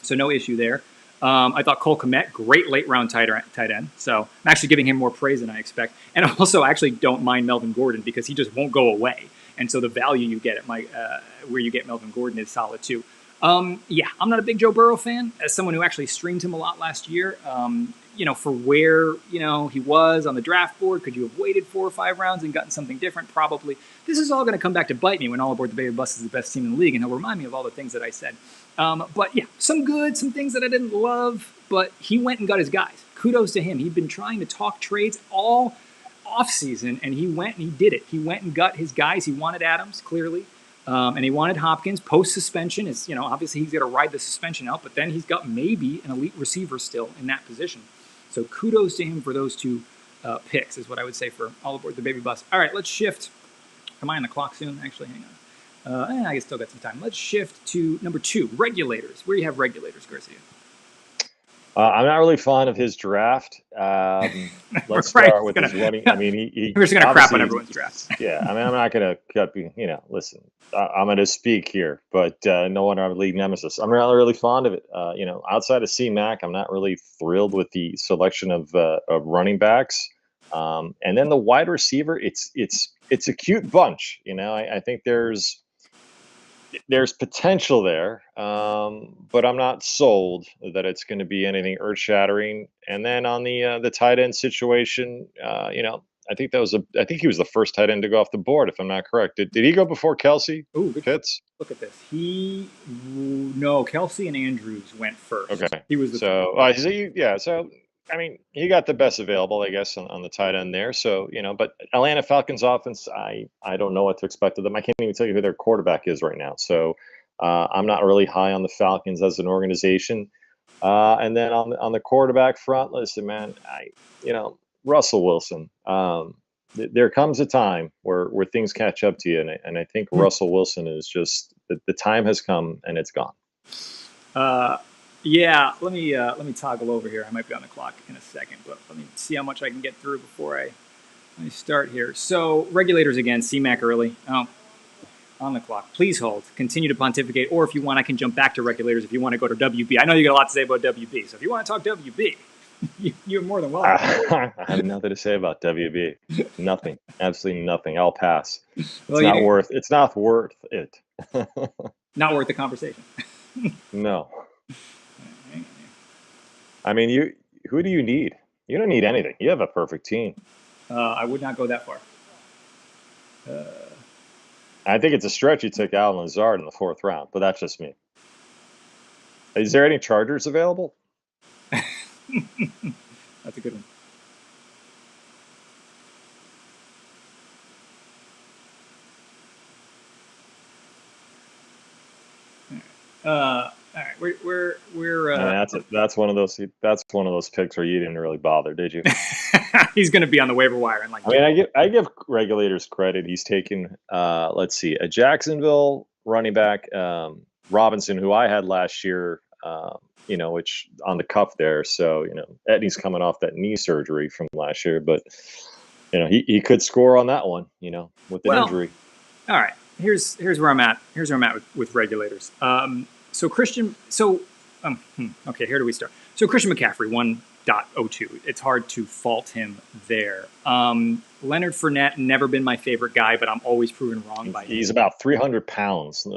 so no issue there. I thought Cole Kmet, great late round tight end. So I'm actually giving him more praise than I expect. And also, I actually don't mind Melvin Gordon because he just won't go away. And so the value you get at where you get Melvin Gordon is solid too. I'm not a big Joe Burrow fan. As someone who actually streamed him a lot last year, for where he was on the draft board, could you have waited 4 or 5 rounds and gotten something different? Probably. This is all going to come back to bite me when All Aboard the Baby Bus is the best team in the league, and he'll remind me of all the things that I said. But yeah, some things that I didn't love, but he went and got his guys. Kudos to him. He'd been trying to talk trades all offseason, and he went and he did it. He went and got his guys. He wanted Adams, clearly, and he wanted Hopkins post-suspension. Obviously he's got to ride the suspension out, but then he's got maybe an elite receiver still in that position. So kudos to him for those 2 picks is what I would say for All Aboard the Baby Bus. All right, let's shift. Am I on the clock soon? Actually, hang on. I still got some time. Let's shift to number 2, regulators. Where do you have regulators, Garcia? I'm not really fond of his draft. Let's start with his running. I mean, we're just going to crap on everyone's draft. Yeah, I mean, I'm not going to cut. Listen, I'm going to speak here, but no one our league nemesis. I'm not really fond of it. Outside of C-Mac, I'm not really thrilled with the selection of running backs. And then the wide receiver, it's a cute bunch. I think there's potential there, but I'm not sold that it's going to be anything earth-shattering. And then on the tight end situation, I think he was the first tight end to go off the board, if I'm not correct. Did he go before Kelsey? Ooh, Pitts? Look at this. Kelsey and Andrews went first. Okay. He was So I mean, he got the best available, I guess, on the tight end there. So, but Atlanta Falcons offense, I don't know what to expect of them. I can't even tell you who their quarterback is right now. So I'm not really high on the Falcons as an organization. And then on the quarterback front, listen, man, Russell Wilson. There comes a time where things catch up to you. And I think Russell Wilson is just the time has come and it's gone. Yeah, let me toggle over here. I might be on the clock in a second, but let me see how much I can get through before I start here. So regulators again, C-Mac early. Oh, on the clock. Please hold. Continue to pontificate, or if you want, I can jump back to regulators if you want to go to WB. I know you got a lot to say about WB, so if you want to talk WB, you're more than welcome. I have nothing to say about WB. Nothing. Absolutely nothing. I'll pass. It's not worth it. Not worth the conversation. No. I mean, who do you need? You don't need anything. You have a perfect team. I would not go that far. I think it's a stretch you took Alan Lazard in the 4th round, but that's just me. Is there any Chargers available? That's a good one. All right, we're that's one of those picks where you didn't really bother, did you? He's going to be on the waiver wire. I give regulators credit. He's taken a Jacksonville running back, Robinson, who I had last year, which on the cuff there. So Etney's coming off that knee surgery from last year, but he could score on that one, with an injury. All right, here's where I'm at. Here's where I'm at with regulators. Okay, here do we start? So Christian McCaffrey, 1.02. It's hard to fault him there. Leonard Fournette, never been my favorite guy, but I'm always proven wrong by him. He's about 300 pounds.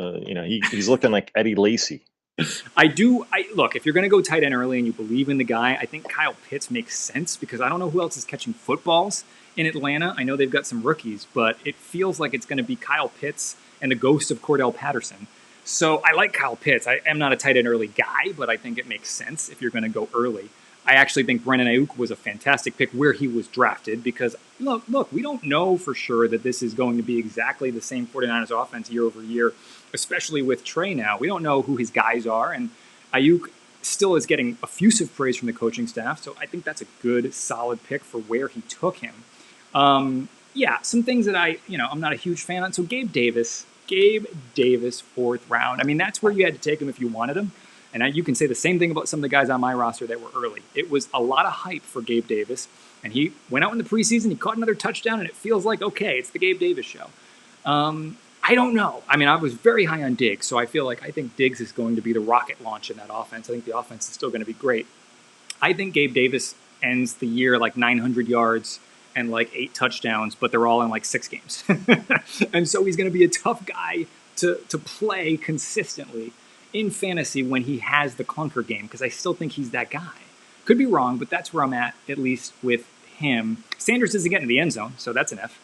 He's looking like Eddie Lacy. Look, if you're going to go tight end early and you believe in the guy, I think Kyle Pitts makes sense because I don't know who else is catching footballs in Atlanta. I know they've got some rookies, but it feels like it's going to be Kyle Pitts and the ghost of Cordell Patterson. So I like Kyle Pitts. I am not a tight end early guy, but I think it makes sense if you're going to go early. I actually think Brandon Ayuk was a fantastic pick where he was drafted because, look, we don't know for sure that this is going to be exactly the same 49ers offense year over year, especially with Trey now. We don't know who his guys are, and Ayuk still is getting effusive praise from the coaching staff, so I think that's a good, solid pick for where he took him. Yeah, some things that I'm not a huge fan on. So Gabe Davis, 4th round. I mean, that's where you had to take him if you wanted him. And you can say the same thing about some of the guys on my roster that were early. It was a lot of hype for Gabe Davis, and he went out in the preseason, he caught another touchdown, and it feels like, okay, it's the Gabe Davis show. I don't know. I mean, I was very high on Diggs, so I think Diggs is going to be the rocket launch in that offense. I think the offense is still going to be great. I think Gabe Davis ends the year like 900 yards and like 8 touchdowns, but they're all in like 6 games. And so he's going to be a tough guy to play consistently in fantasy when he has the clunker game, because I still think he's that guy. Could be wrong, but that's where I'm at least with him. Sanders doesn't get into the end zone, so that's an F.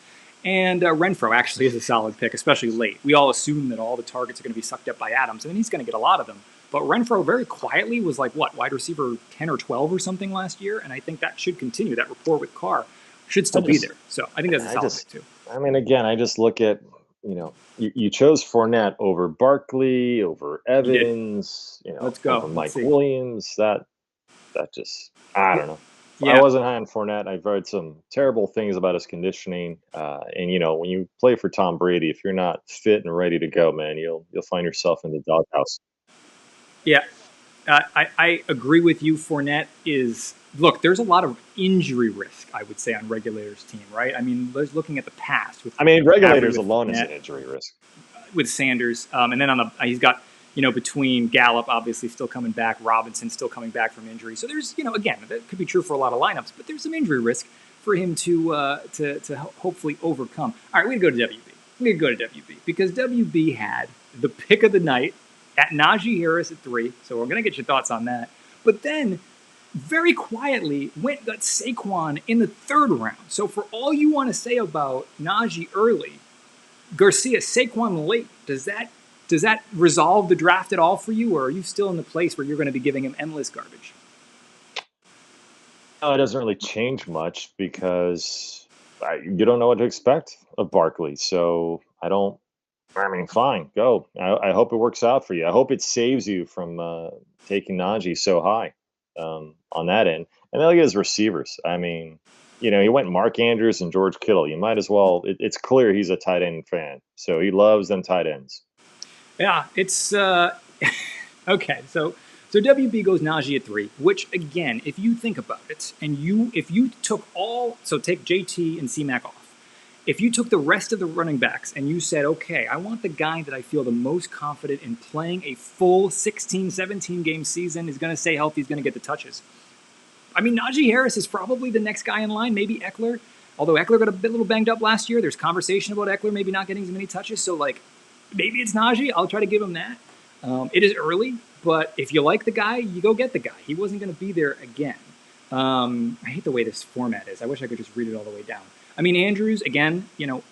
And Renfro actually is a solid pick, especially late. We all assume that all the targets are going to be sucked up by Adams, and he's going to get a lot of them. But Renfro very quietly was like, wide receiver 10 or 12 or something last year, and I think that should continue. That rapport with Carr should still be there. So I think that's a solid pick too. I mean, again, I just look at, you chose Fournette over Barkley, over Evans, Let's go. over Mike Williams. That just, I don't know. Yeah. I wasn't high on Fournette. I've heard some terrible things about his conditioning. And when you play for Tom Brady, if you're not fit and ready to go, man, you'll find yourself in the doghouse. Yeah, I agree with you. Fournette is, look, there's a lot of injury risk, I would say, on Regulators' team, right? I mean, looking at the past. Regulators alone is an injury risk. With Sanders. And then he's got, between Gallup, obviously, still coming back, Robinson still coming back from injury. So there's, again, that could be true for a lot of lineups, but there's some injury risk for him to hopefully overcome. All right, we're going to go to WB. We're going to go to WB because WB had the pick of the night at Najee Harris at 3. So we're going to get your thoughts on that. But then, very quietly, got Saquon in the 3rd round. So for all you want to say about Najee early, Garcia, Saquon late, does that resolve the draft at all for you, or are you still in the place where you're going to be giving him endless garbage? No, it doesn't really change much because you don't know what to expect of Barkley. So fine, go. I hope it works out for you. I hope it saves you from taking Najee so high on that end. And then look at his receivers. I mean, he went Mark Andrews and George Kittle. You might as well. It's clear he's a tight end fan, so he loves them tight ends. Yeah, it's okay. So WB goes Najee at 3, which again, if you think about it, and if you took take JT and C-Mac off. If you took the rest of the running backs and you said, okay, I want the guy that I feel the most confident in playing a full 16, 17 game season, is going to stay healthy, is going to get the touches. I mean, Najee Harris is probably the next guy in line, maybe Eckler. Although Eckler got a little banged up last year, there's conversation about Eckler maybe not getting as many touches. So, maybe it's Najee. I'll try to give him that. It is early, but if you like the guy, you go get the guy. He wasn't going to be there again. I hate the way this format is. I wish I could just read it all the way down. I mean, Andrews, again,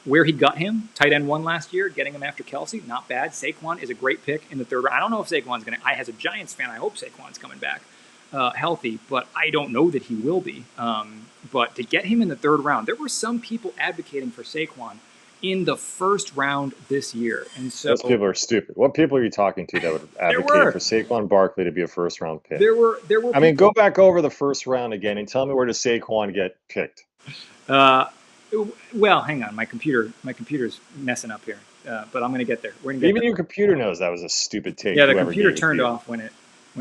where he got him, tight end 1 last year, getting him after Kelsey, not bad. Saquon is a great pick in the 3rd round. I don't know if Saquon's going to, as a Giants fan, I hope Saquon's coming back healthy, but I don't know that he will be. But to get him in the 3rd round, there were some people advocating for Saquon in the 1st round this year. And so those people are stupid. What people are you talking to that would advocate for Saquon Barkley to be a 1st round pick? There were I mean, go back over the 1st round again and tell me where does Saquon get picked? Well, hang on. My computer's messing up here, but I'm going to get there. We're gonna get Even there. your computer knows that was a stupid take. Yeah, the computer turned off when it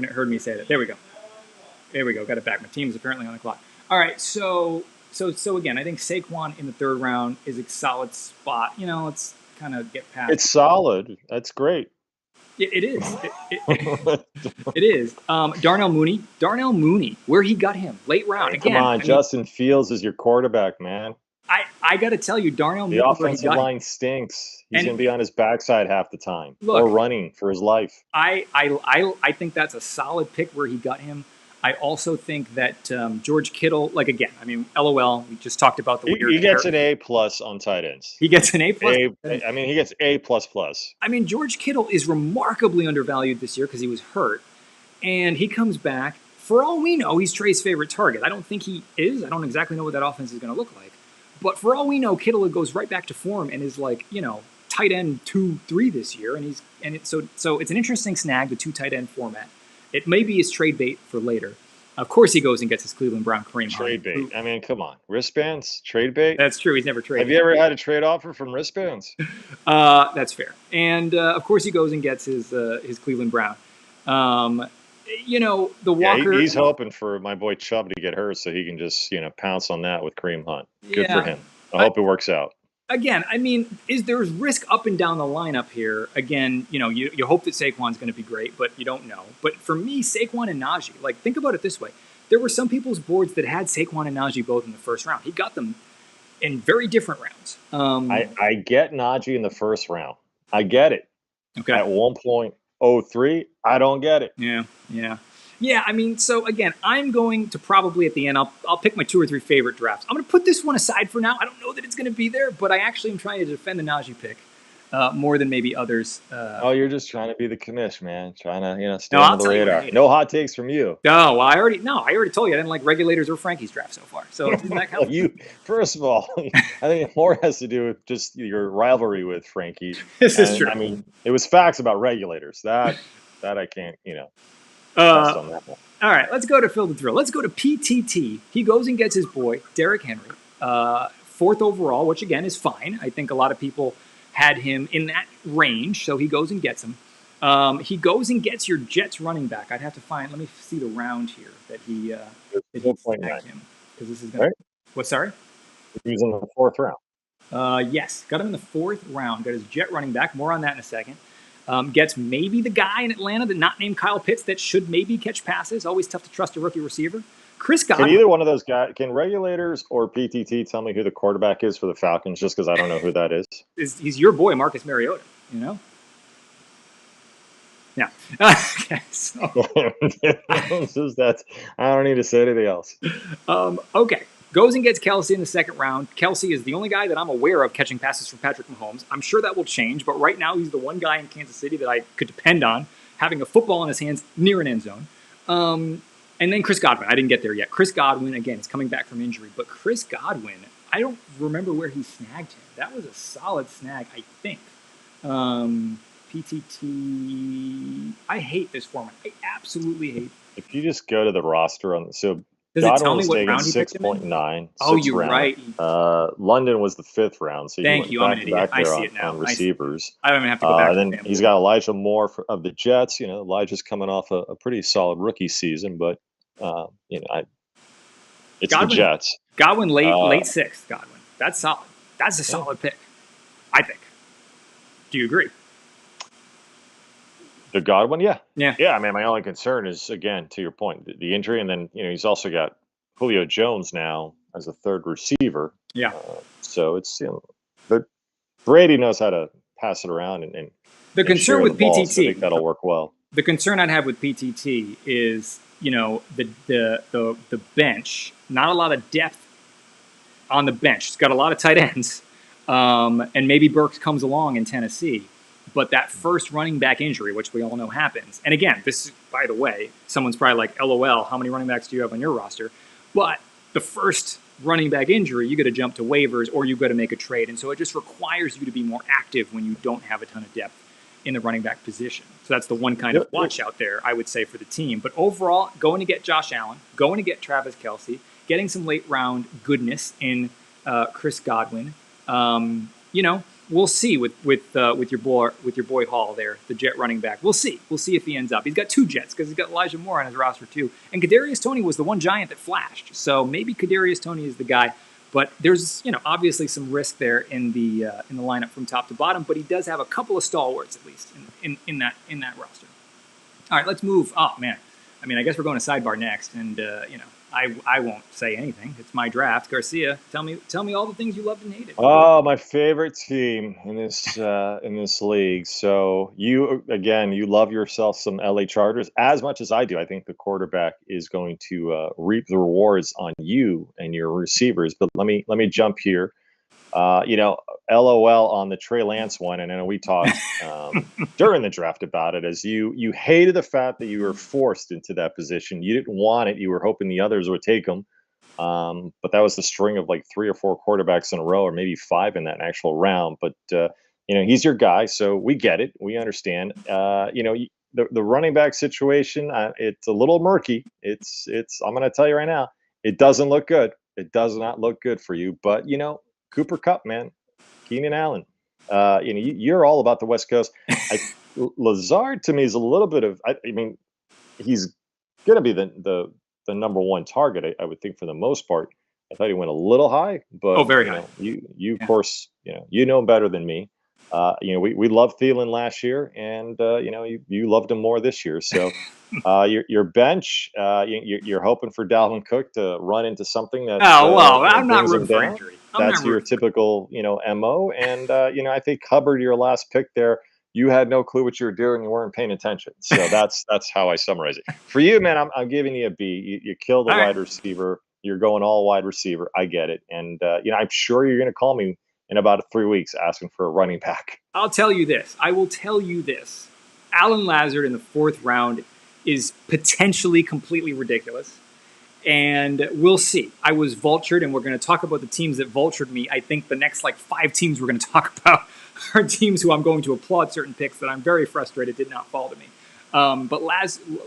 heard me say that. There we go. Got it back. My team's apparently on the clock. All right, so again, I think Saquon in the 3rd round is a solid spot. Let's kind of get past. It's solid. That's great. It is. It is. Darnell Mooney, where he got him, late round. Again, come on, Justin Fields is your quarterback, man. I got to tell you, Darnell Mooney. The offensive line stinks. He's going to be on his backside half the time, or running for his life. I think that's a solid pick where he got him. I also think that George Kittle, LOL, we just talked about the weird. He gets an A+ on tight ends. He gets an A+. He gets A++. I mean, George Kittle is remarkably undervalued this year because he was hurt. And he comes back For all we know, he's Trey's favorite target. I don't think he is. I don't exactly know what that offense is going to look like. But for all we know, Kittle goes right back to form and is like, tight end 2-3 this year. So it's an interesting snag, the 2 tight end format. It may be his trade bait for later. Of course, he goes and gets his Cleveland Brown Kareem Trade Hunt. bait. I mean, come on. Wristbands? Trade bait? That's true. He's never traded. Have you ever had a trade offer from wristbands? That's fair. And of course, he goes and gets his Cleveland Brown. The Walker. Yeah, he's hoping for my boy Chubb to get hurt so he can just pounce on that with Kareem Hunt. Good for him. I hope it works out. Again, I mean, there's risk up and down the lineup here. Again, you hope that Saquon's going to be great, but you don't know. But for me, Saquon and Najee, like, think about it this way. There were some people's boards that had Saquon and Najee both in the first round. He got them in very different rounds. I get Najee in the first round. I get it. Okay. At 1.03, I don't get it. Yeah, I mean, so again, I'm going to probably at the end, I'll pick my 2 or 3 favorite drafts. I'm going to put this one aside for now. I don't know that it's going to be there, but I actually am trying to defend the Najee pick more than maybe others. You're just trying to be the commish, man. Trying to stay under the radar. No hot takes from you. Oh, well, I already told you I didn't like Regulators or Frankie's draft so far. So doesn't that count? First of all, I think it more has to do with just your rivalry with Frankie. This is true. I mean, it was facts about Regulators. That I can't, on that one. All right, let's go to Phil the Thrill. Let's go to PTT. He goes and gets his boy, Derrick Henry, 4th overall, which again is fine. I think a lot of people had him in that range, so he goes and gets him. He goes and gets your Jets running back. I'd have to find. Let me see the round here that he snagged him, because this is going. Right? What? Sorry. He was in the 4th round. Yes, got him in the 4th round. Got his Jet running back. More on that in a second. Gets maybe the guy in Atlanta that not named Kyle Pitts that should maybe catch passes. Always tough to trust a rookie receiver. Chris Godwin. Can either one of those guys, can Regulators or PTT tell me who the quarterback is for the Falcons, just because I don't know who that is? He's your boy, Marcus Mariota, Yeah. Okay, so. I don't need to say anything else. Okay. Goes and gets Kelsey in the 2nd round. Kelsey is the only guy that I'm aware of catching passes from Patrick Mahomes. I'm sure that will change, but right now he's the one guy in Kansas City that I could depend on having a football in his hands near an end zone. And then Chris Godwin. I didn't get there yet. Chris Godwin, again, is coming back from injury, but Chris Godwin, I don't remember where he snagged him. That was a solid snag, I think. PTT. I hate this format. I absolutely hate it. If you just go to the roster does Godwin it tell me what round he picked him in? 6.9. Oh, you're right. London was the 5th round. So Thank you. I'm an idiot. I see it now. On receivers. I don't even have to go back. Then he's got Elijah Moore of the Jets. Elijah's coming off a pretty solid rookie season, but it's Godwin, the Jets. Godwin late 6th. Godwin. That's solid. That's a solid pick, I think. Do you agree? The Godwin, yeah. I mean, my only concern is, again, to your point, the injury, and then he's also got Julio Jones now as a 3rd receiver. Yeah. So it's but Brady knows how to pass it around and the concern with PTT. So I think that'll work well. The concern I'd have with PTT is the bench. Not a lot of depth on the bench. It's got a lot of tight ends, and maybe Burks comes along in Tennessee. But that first running back injury, which we all know happens, and again, this, by the way, someone's probably like, LOL, how many running backs do you have on your roster? But the first running back injury, you got to jump to waivers or you got to make a trade. And so it just requires you to be more active when you don't have a ton of depth in the running back position. So that's the one kind of watch out there, I would say, for the team. But overall, going to get Josh Allen, going to get Travis Kelce, getting some late round goodness in Chris Godwin. We'll see with your boy Hall there, the Jet running back. We'll see if he ends up. He's got 2 Jets because he's got Elijah Moore on his roster too. And Kadarius Toney was the one giant that flashed. So maybe Kadarius Toney is the guy. But there's obviously some risk there in the lineup from top to bottom. But he does have a couple of stalwarts at least in that roster. All right, let's move. Oh man, I mean, I guess we're going to sidebar next, and I won't say anything. It's my draft. Garcia, tell me all the things you loved and hated. Oh, my favorite team in this league. So you love yourself some LA Chargers as much as I do. I think the quarterback is going to reap the rewards on you and your receivers. But let me jump here. You know, LOL on the Trey Lance one, and I know we talked during the draft about it. As you hated the fact that you were forced into that position. You didn't want it. You were hoping the others would take them. But that was the string of like 3 or 4 quarterbacks in a row, or maybe 5 in that actual round. But you know, he's your guy, so we get it. We understand. You know, the running back situation, it's a little murky. It's. I'm going to tell you right now, it doesn't look good. It does not look good for you. But you know, Cooper Kupp, man, Keenan Allen. You know, you're all about the West Coast. Lazard to me is a little bit of. I mean, he's going to be the number one target, I would think, for the most part. I thought he went a little high, but very you high. know, you of course, you know better than me. You know, we loved Thielen last year, and you know, you loved him more this year. So your bench, you're hoping for Dalvin Cook to run into something that Oh well, you know, I'm not brings him rooting for down. injury. That's your typical, you know, MO. And you know, I think Hubbard, your last pick there, you had no clue what you were doing. You weren't paying attention. So that's how I summarize it. For you, man, I'm giving you a B. You killed the All right. wide receiver. You're going all wide receiver. I get it. And you know, I'm sure you're going to call me in about 3 weeks asking for a running back. I'll tell you this. I will tell you this. Alan Lazard in the 4th round is potentially completely ridiculous. And we'll see. I was vultured, and we're going to talk about the teams that vultured me. I think the next like 5 teams we're going to talk about are teams who I'm going to applaud certain picks that I'm very frustrated did not fall to me. But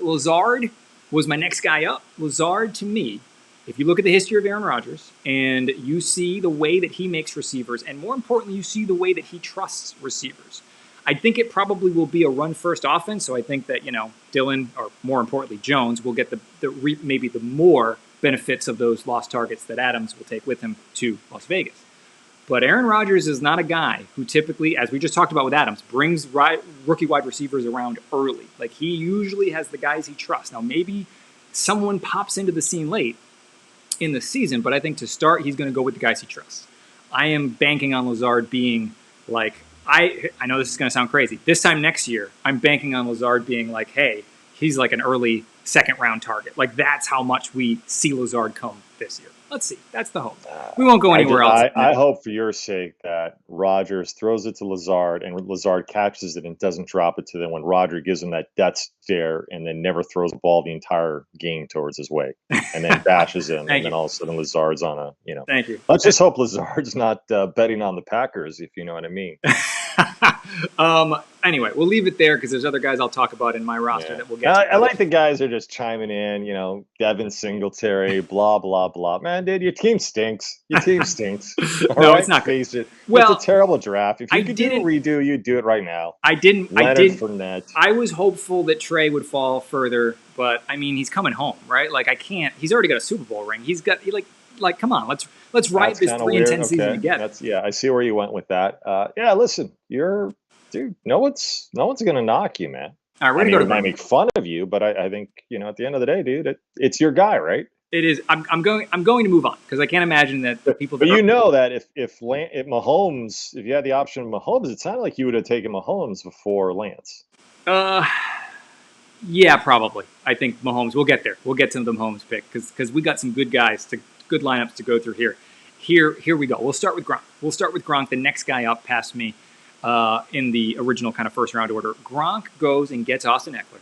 Lazard was my next guy up. Lazard, to me, if you look at the history of Aaron Rodgers and you see the way that he makes receivers, and more importantly, you see the way that he trusts receivers, I think it probably will be a run-first offense. So I think that, you know, Dylan, or more importantly, Jones, will get maybe the more benefits of those lost targets that Adams will take with him to Las Vegas. But Aaron Rodgers is not a guy who typically, as we just talked about with Adams, brings rookie wide receivers around early. Like, he usually has the guys he trusts. Now, maybe someone pops into the scene late in the season, but I think to start, he's going to go with the guys he trusts. I am banking on Lazard being like, I know this is going to sound crazy. This time next year, I'm banking on Lazard being like, hey, he's like an early 2nd round target. Like, that's how much we see Lazard come this year. Let's see. That's the hope. We won't go anywhere else. I hope for your sake that Rodgers throws it to Lazard and Lazard catches it and doesn't drop it to them when Roger gives him that death stare and then never throws the ball the entire game towards his way and then bashes him. And then all of a sudden Lazard's on a, you know. Thank you. Let's just hope Lazard's not betting on the Packers, if you know what I mean. Anyway, we'll leave it there because there's other guys I'll talk about in my roster that we'll get to. I like the guys who are just chiming in, you know, Devin Singletary, blah, blah, blah. Man, dude, your team stinks. Your team stinks. No, it's not good. It's a terrible draft. If you could do a redo, you'd do it right now. I didn't. Fournette. I was hopeful that Trey would fall further, but I mean, he's coming home, right? Like, I can't. He's already got a Super Bowl ring. He's got like come on, let's ride this 3-10 season together. I see where you went with that. Yeah, listen, dude, no one's going to knock you, man. All right, we're going to might make fun of you, but I think, you know, at the end of the day, dude, it's your guy, right? It is. I'm going to move on because I can't imagine that the people. But you know that if Mahomes, if you had the option of Mahomes, it sounded like you would have taken Mahomes before Lance. Yeah, probably. I think Mahomes. We'll get there. We'll get to the Mahomes pick because we got some good guys good lineups to go through here. Here we go. We'll start with Gronk. The next guy up past me in the original kind of 1st round order. Gronk goes and gets Austin Eckler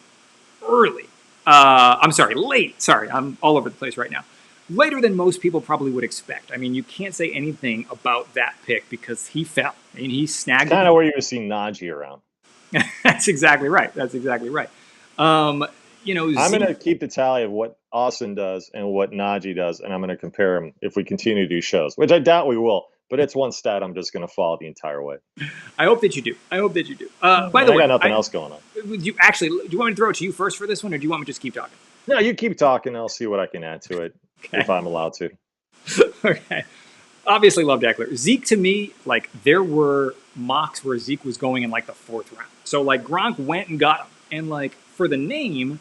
early. Late. Sorry, I'm all over the place right now. Later than most people probably would expect. I mean, you can't say anything about that pick because he fell. I mean, he snagged. Kind of where you would see Najee around. That's exactly right. You know, I'm going to keep the tally of what Austin does and what Najee does, and I'm going to compare them if we continue to do shows, which I doubt we will. But it's one stat I'm just going to follow the entire way. I hope that you do. By the way, I got nothing else going on. Do you want me to throw it to you first for this one, or do you want me to just keep talking? No, you keep talking. I'll see what I can add to it if I'm allowed to. Okay. Obviously loved Eckler. Zeke, to me, like, there were mocks where Zeke was going in like the 4th round. So like Gronk went and got him. And like for the name,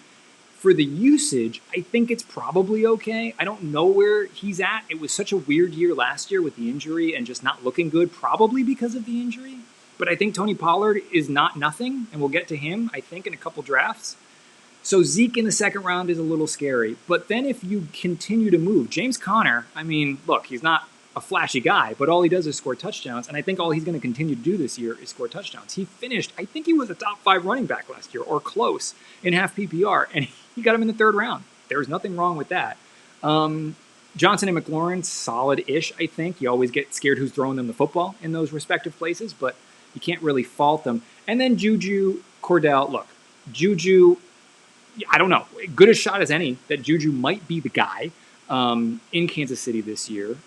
for the usage, I think it's probably okay. I don't know where he's at. It was such a weird year last year with the injury and just not looking good, probably because of the injury. But I think Tony Pollard is not nothing, and we'll get to him, I think, in a couple drafts. So Zeke in the 2nd round is a little scary. But then if you continue to move, James Conner, I mean, look, he's not a flashy guy, but all he does is score touchdowns. And I think all he's going to continue to do this year is score touchdowns. He finished, I think he was a top 5 running back last year or close in half PPR, and he got him in the 3rd round. There's nothing wrong with that. Johnson and McLaurin, solid-ish, I think. You always get scared who's throwing them the football in those respective places, but you can't really fault them. And then Juju, Cordell, look, Juju, I don't know, good a shot as any that Juju might be the guy in Kansas City this year.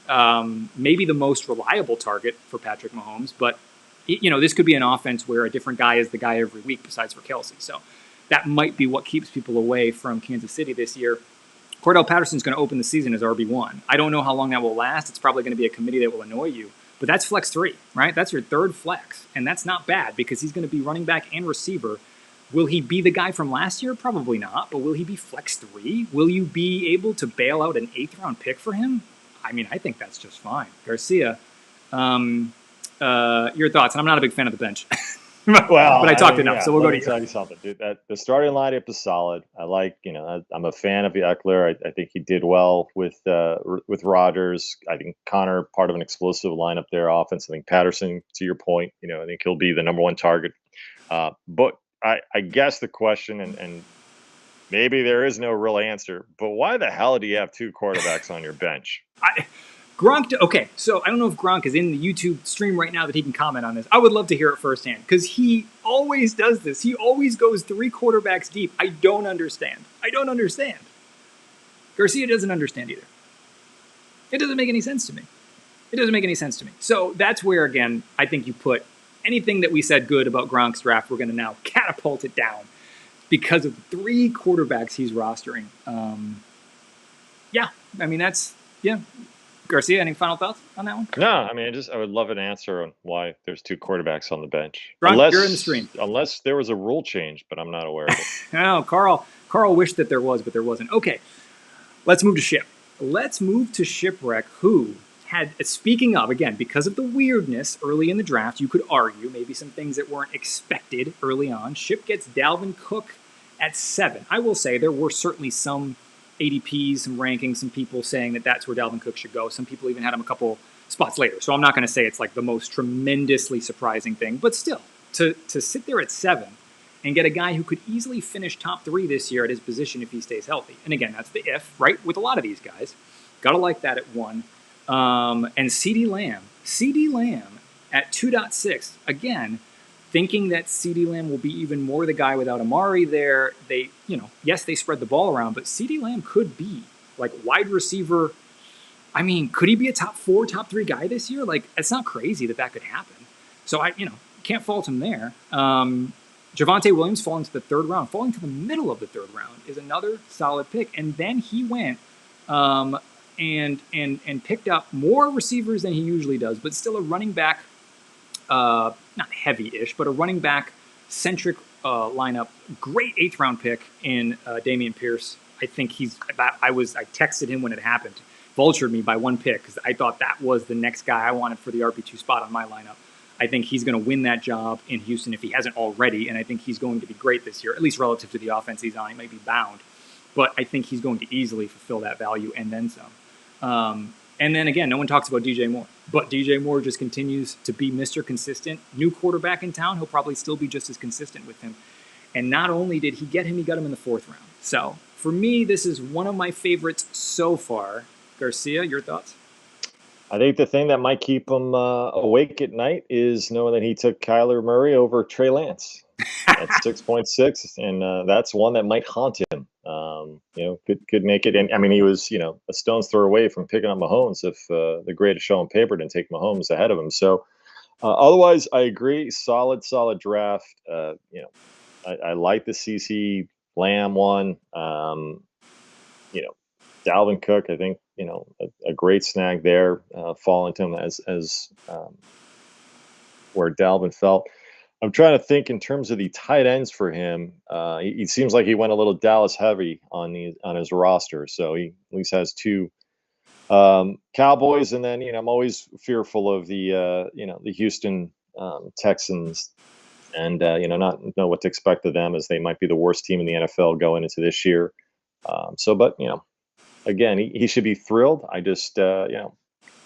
Maybe the most reliable target for Patrick Mahomes, but this could be an offense where a different guy is the guy every week besides for Kelsey. So that might be what keeps people away from Kansas City this year. Cordell Patterson's going to open the season as RB1. I don't know how long that will last. It's probably going to be a committee that will annoy you. But that's flex 3, right? That's your 3rd flex. And that's not bad because he's going to be running back and receiver. Will he be the guy from last year? Probably not. But will he be flex 3? Will you be able to bail out an 8th-round pick for him? I mean, I think that's just fine. Garcia, your thoughts? And I'm not a big fan of the bench. Well, but I talked enough, so we'll go to you. Tell you something, dude. The starting lineup is solid. I like, I'm a fan of Eckler. I think he did well with Rodgers. I think Connor, part of an explosive lineup there, offense. I think Patterson, to your point, I think he'll be the number 1 target. But I guess the question, and maybe there is no real answer, but why the hell do you have 2 quarterbacks on your bench? Gronk, okay, so I don't know if Gronk is in the YouTube stream right now that he can comment on this. I would love to hear it firsthand because he always does this. He always goes 3 quarterbacks deep. I don't understand. Garcia doesn't understand either. It doesn't make any sense to me. So that's where, again, I think you put anything that we said good about Gronk's draft, we're going to now catapult it down because of the 3 quarterbacks he's rostering. Garcia, any final thoughts on that one? No, I mean, I would love an answer on why there's 2 quarterbacks on the bench. Gronk, you're in the stream. Unless there was a rule change, but I'm not aware of it. No, Carl wished that there was, but there wasn't. Okay, let's move to Ship. Shipwreck, who had, speaking of, again, because of the weirdness early in the draft, you could argue maybe some things that weren't expected early on. Ship gets Dalvin Cook at 7. I will say there were certainly some ADPs, some rankings, some people saying that that's where Dalvin Cook should go. Some people even had him a couple spots later. So I'm not going to say it's like the most tremendously surprising thing, but still, to sit there at 7 and get a guy who could easily finish top 3 this year at his position if he stays healthy. And again, that's the if, right? With a lot of these guys. Got to like that at 1. And CeeDee Lamb at 2.6. Again, thinking that CeeDee Lamb will be even more the guy without Amari there. They, yes, they spread the ball around, but CeeDee Lamb could be like wide receiver. I mean, could he be a top 4, top 3 guy this year? Like, it's not crazy that could happen. So I, can't fault him there. Javonte Williams falling to the 3rd round, falling to the middle of the 3rd round is another solid pick. And then he went and picked up more receivers than he usually does, but still a running back. Not heavy-ish, but a running back-centric lineup. Great 8th-round pick in Dameon Pierce. I think I texted him when it happened. Vultured me by 1 pick because I thought that was the next guy I wanted for the RB2 spot on my lineup. I think he's going to win that job in Houston if he hasn't already, and I think he's going to be great this year, at least relative to the offense he's on. He might be bound, but I think he's going to easily fulfill that value and then some. And then again, no one talks about DJ Moore, but DJ Moore just continues to be Mr. Consistent. New quarterback in town, he'll probably still be just as consistent with him. And not only did he get him, he got him in the 4th round. So for me, this is one of my favorites so far. Garcia, your thoughts? I think the thing that might keep him awake at night is knowing that he took Kyler Murray over Trey Lance at 6.6, and that's one that might haunt him. Could make it. And I mean, he was, a stone's throw away from picking up Mahomes if the greatest show on paper didn't take Mahomes ahead of him. So otherwise, I agree. Solid draft. I like the CC Lamb one. Dalvin Cook, I think, a great snag there, falling to him as where Dalvin felt. I'm trying to think in terms of the tight ends for him. He seems like he went a little Dallas heavy on his roster, so he at least has 2 Cowboys, and then I'm always fearful of the Houston Texans, and not know what to expect of them as they might be the worst team in the NFL going into this year. But again, he should be thrilled. I just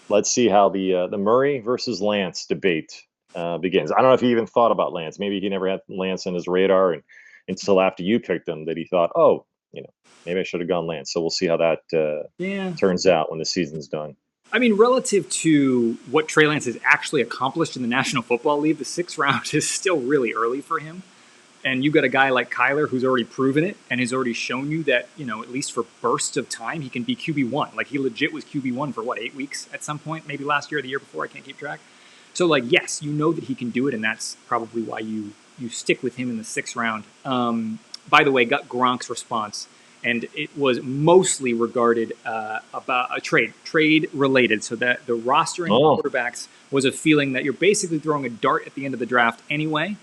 let's see how the Murray versus Lance debate begins. I don't know if he even thought about Lance. Maybe he never had Lance on his radar, and until after you picked him, that he thought, oh, maybe I should have gone Lance. So we'll see how that turns out when the season's done. I mean, relative to what Trey Lance has actually accomplished in the National Football League, the 6th round is still really early for him. And you got a guy like Kyler who's already proven it and has already shown you that, at least for bursts of time, he can be QB1. Like, he legit was QB1 for 8 weeks at some point, maybe last year or the year before, I can't keep track. So, yes, you know that he can do it, and that's probably why you stick with him in the 6th round. By the way, got Gronk's response, and it was mostly regarded about a trade related, so that the rostering of quarterbacks was a feeling that you're basically throwing a dart at the end of the draft anyway.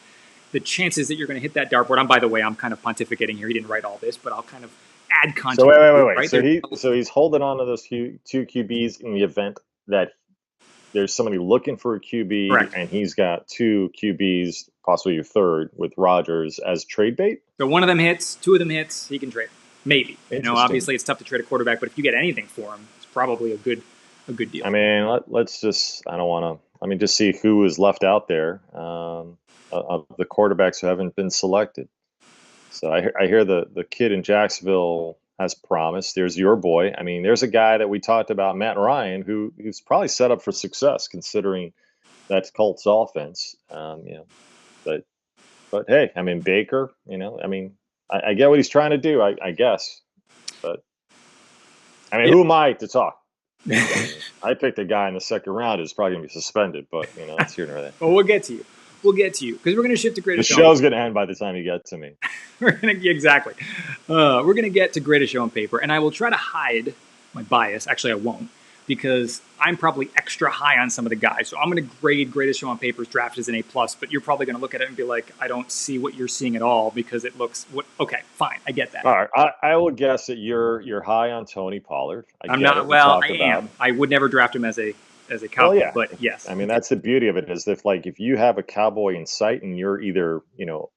The chances that you're going to hit that dartboard. And by the way, I'm kind of pontificating here. He didn't write all this, but I'll kind of add context. So wait. Right? So he's holding on to those two QBs in the event that there's somebody looking for a QB, correct, and he's got 2 QBs, possibly your third, with Rodgers as trade bait. So one of them hits, 2 of them hits, he can trade. Maybe. Obviously it's tough to trade a quarterback, but if you get anything for him, it's probably a good deal. I mean, let's just. I don't want to. Let me just see who is left out there. Of the quarterbacks who haven't been selected. So I hear the kid in Jacksonville has promise. There's your boy. I mean, there's a guy that we talked about, Matt Ryan, who's probably set up for success considering that's Colts offense. But hey, I mean, Baker, I get what he's trying to do, I guess. But I mean, who am I to talk? I picked a guy in the 2nd round who's probably going to be suspended, but that's here nor there. Well, we'll get to you. Because we're going to shift to greatest show. The show's going to end by the time you get to me. Exactly. We're going to get to greatest show on paper, and I will try to hide my bias. Actually, I won't, because I'm probably extra high on some of the guys. So I'm going to grade greatest show on paper's draft as an A+, but you're probably going to look at it and be like, I don't see what you're seeing at all because it looks okay, fine, I get that. All right, I will guess that you're high on Tony Pollard. I'm not. Well, I am. I would never draft him as a Cowboy, but yes. I mean, that's the beauty of it, is if you have a Cowboy in sight and you're either,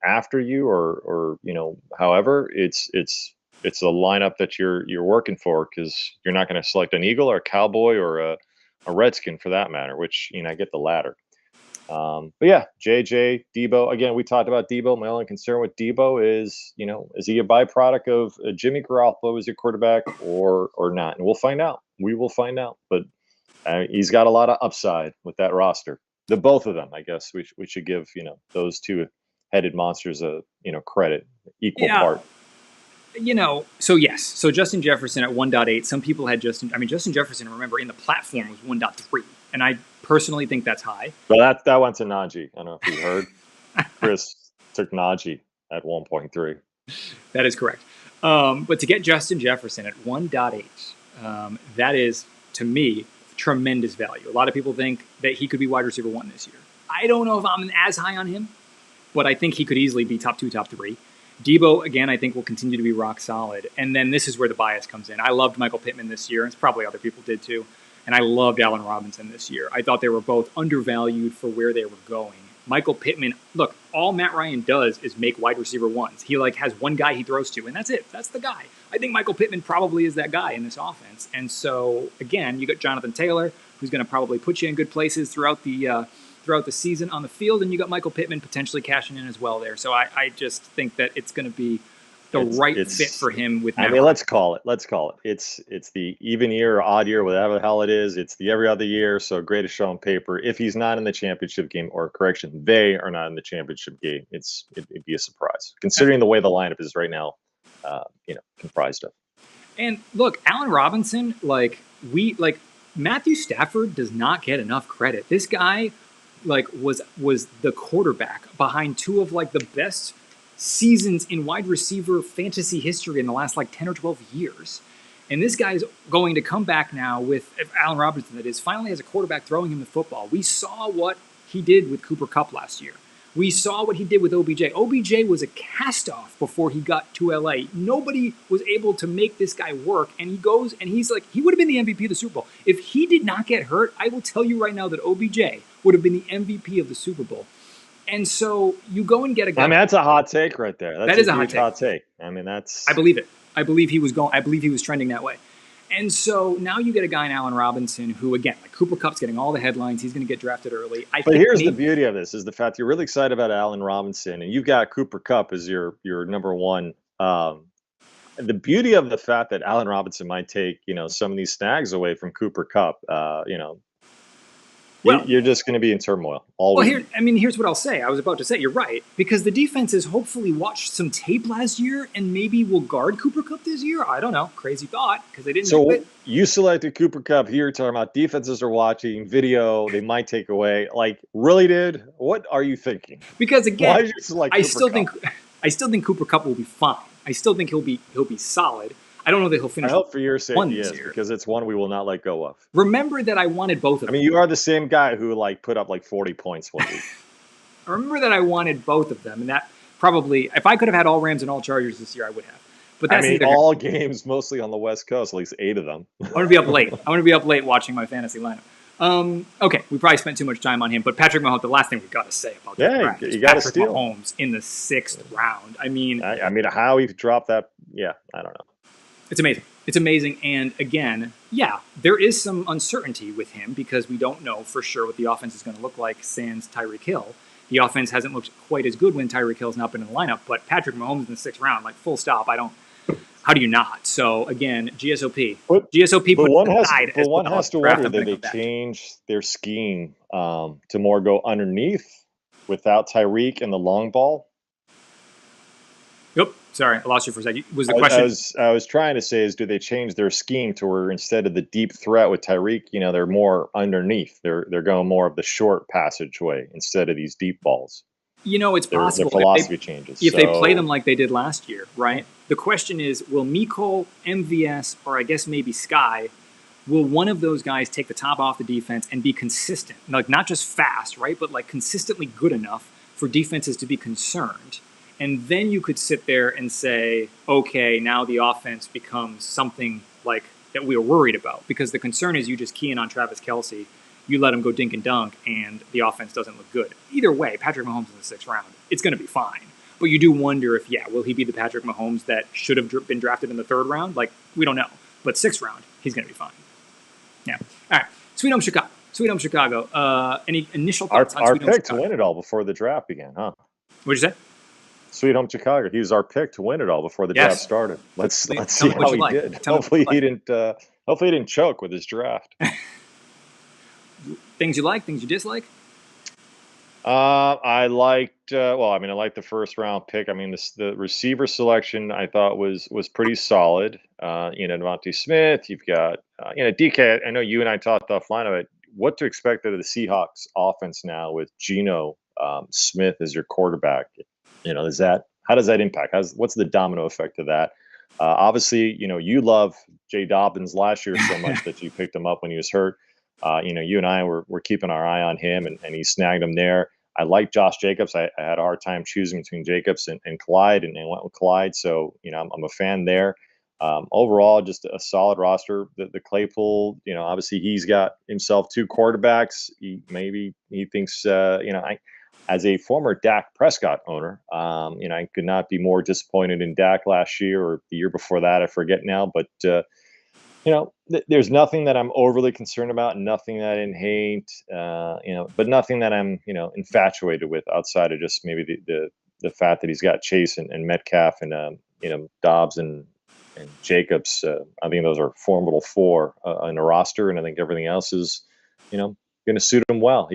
after you or however, it's a lineup that you're working for, because you're not going to select an Eagle or a Cowboy or a Redskin for that matter, which, I get the latter. But yeah, JJ, Debo, again, we talked about Debo. My only concern with Debo is, is he a byproduct of Jimmy Garoppolo as your quarterback or not? And we'll find out. We will find out. But he's got a lot of upside with that roster. The both of them, I guess we should give those 2-headed monsters a credit, equal part. So yes. So Justin Jefferson at 1.8. Some people had Justin Jefferson, remember, in the platform was 1.3, and I personally think that's high. Well, that went to Najee. I don't know if you heard. Chris took Najee at 1.3. That is correct. But to get Justin Jefferson at 1.8, that is, to me, tremendous value. A lot of people think that he could be wide receiver 1 this year. I don't know if I'm as high on him, but I think he could easily be top 2, top 3. Debo, again, I think will continue to be rock solid. And then this is where the bias comes in. I loved Michael Pittman this year, and it's probably other people did too. And I loved Allen Robinson this year. I thought they were both undervalued for where they were going. Michael Pittman, look, all Matt Ryan does is make wide receiver 1s. He has one guy he throws to, and that's it. That's the guy. I think Michael Pittman probably is that guy in this offense. And so, again, you got Jonathan Taylor, who's going to probably put you in good places throughout the season on the field, and you got Michael Pittman potentially cashing in as well there. So I just think that it's going to be the right fit for him with Matt Ryan. Let's call it. It's the even year or odd year, whatever the hell it is. It's the every other year. So greatest show on paper. If he's not in the championship game, or correction, they are not in the championship game, it'd be a surprise considering the way the lineup is right now, comprised of. And look, Allen Robinson, Matthew Stafford does not get enough credit. This guy, was the quarterback behind 2 of the best seasons in wide receiver fantasy history in the last 10 or 12 years. And this guy's going to come back now with Allen Robinson, that is, finally has a quarterback throwing him the football. We saw what he did with Cooper Kupp last year. We saw what he did with OBJ. OBJ was a cast-off before he got to LA. Nobody was able to make this guy work, and he goes and he would have been the MVP of the Super Bowl. If he did not get hurt, I will tell you right now that OBJ would have been the MVP of the Super Bowl. And so you go and get a guy. I mean, that's a hot take right there. That is a hot take. I mean, that's. I believe it. I believe he was trending that way. And so now you get a guy in Allen Robinson who, again, like Cooper Kupp's getting all the headlines. He's going to get drafted early. But here's the beauty of this: is the fact you're really excited about Allen Robinson, and you've got Cooper Kupp as your number one. The beauty of the fact that Allen Robinson might take some of these snags away from Cooper Kupp, you're just going to be in turmoil all week. Here's what I'll say. I was about to say, you're right, because the defenses hopefully watched some tape last year and maybe will guard Cooper Kupp this year. I don't know. Crazy thought, because they didn't do it. You selected Cooper Kupp. Here, talking about defenses are watching video. They might take away. Like, really, dude? What are you thinking? Because again, why did you select I still think Cooper Kupp will be fine. I still think he'll be solid. I don't know that he'll finish. I hope for your sake he is, because it's one we will not let go of. Remember that I wanted both of them. You are the same guy who put up 40 points one week. I remember that I wanted both of them, and that probably, if I could have had all Rams and all Chargers this year, I would have. But that's all games mostly on the West Coast, at least 8 of them. I want to be up late. I want to be up late watching my fantasy lineup. Okay, we probably spent too much time on him, but Patrick Mahomes, the last thing we've got to say about that you got to steal Mahomes in the 6th round. How he dropped that, I don't know. It's amazing. It's amazing. And again, there is some uncertainty with him because we don't know for sure what the offense is going to look like sans Tyreek Hill. The offense hasn't looked quite as good when Tyreek Hill's not been in the lineup, but Patrick Mahomes in the 6th round, full stop. How do do not? So again, GSOP. GSOP but one has to wonder that they change their scheme to more go underneath without Tyreek and the long ball. Yep. Sorry, I lost you for a second. Was the question? I was trying to say do they change their scheme to where instead of the deep threat with Tyreek, they're more underneath. They're going more of the short passageway instead of these deep balls. It's possible. Their philosophy changes. If they play them like they did last year, right? The question is, will Mecole, MVS, or I guess maybe Sky, will one of those guys take the top off the defense and be consistent? Not just fast, right? But consistently good enough for defenses to be concerned. And then you could sit there and say, okay, now the offense becomes something that we are worried about. Because the concern is you just key in on Travis Kelce, you let him go dink and dunk, and the offense doesn't look good. Either way, Patrick Mahomes in the 6th round, it's going to be fine. But you do wonder if, will he be the Patrick Mahomes that should have been drafted in the 3rd round? We don't know. But 6th round, he's going to be fine. Yeah. All right. Sweet Home Chicago. Sweet Home Chicago. Any initial thoughts on Sweet Home Chicago? Our pick to win it all before the draft began, huh? What'd you say? Sweet Home Chicago. He was our pick to win it all before the draft started. Let's see how he did. Hopefully he didn't choke with his draft. Things you like, things you dislike? I liked. I liked the 1st round pick. The receiver selection I thought was pretty solid. Devontae Smith. You've got DK. I know you and I talked offline about what to expect out of the Seahawks offense now with Geno Smith as your quarterback. How does that impact? What's the domino effect of that? Obviously, you love Jay Dobbins last year so much that you picked him up when he was hurt. You and I were keeping our eye on him, and he snagged him there. I like Josh Jacobs. I had a hard time choosing between Jacobs and Clyde, and went with Clyde. So, I'm a fan there. Overall, just a solid roster. The Claypool, obviously he's got himself 2 quarterbacks. He thinks, as a former Dak Prescott owner, I could not be more disappointed in Dak last year or the year before that. I forget now, but there's nothing that I'm overly concerned about, nothing that I didn't hate, but nothing that I'm, infatuated with outside of just maybe the fact that he's got Chase and Metcalf and, Dobbs and Jacobs. I think those are formidable 4 on the roster, and I think everything else is, going to suit him well.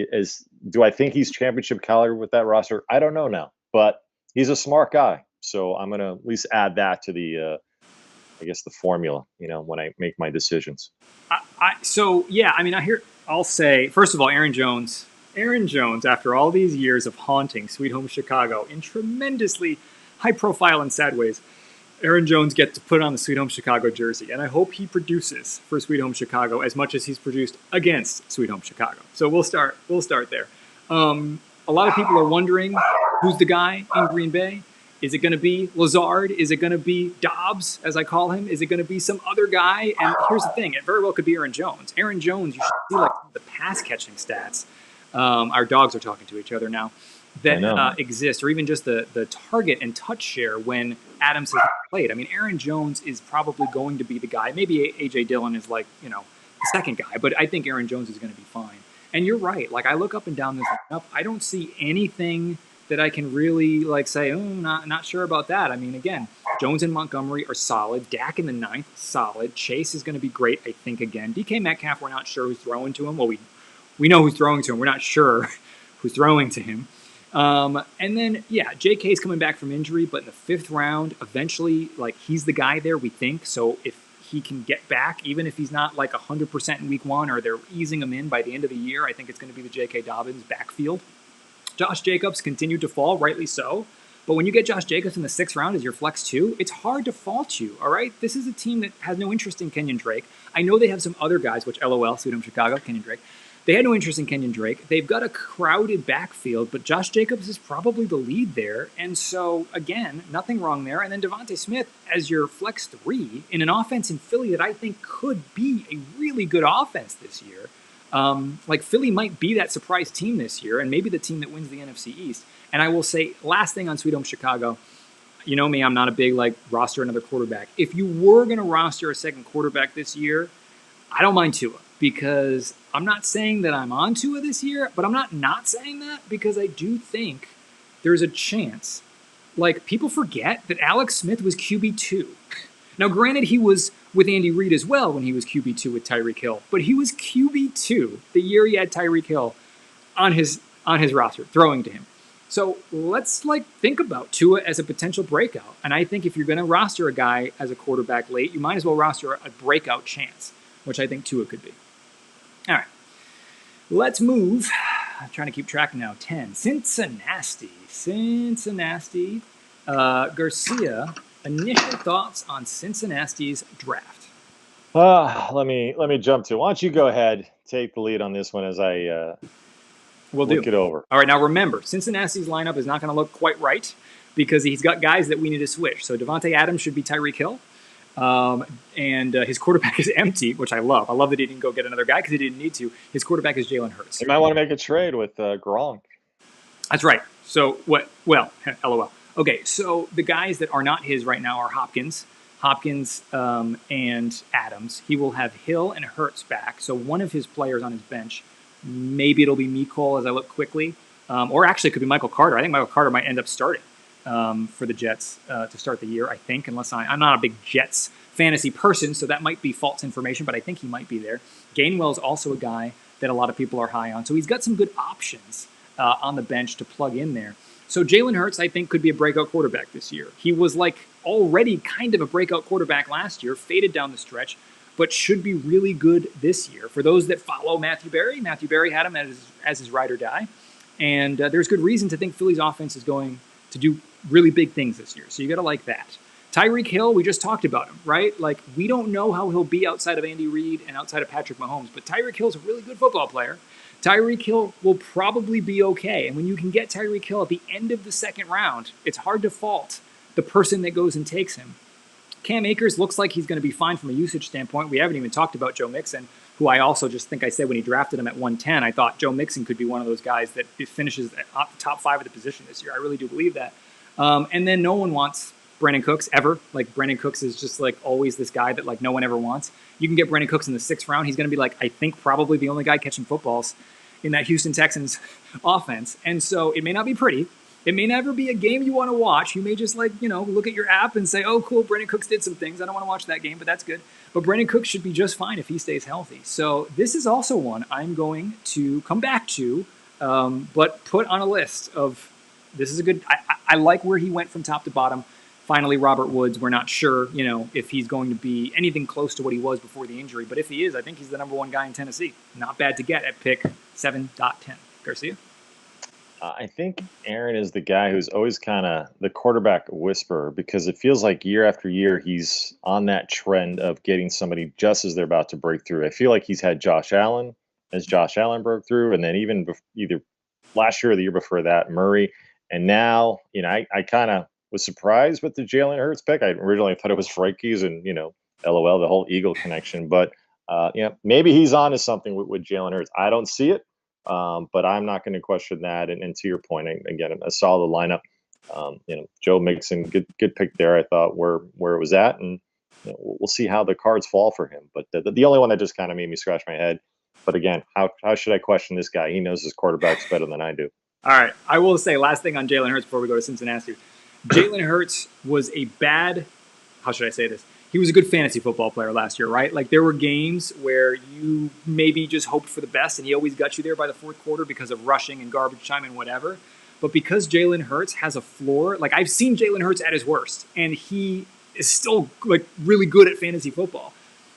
Do I think he's championship caliber with that roster? I don't know now, but he's a smart guy. So I'm going to at least add that to the formula, when I make my decisions. I'll say, first of all, Aaron Jones, after all these years of haunting Sweet Home Chicago in tremendously high profile and sad ways, Aaron Jones gets to put on the Sweet Home Chicago jersey, and I hope he produces for Sweet Home Chicago as much as he's produced against Sweet Home Chicago. So we'll start there. A lot of people are wondering who's the guy in Green Bay. Is it going to be Lazard? Is it going to be Dobbs, as I call him? Is it going to be some other guy? And here's the thing. It very well could be Aaron Jones. Aaron Jones, you should see the pass catching stats. Our dogs are talking to each other now. I know. that exist, or even just the target and touch share when Adams has played. I mean, Aaron Jones is probably going to be the guy. Maybe A.J. Dillon is like, the second guy, but I think Aaron Jones is going to be fine. And you're right. Like, I look up and down this lineup, I don't see anything that I can really like say, not sure about that. I mean, again, Jones and Montgomery are solid. Dak in the ninth, solid. Chase is going to be great, I think, again. DK Metcalf, we're not sure who's throwing to him. Well, we know who's throwing to him. We're not sure who's throwing to him. And then, yeah, JK's coming back from injury, but in the fifth round, eventually, like, he's the guy there, we think. So if he can get back, even if he's not like 100% in week one or they're easing him in by the end of the year, I think it's going to be the J.K. Dobbins backfield. Josh Jacobs continued to fall, rightly so. But when you get Josh Jacobs in the sixth round as your flex two, it's hard to fault you, all right? This is a team that has no interest in Kenyon Drake. I know they have some other guys, which LOL, Sweet Home Chicago, Kenyon Drake. They had no interest in Kenyon Drake. They've got a crowded backfield, but Josh Jacobs is probably the lead there. And so, again, nothing wrong there. And then Devontae Smith as your flex three in an offense in Philly that I think could be a really good offense this year. Like, Philly might be that surprise team this year and maybe the team that wins the NFC East. And I will say, last thing on Sweet Home Chicago, you know me, I'm not a big, like, roster another quarterback. If you were going to roster a second quarterback this year, I don't mind Tua, because I'm not saying that I'm on Tua this year, but I'm not saying that because I do think there's a chance. Like, people forget that Alex Smith was QB2. Now, granted, he was with Andy Reid as well when he was QB2 with Tyreek Hill, but he was QB2 the year he had Tyreek Hill on his roster, throwing to him. So let's think about Tua as a potential breakout. And I think if you're going to roster a guy as a quarterback late, you might as well roster a breakout chance, which I think Tua could be. All right, let's move. I'm trying to keep track now. 10. Cincinnati. Garcia, initial thoughts on Cincinnati's draft? Let me jump to. Why don't you go ahead, take the lead on this one as I look it over. All right, now remember, Cincinnati's lineup is not going to look quite right because he's got guys that we need to switch. So Devontae Adams should be Tyreek Hill. And his quarterback is empty, which I love. I love that he didn't go get another guy because he didn't need to. His quarterback is Jalen Hurts. You might want to make a trade with Gronk. That's right. So what? Well, LOL. Okay, so the guys that are not his right now are Hopkins, and Adams. He will have Hill and Hurts back. So one of his players on his bench, maybe it'll be Mecole as I look quickly, or actually it could be Michael Carter. I think Michael Carter might end up starting for the Jets to start the year, I think, unless I'm not a big Jets fantasy person, so that might be false information, but I think he might be there. Gainwell's also a guy that a lot of people are high on, so he's got some good options on the bench to plug in there. So Jalen Hurts, I think, could be a breakout quarterback this year. He was already kind of a breakout quarterback last year, faded down the stretch, but should be really good this year. For those that follow Matthew Berry had him as his ride or die, and there's good reason to think Philly's offense is going to do really big things this year. So you got to like that. Tyreek Hill, we just talked about him, right? We don't know how he'll be outside of Andy Reid and outside of Patrick Mahomes, but Tyreek Hill's a really good football player. Tyreek Hill will probably be okay. And when you can get Tyreek Hill at the end of the second round, it's hard to fault the person that goes and takes him. Cam Akers looks like he's going to be fine from a usage standpoint. We haven't even talked about Joe Mixon, who I also just think I said when he drafted him at 110, I thought Joe Mixon could be one of those guys that finishes at the top 5 of the position this year. I really do believe that. And then no one wants Brandon Cooks ever. Brandon Cooks is just always this guy that no one ever wants. You can get Brandon Cooks in the 6th round. He's going to be I think probably the only guy catching footballs in that Houston Texans offense. And so it may not be pretty. It may never be a game you want to watch. You may just look at your app and say, oh, cool, Brandon Cooks did some things. I don't want to watch that game, but that's good. But Brandon Cooks should be just fine if he stays healthy. So this is also one I'm going to come back to, but put on a list of, this is a good, I like where he went from top to bottom. Finally, Robert Woods, we're not sure, if he's going to be anything close to what he was before the injury. But if he is, I think he's the number one guy in Tennessee. Not bad to get at pick 7.10. Garcia? I think Aaron is the guy who's always kind of the quarterback whisperer, because it feels like year after year he's on that trend of getting somebody just as they're about to break through. I feel like he's had Josh Allen as Josh Allen broke through, and then even either last year or the year before that, Murray. And now, I kind of was surprised with the Jalen Hurts pick. I originally thought it was Frankie's and, LOL, the whole Eagle connection. But, maybe he's on to something with Jalen Hurts. I don't see it. But I'm not going to question that. And to your point, again, a solid lineup. Joe Mixon, good pick there. I thought where it was at, and we'll see how the cards fall for him. But the only one that just kind of made me scratch my head. But again, how should I question this guy? He knows his quarterbacks better than I do. All right. I will say, last thing on Jalen Hurts before we go to Cincinnati. Jalen Hurts was a bad, how should I say this? He was a good fantasy football player last year, right? Like, there were games where you maybe just hoped for the best, and he always got you there by the fourth quarter because of rushing and garbage time and whatever. But because Jalen Hurts has a floor, like, I've seen Jalen Hurts at his worst, and he is still, like, really good at fantasy football.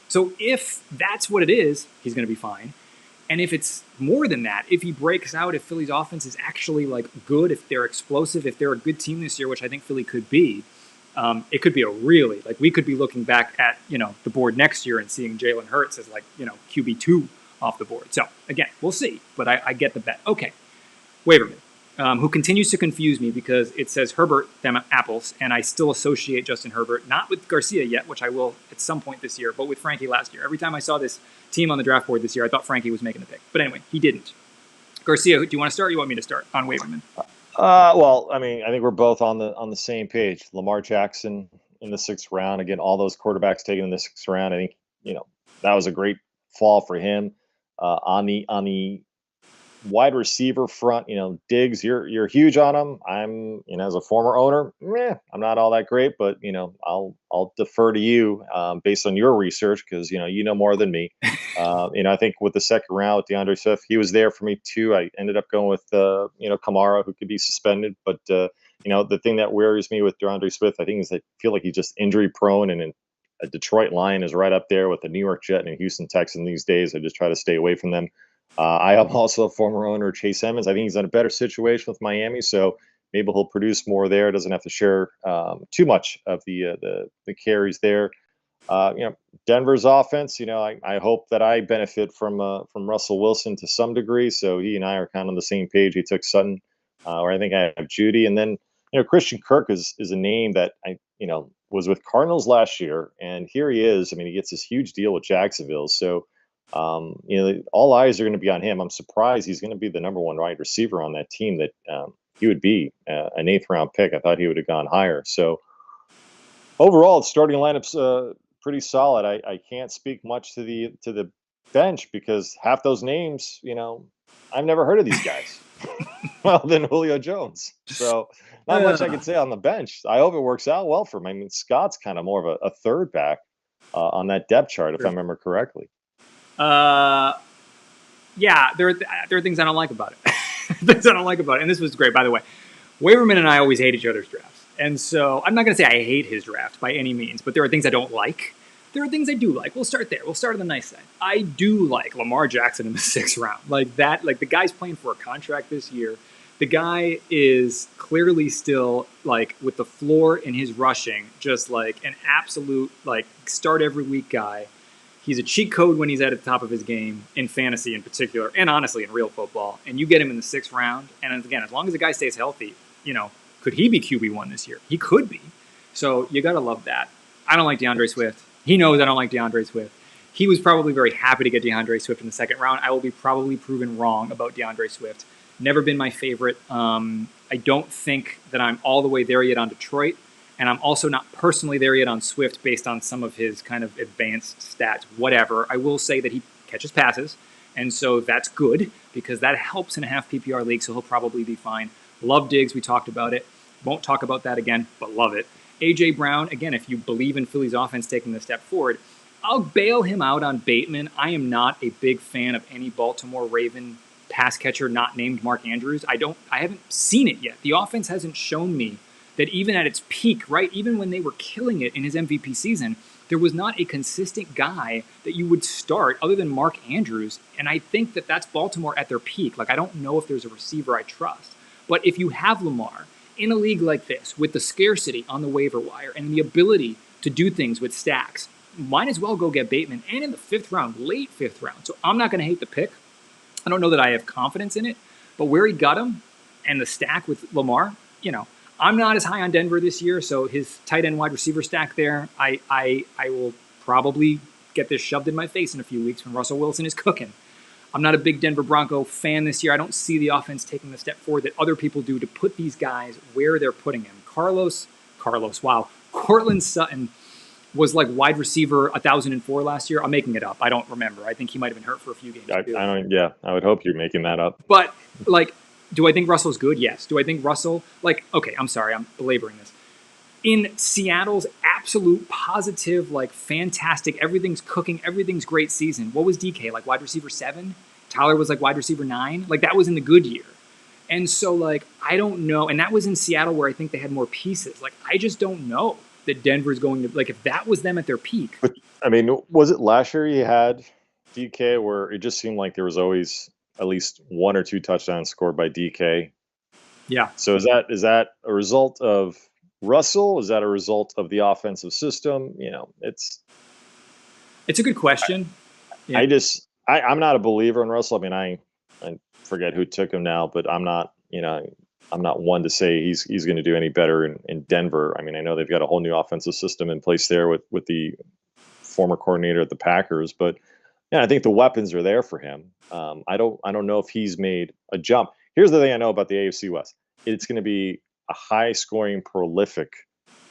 So if that's what it is, he's going to be fine. And if it's more than that, if he breaks out, if Philly's offense is actually like good, if they're explosive, if they're a good team this year, which I think Philly could be, it could be a really, like, we could be looking back at, the board next year and seeing Jalen Hurts as, like, QB2 off the board. So again, we'll see, but I get the bet. Okay. Waverman, who continues to confuse me because it says Herbert, them apples, and I still associate Justin Herbert, not with Garcia yet, which I will at some point this year, but with Frankie last year. Every time I saw this team on the draft board this year, I thought Frankie was making the pick. But anyway, he didn't. Garcia, do you want to start or you want me to start on Waverman? Well, I mean, I think we're both on the same page. Lamar Jackson in the 6th round. Again, all those quarterbacks taken in the 6th round. I think, that was a great fall for him. On the wide receiver front, Diggs, you're huge on him. I'm, as a former owner, I'm not all that great, but I'll defer to you based on your research because you know more than me. I think with the 2nd round with DeAndre Swift, he was there for me too. I ended up going with Kamara, who could be suspended, but the thing that worries me with DeAndre Swift, I think, is I feel like he's just injury prone, and a Detroit Lion is right up there with the New York Jet and a Houston Texan these days. I just try to stay away from them. I am also a former owner of Chase Edmonds. I think he's in a better situation with Miami, so maybe he'll produce more there. Doesn't have to share too much of the carries there. Denver's offense. I hope that I benefit from Russell Wilson to some degree. So he and I are kind of on the same page. He took Sutton, or I think I have Judy, and then Christian Kirk is a name that I was with Cardinals last year, and here he is. I mean, he gets this huge deal with Jacksonville, so. All eyes are going to be on him. I'm surprised he's going to be the number 1 wide receiver on that team. That he would be an 8th round pick. I thought he would have gone higher. So overall, the starting lineup's pretty solid. I can't speak much to the bench because half those names, I've never heard of these guys. Well, then Julio Jones. So not much I can say on the bench. I hope it works out well for him. I mean, Scott's kind of more of a third back on that depth chart, if I remember correctly. Yeah, there are things I don't like about it. Things I don't like about it. And this was great, by the way. Waverman and I always hate each other's drafts. And so I'm not going to say I hate his draft by any means, but there are things I don't like. There are things I do like. We'll start there. We'll start on the nice side. I do like Lamar Jackson in the 6th round. Like that, like the guy's playing for a contract this year. The guy is clearly still, like, with the floor in his rushing, just like an absolute, like, start every week guy. He's a cheat code when he's at the top of his game, in fantasy in particular, and honestly in real football. And you get him in the 6th round, and again, as long as the guy stays healthy, could he be QB1 this year? He could be. So you got to love that. I don't like DeAndre Swift. He knows I don't like DeAndre Swift. He was probably very happy to get DeAndre Swift in the 2nd round. I will be probably proven wrong about DeAndre Swift. Never been my favorite. I don't think that I'm all the way there yet on Detroit. And I'm also not personally there yet on Swift based on some of his kind of advanced stats, whatever. I will say that he catches passes, and so that's good because that helps in a half PPR league, so he'll probably be fine. Love Diggs. We talked about it. Won't talk about that again, but love it. A.J. Brown, again, if you believe in Philly's offense taking the step forward, I'll bail him out on Bateman. I am not a big fan of any Baltimore Raven pass catcher not named Mark Andrews. I haven't seen it yet. The offense hasn't shown me that even at its peak, right, even when they were killing it in his MVP season, there was not a consistent guy that you would start other than Mark Andrews. And I think that that's Baltimore at their peak. Like, I don't know if there's a receiver I trust. But if you have Lamar in a league like this, with the scarcity on the waiver wire and the ability to do things with stacks, might as well go get Bateman, and in the 5th round, late 5th round. So I'm not going to hate the pick. I don't know that I have confidence in it, but where he got him and the stack with Lamar, I'm not as high on Denver this year, so his tight end wide receiver stack there, I will probably get this shoved in my face in a few weeks when Russell Wilson is cooking. I'm not a big Denver Bronco fan this year. I don't see the offense taking the step forward that other people do to put these guys where they're putting them. Cortland Sutton was like wide receiver 1,004 last year. I'm making it up. I don't remember. I think he might have been hurt for a few games. I would hope you're making that up. But like, do I think Russell's good? Yes. Do I think Russell, like, okay, I'm sorry, I'm belaboring this. In Seattle's absolute positive, like fantastic, everything's cooking, everything's great season. What was DK, like wide receiver 7? Tyler was like wide receiver 9. Like that was in the good year. And so like, I don't know. And that was in Seattle where I think they had more pieces. Like, I just don't know that Denver's going to, like, if that was them at their peak. But I mean, was it last year you had DK where it just seemed like there was always at least 1 or 2 touchdowns scored by DK? Yeah. So is that a result of Russell? Is that a result of the offensive system? You know, it's a good question. Yeah. I'm not a believer in Russell. I mean, I forget who took him now, but I'm not one to say he's going to do any better in Denver. I mean, I know they've got a whole new offensive system in place there with the former coordinator at the Packers, but yeah, I think the weapons are there for him. I don't know if he's made a jump. Here's the thing I know about the AFC West. It's going to be a high-scoring, prolific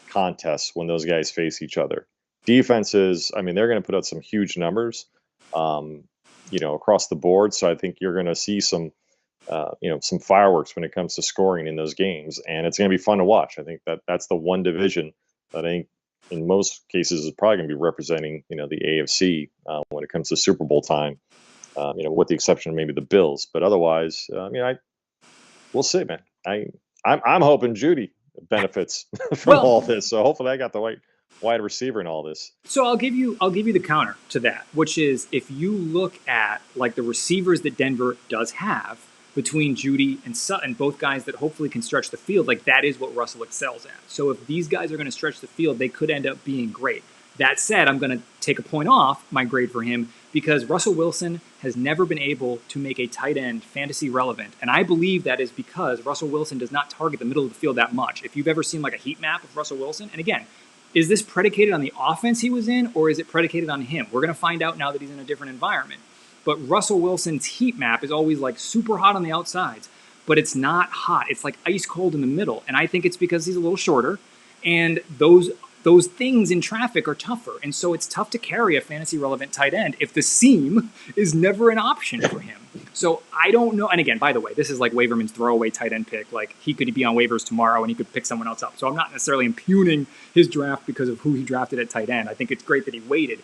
contest when those guys face each other. Defenses, I mean, they're going to put out some huge numbers, across the board. So I think you're going to see some fireworks when it comes to scoring in those games, and it's going to be fun to watch. I think that's the one division that I think in most cases is probably going to be representing, the AFC when it comes to Super Bowl time. With the exception of maybe the Bills, but otherwise, we'll see, man. I'm hoping Judy benefits from all this. So hopefully I got the wide receiver in all this. So I'll give you the counter to that, which is if you look at like the receivers that Denver does have between Judy and Sutton, both guys that hopefully can stretch the field, like that is what Russell excels at. So if these guys are going to stretch the field, they could end up being great. That said, I'm going to take a point off my grade for him because Russell Wilson has never been able to make a tight end fantasy relevant. And I believe that is because Russell Wilson does not target the middle of the field that much. If you've ever seen like a heat map of Russell Wilson, and again, is this predicated on the offense he was in or is it predicated on him? We're going to find out now that he's in a different environment. But Russell Wilson's heat map is always like super hot on the outsides, but it's not hot. It's like ice cold in the middle. And I think it's because he's a little shorter and those things in traffic are tougher. And so it's tough to carry a fantasy relevant tight end if the seam is never an option for him. So I don't know. And again, by the way, this is like Waverman's throwaway tight end pick. Like he could be on waivers tomorrow and he could pick someone else up. So I'm not necessarily impugning his draft because of who he drafted at tight end. I think it's great that he waited.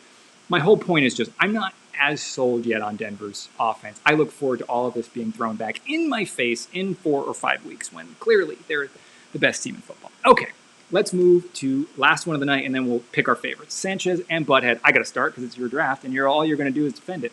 My whole point is just, I'm not as sold yet on Denver's offense. I look forward to all of this being thrown back in my face in 4 or 5 weeks when clearly they're the best team in football. Okay. Let's move to last one of the night, and then we'll pick our favorites. Sanchez and Butthead. I got to start because it's your draft, and all you're going to do is defend it.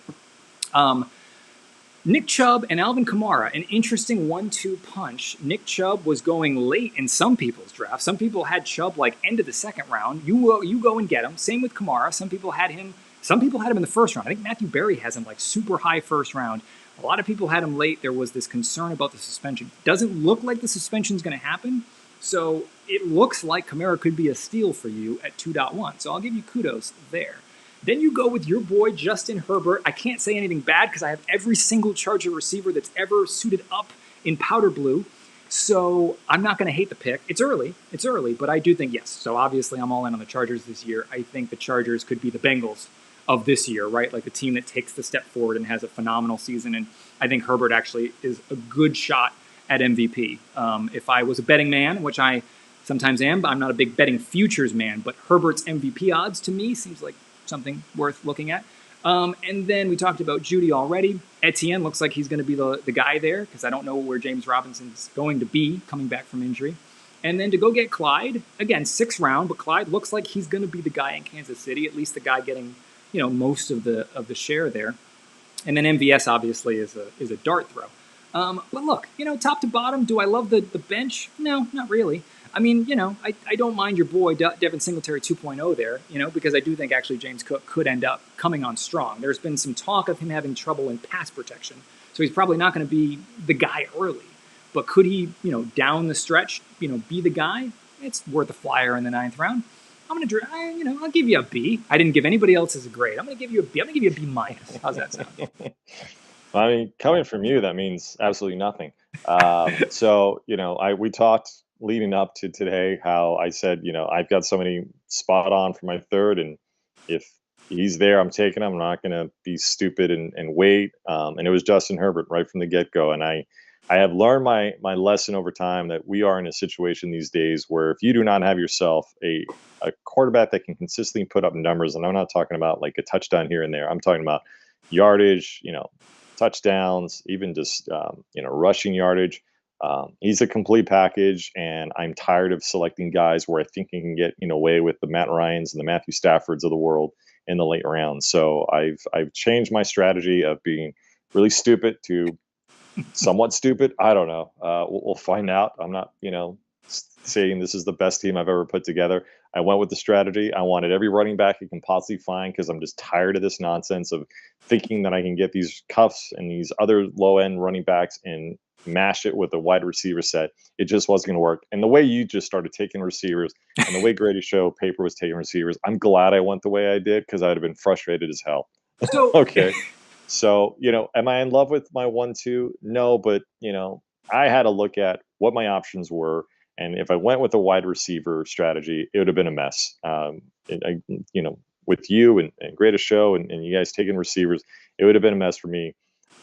Nick Chubb and Alvin Kamara, an interesting 1-2 punch. Nick Chubb was going late in some people's drafts. Some people had Chubb like end of the second round. You go and get him. Same with Kamara. Some people had him in the first round. I think Matthew Berry has him like super high first round. A lot of people had him late. There was this concern about the suspension. Doesn't look like the suspension is going to happen. So it looks like Kamara could be a steal for you at 2.1. So I'll give you kudos there. Then you go with your boy, Justin Herbert. I can't say anything bad because I have every single Charger receiver that's ever suited up in powder blue. So I'm not going to hate the pick. It's early, but I do think yes. So obviously I'm all in on the Chargers this year. I think the Chargers could be the Bengals of this year, right? Like the team that takes the step forward and has a phenomenal season. And I think Herbert actually is a good shot at MVP. If I was a betting man, which I sometimes am, but I'm not a big betting futures man, but Herbert's MVP odds to me seems like something worth looking at. And then we talked about Judy already. Etienne looks like he's going to be the guy there because I don't know where James Robinson's going to be coming back from injury. And then to go get Clyde, again, 6th round, but Clyde looks like he's going to be the guy in Kansas City, at least the guy getting, most of the share there. And then MVS obviously is a dart throw. But look, top to bottom, do I love the bench? No, not really. I mean, I don't mind your boy Devin Singletary 2.0 there, because I do think actually James Cook could end up coming on strong. There's been some talk of him having trouble in pass protection, so he's probably not going to be the guy early. But could he, down the stretch, be the guy? It's worth a flyer in the 9th round. I'll give you a B. I didn't give anybody else's a grade. I'm going to give you a B. I'm going to give you a B minus. How's that sound? I mean, coming from you, that means absolutely nothing. So, we talked leading up to today how I said, I've got so many spot on for my third, and if he's there, I'm taking him. I'm not going to be stupid and wait. And it was Justin Herbert right from the get go. And I have learned my lesson over time that we are in a situation these days where if you do not have yourself a quarterback that can consistently put up numbers, and I'm not talking about like a touchdown here and there, I'm talking about yardage, touchdowns, even just rushing yardage. He's a complete package, and I'm tired of selecting guys where I think he can get away with the Matt Ryans and the Matthew Staffords of the world in the late rounds. So I've changed my strategy of being really stupid to somewhat stupid. I don't know. We'll find out. I'm not saying this is the best team I've ever put together. I went with the strategy. I wanted every running back I can possibly find because I'm just tired of this nonsense of thinking that I can get these cuffs and these other low-end running backs and mash it with a wide receiver set. It just wasn't going to work. And the way you just started taking receivers and the way Grady Show Paper was taking receivers, I'm glad I went the way I did because I would have been frustrated as hell. So, okay. So, am I in love with my 1-2? No, but, I had to look at what my options were. And if I went with a wide receiver strategy, it would have been a mess. With you and Greatest Show and you guys taking receivers, it would have been a mess for me.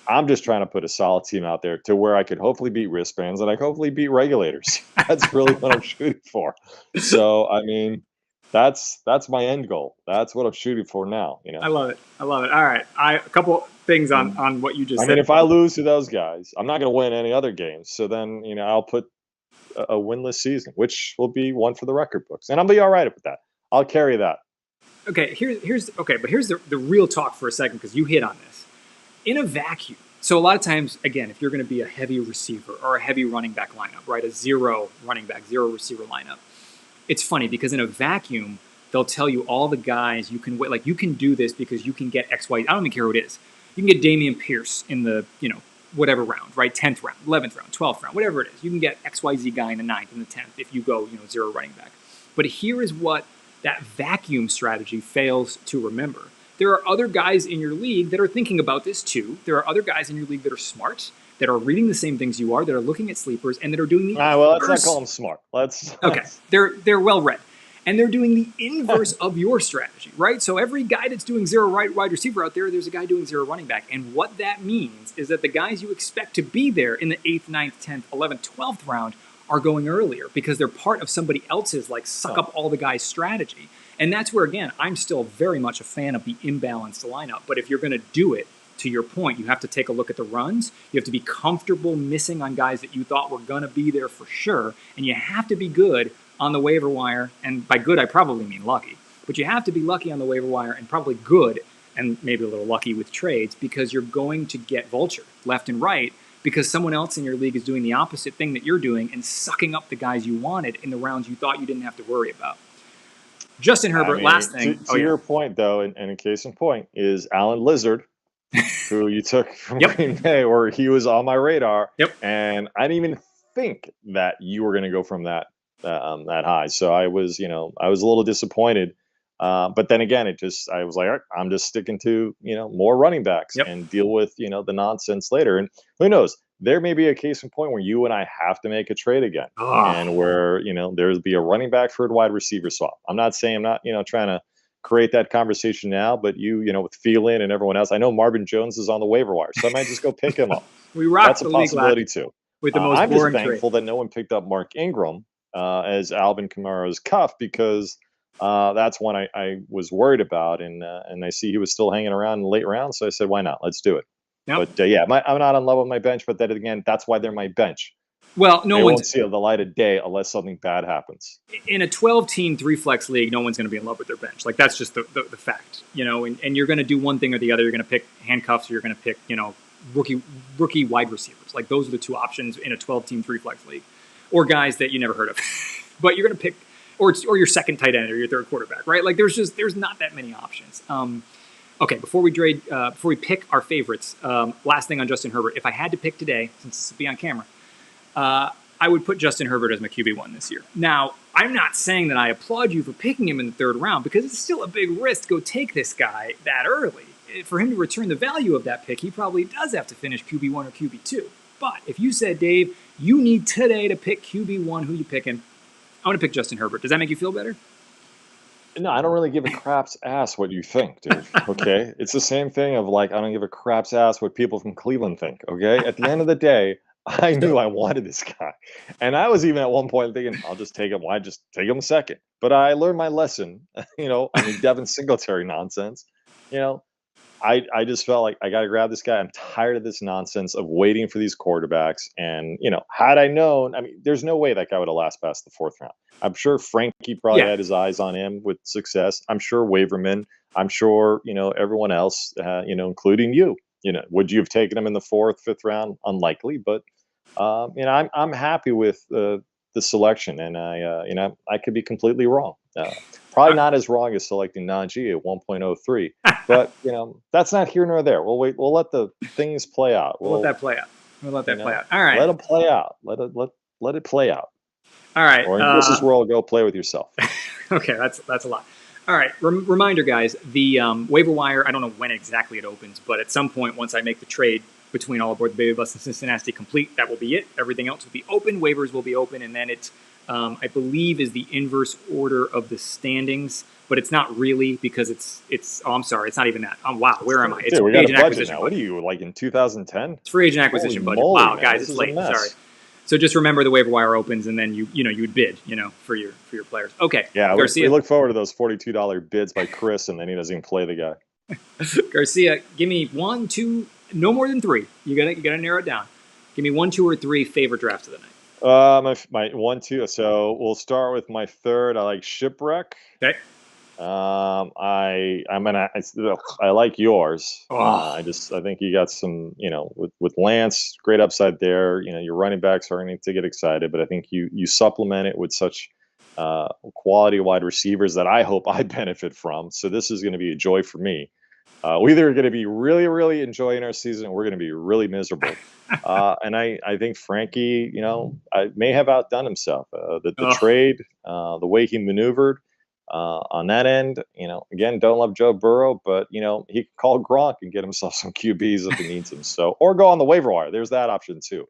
I'm just trying to put a solid team out there to where I could hopefully beat wristbands and I could hopefully beat regulators. That's really what I'm shooting for. So, I mean, that's my end goal. That's what I'm shooting for now. I love it. All right. A couple things on what you just said. I mean, if I lose to those guys, I'm not going to win any other games. So then, I'll put a winless season, which will be one for the record books. And I'll be all right with that. I'll carry that. Okay, here's the real talk for a second, because you hit on this. In a vacuum, so a lot of times, again, if you're going to be a heavy receiver or a heavy running back lineup, right, a zero running back, zero receiver lineup, it's funny because in a vacuum, they'll tell you all the guys you can, like, you can do this because you can get X, Y. I don't even care who it is. You can get Dameon Pierce in the, whatever round, right? 10th round, 11th round, 12th round, whatever it is. You can get XYZ guy in the 9th and the 10th if you go, zero running back. But here is what that vacuum strategy fails to remember. There are other guys in your league that are thinking about this too. There are other guys in your league that are smart, that are reading the same things you are, that are looking at sleepers, and that are doing the let's not call them smart. Okay, they're well read. And they're doing the inverse of your strategy, right? So every guy that's doing zero wide receiver out there, there's a guy doing zero running back. And what that means is that the guys you expect to be there in the 8th, 9th, 10th, 11th, 12th round are going earlier because they're part of somebody else's, like, suck up all the guys strategy. And that's where, again, I'm still very much a fan of the imbalanced lineup. But if you're going to do it, to your point, you have to take a look at the runs. You have to be comfortable missing on guys that you thought were going to be there for sure. And you have to be good on the waiver wire, and by good I probably mean lucky, but you have to be lucky on the waiver wire and probably good and maybe a little lucky with trades, because you're going to get vultured left and right because someone else in your league is doing the opposite thing that you're doing and sucking up the guys you wanted in the rounds you thought you didn't have to worry about. Justin Herbert, last thing. To your point, though, and in case in point, is Alan Lizard, who you took from Green Bay, where he was on my radar, and I didn't even think that you were going to go from that high. So I was a little disappointed. But then again, I was like, all right, I'm just sticking to, more running backs and deal with, the nonsense later. And who knows, there may be a case in point where you and I have to make a trade again and where, there'll be a running back for a wide receiver swap. I'm not saying I'm not, trying to create that conversation now, but with Phelan and everyone else, I know Marvin Jones is on the waiver wire, so I might just go pick him up. That's a possibility too. With the most I'm just thankful trade. that no one picked up Mark Ingram as Alvin Kamara's cuff, because that's one I was worried about, and I see he was still hanging around in the late round, so I said, why not? Let's do it. But I'm not in love with my bench, but then again, that's why they're my bench. Well, they won't see the light of day unless something bad happens. In a 12-team 3-flex league, no one's going to be in love with their bench. Like, that's just the fact, and you're going to do one thing or the other. You're going to pick handcuffs, or you're going to pick, rookie wide receivers. Like, those are the two options in a 12-team 3-flex league, or guys that you never heard of. But you're going to pick, or your second tight end or your third quarterback, right? Like, there's not that many options. Okay, before we pick our favorites, last thing on Justin Herbert. If I had to pick today, since this will be on camera, I would put Justin Herbert as my QB1 this year. Now, I'm not saying that I applaud you for picking him in the 3rd round, because it's still a big risk to go take this guy that early. for him to return the value of that pick, he probably does have to finish QB1 or QB2. But if you said, Dave, you need today to pick QB1, who you picking? I want to pick Justin Herbert. Does that make you feel better? No, I don't really give a crap's ass what you think, dude. Okay, it's the same thing of like I don't give a crap's ass what people from Cleveland think. Okay, at the end of the day, I knew I wanted this guy, and I was even at one point thinking I'll just take him. Why just take him second? But I learned my lesson. I mean Devin Singletary nonsense. You know, I just felt like I got to grab this guy. I'm tired of this nonsense of waiting for these quarterbacks. And, had I known, I mean, there's no way that guy would have last past the fourth round. I'm sure Frankie probably Yeah. had his eyes on him with success. I'm sure Waverman. I'm sure, everyone else, including you. Would you have taken him in the fourth, fifth round? Unlikely. But, I'm happy with the selection. And I could be completely wrong. Probably not as wrong as selecting Najee at 1.03, but that's not here nor there. We'll wait. We'll let the things play out. We'll let that play out. Play out. All right. Let them play out. Let it play out. All right. Or in Chris's world, go play with yourself. Okay, that's a lot. All right. Reminder, guys. The waiver wire. I don't know when exactly it opens, but at some point, once I make the trade between All Aboard the Baby Bus and Cincinnati complete, that will be it. Everything else will be open. Waivers will be open, and then it's. I believe is the inverse order of the standings, but it's not really because it's. Oh, I'm sorry, it's not even that. Oh, wow, where am I? It's free agent acquisition. What are you like in 2010? It's free agent acquisition budget. Moly, wow, man, guys, it's late. Sorry. So just remember the waiver wire opens, and then you would bid, for your players. Okay. Yeah, Garcia. We look forward to those $42 bids by Chris, and then he doesn't even play the guy. Garcia, give me 1, 2, no more than 3. You gotta narrow it down. Give me 1, 2, or 3 favorite drafts of the night. My 1, 2. So we'll start with my third. I like Shipwreck. Okay. I like yours. Oh. I think you got some, with Lance, great upside there. Your running backs are going to get excited, but I think you supplement it with such quality wide receivers that I hope I benefit from. So this is going to be a joy for me. We're either going to be really, really enjoying our season, or we're going to be really miserable. And I think Frankie, I may have outdone himself. The trade, the way he maneuvered on that end, again, don't love Joe Burrow, but he can call Gronk and get himself some QBs if he needs them. So, or go on the waiver wire. There's that option too.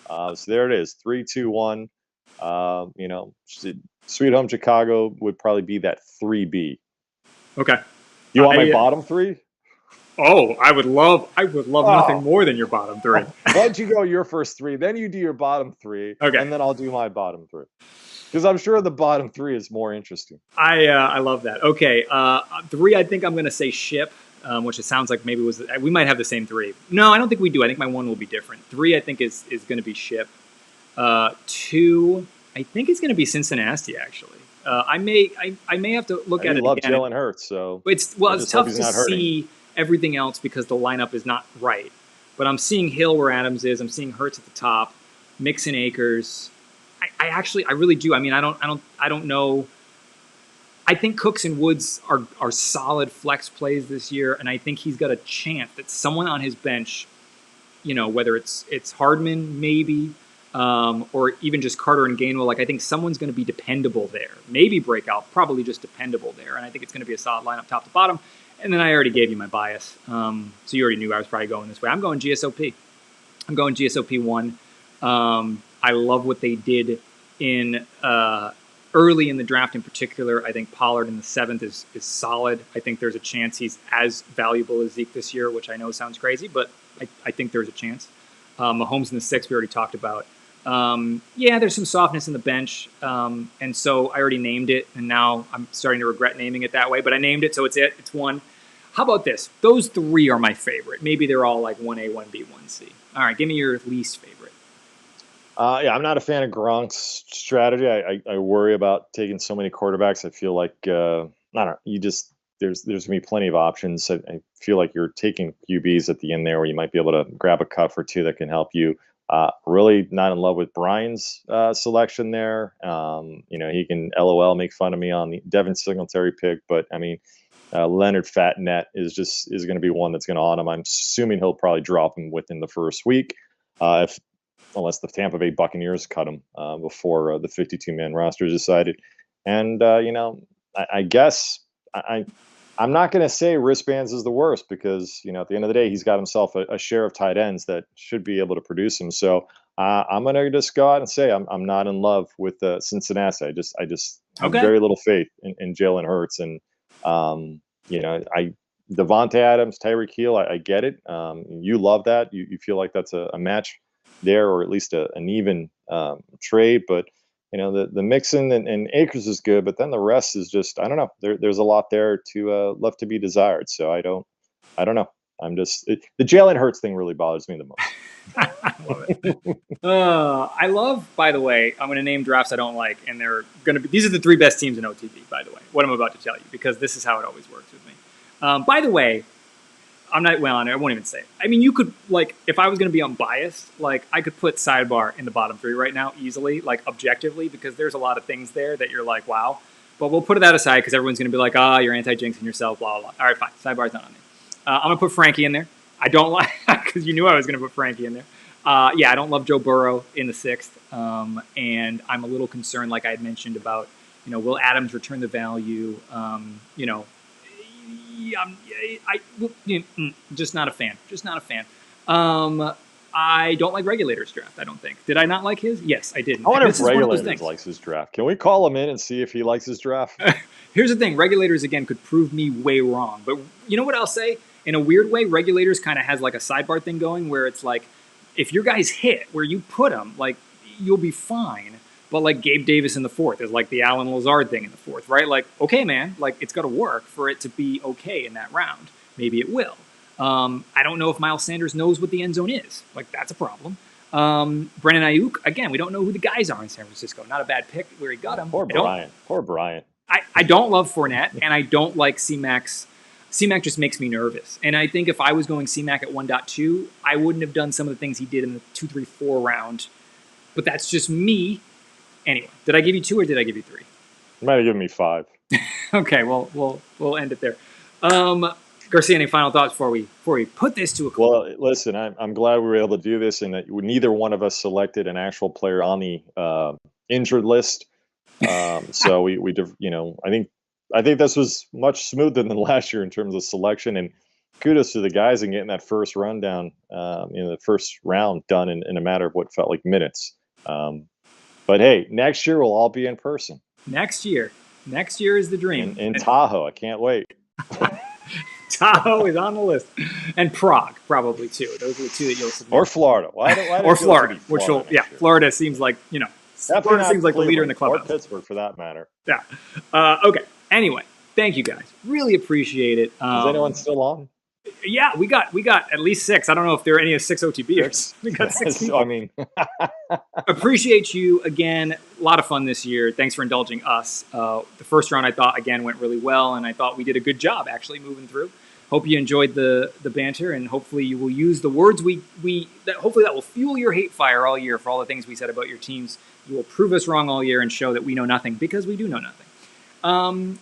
So there it is, 3, 2, 1. Sweet Home Chicago would probably be that 3B. Okay. You want my bottom 3? Oh, I would love nothing more than your bottom 3. Why don't you go your first 3, then you do your bottom 3, okay, and then I'll do my bottom 3. Because I'm sure the bottom 3 is more interesting. I love that. Okay, 3, I think I'm going to say Ship, which it sounds like maybe we might have the same 3. No, I don't think we do. I think my 1 will be different. 3, I think is going to be Ship. 2, I think it's going to be Cincinnati. Actually, I may have to look at it. I love again. Jalen Hurts, so it's tough to see everything else because the lineup is not right. But I'm seeing Hill where Adams is. I'm seeing Hurts at the top, Mixon, Akers. I really do. I mean, I don't know. I think Cooks and Woods are solid flex plays this year, and I think he's got a chance that someone on his bench, whether it's Hardman maybe, or even just Carter and Gainwell. Like I think someone's going to be dependable there. Maybe breakout, probably just dependable there, and I think it's going to be a solid lineup top to bottom. And then I already gave you my bias, so you already knew I was probably going this way. I'm going GSOP. I'm going GSOP 1. I love what they did in early in the draft in particular. I think Pollard in the 7th is solid. I think there's a chance he's as valuable as Zeke this year, which I know sounds crazy, but I think there's a chance. Mahomes in the 6th we already talked about. There's some softness in the bench, and so I already named it, and now I'm starting to regret naming it that way, but I named it, so it's 1. How about this? Those 3 are my favorite. Maybe they're all like 1A, 1B, 1C. All right, give me your least favorite. I'm not a fan of Gronk's strategy. I worry about taking so many quarterbacks. I feel like I don't know. There's going to be plenty of options. I feel like you're taking QBs at the end there where you might be able to grab a cut for 2 that can help you. Really not in love with Brian's selection there. He can LOL make fun of me on the Devin Singletary pick, but I mean, Leonard Fournette is going to be one that's going to on him. I'm assuming he'll probably drop him within the first week, unless the Tampa Bay Buccaneers cut him before the 52-man roster is decided. And I guess I I'm not going to say wristbands is the worst because, at the end of the day, he's got himself a share of tight ends that should be able to produce him. So I'm going to just go out and say I'm not in love with Cincinnati. I just have Okay. very little faith in Jalen Hurts. And, Devontae Adams, Tyreek Hill, I get it. You love that. You feel like that's a match there, or at least an even trade. But the Mixon and Akers is good, but then the rest is just, I don't know. There's a lot there to left to be desired. So I don't know. I'm just the Jalen Hurts thing really bothers me the most. I love it. I love, by the way, I'm going to name drafts I don't like, and they're going to be, these are the 3 best teams in OTB, by the way, what I'm about to tell you, because this is how it always works with me. By the way, I won't even say it. I mean, you could, if I was going to be unbiased, I could put Sidebar in the bottom 3 right now easily, objectively, because there's a lot of things there that you're like, wow. But we'll put that aside because everyone's going to be like, you're anti-jinxing yourself, blah, blah, blah. All right, fine. Sidebar's not on there. I'm going to put Frankie in there. I don't like, because you knew I was going to put Frankie in there. I don't love Joe Burrow in the 6th. And I'm a little concerned, like I had mentioned, about, will Adams return the value? Just not a fan. I don't like Regulators draft, I don't think. Did I not like his? Yes, I did. I wonder if Regulators likes his draft. Can we call him in and see if he likes his draft? Here's the thing. Regulators, again, could prove me way wrong. But you know what I'll say? In a weird way, Regulators kind of has like a sidebar thing going where it's like, if your guys hit where you put them, you'll be fine. But Gabe Davis in the 4th is like the Alan Lazard thing in the 4th, right? Okay, man, it's got to work for it to be okay in that round. Maybe it will. I don't know if Miles Sanders knows what the end zone is. That's a problem. Brandon Ayuk, again, we don't know who the guys are in San Francisco. Not a bad pick where he got him. Poor Brian. I don't love Fournette, and I don't like C-Max. C-Mac just makes me nervous. And I think if I was going C-Mac at 1.2, I wouldn't have done some of the things he did in the 2, 3, 4 round. But that's just me. Anyway, did I give you 2 or did I give you 3? You might have given me 5. Okay, well, we'll end it there. Garcia, any final thoughts before we put this to a close? Well, listen, I'm glad we were able to do this, and that neither one of us selected an actual player on the injured list. So I think this was much smoother than last year in terms of selection, and kudos to the guys in getting that first rundown, the first round done in a matter of what felt like minutes. But hey, next year we'll all be in person. Next year is the dream. In Tahoe, I can't wait. Tahoe is on the list, and Prague probably too. Those are the 2 that you'll submit. Or Florida. Why or Florida, which will Florida seems like Florida seems like the leader in the clubhouse. Or Pittsburgh, for that matter. Yeah. Okay. Anyway, thank you guys. Really appreciate it. Is anyone still on? Yeah, we got at least 6. I don't know if there are any of 6 OTBers. We got 6 people. I mean, appreciate you again. A lot of fun this year. Thanks for indulging us. The first round I thought again went really well, and I thought we did a good job actually moving through. Hope you enjoyed the banter, and hopefully you will use the words hopefully that will fuel your hate fire all year for all the things we said about your teams. You will prove us wrong all year and show that we know nothing, because we do know nothing.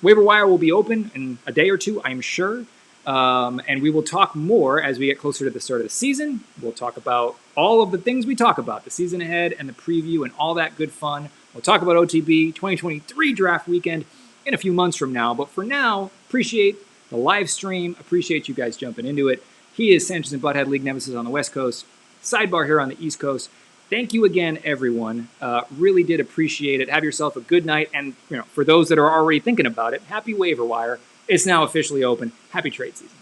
Waiver wire will be open in a day or 2, I'm sure. And we will talk more as we get closer to the start of the season. We'll talk about all of the things we talk about, the season ahead and the preview and all that good fun. We'll talk about OTB 2023 draft weekend in a few months from now. But for now, appreciate the live stream. Appreciate you guys jumping into it. He is Sanchez and Butthead League Nemesis on the West Coast. Sidebar here on the East Coast. Thank you again, everyone. Really did appreciate it. Have yourself a good night. And for those that are already thinking about it, happy waiver wire. It's now officially open. Happy trade season.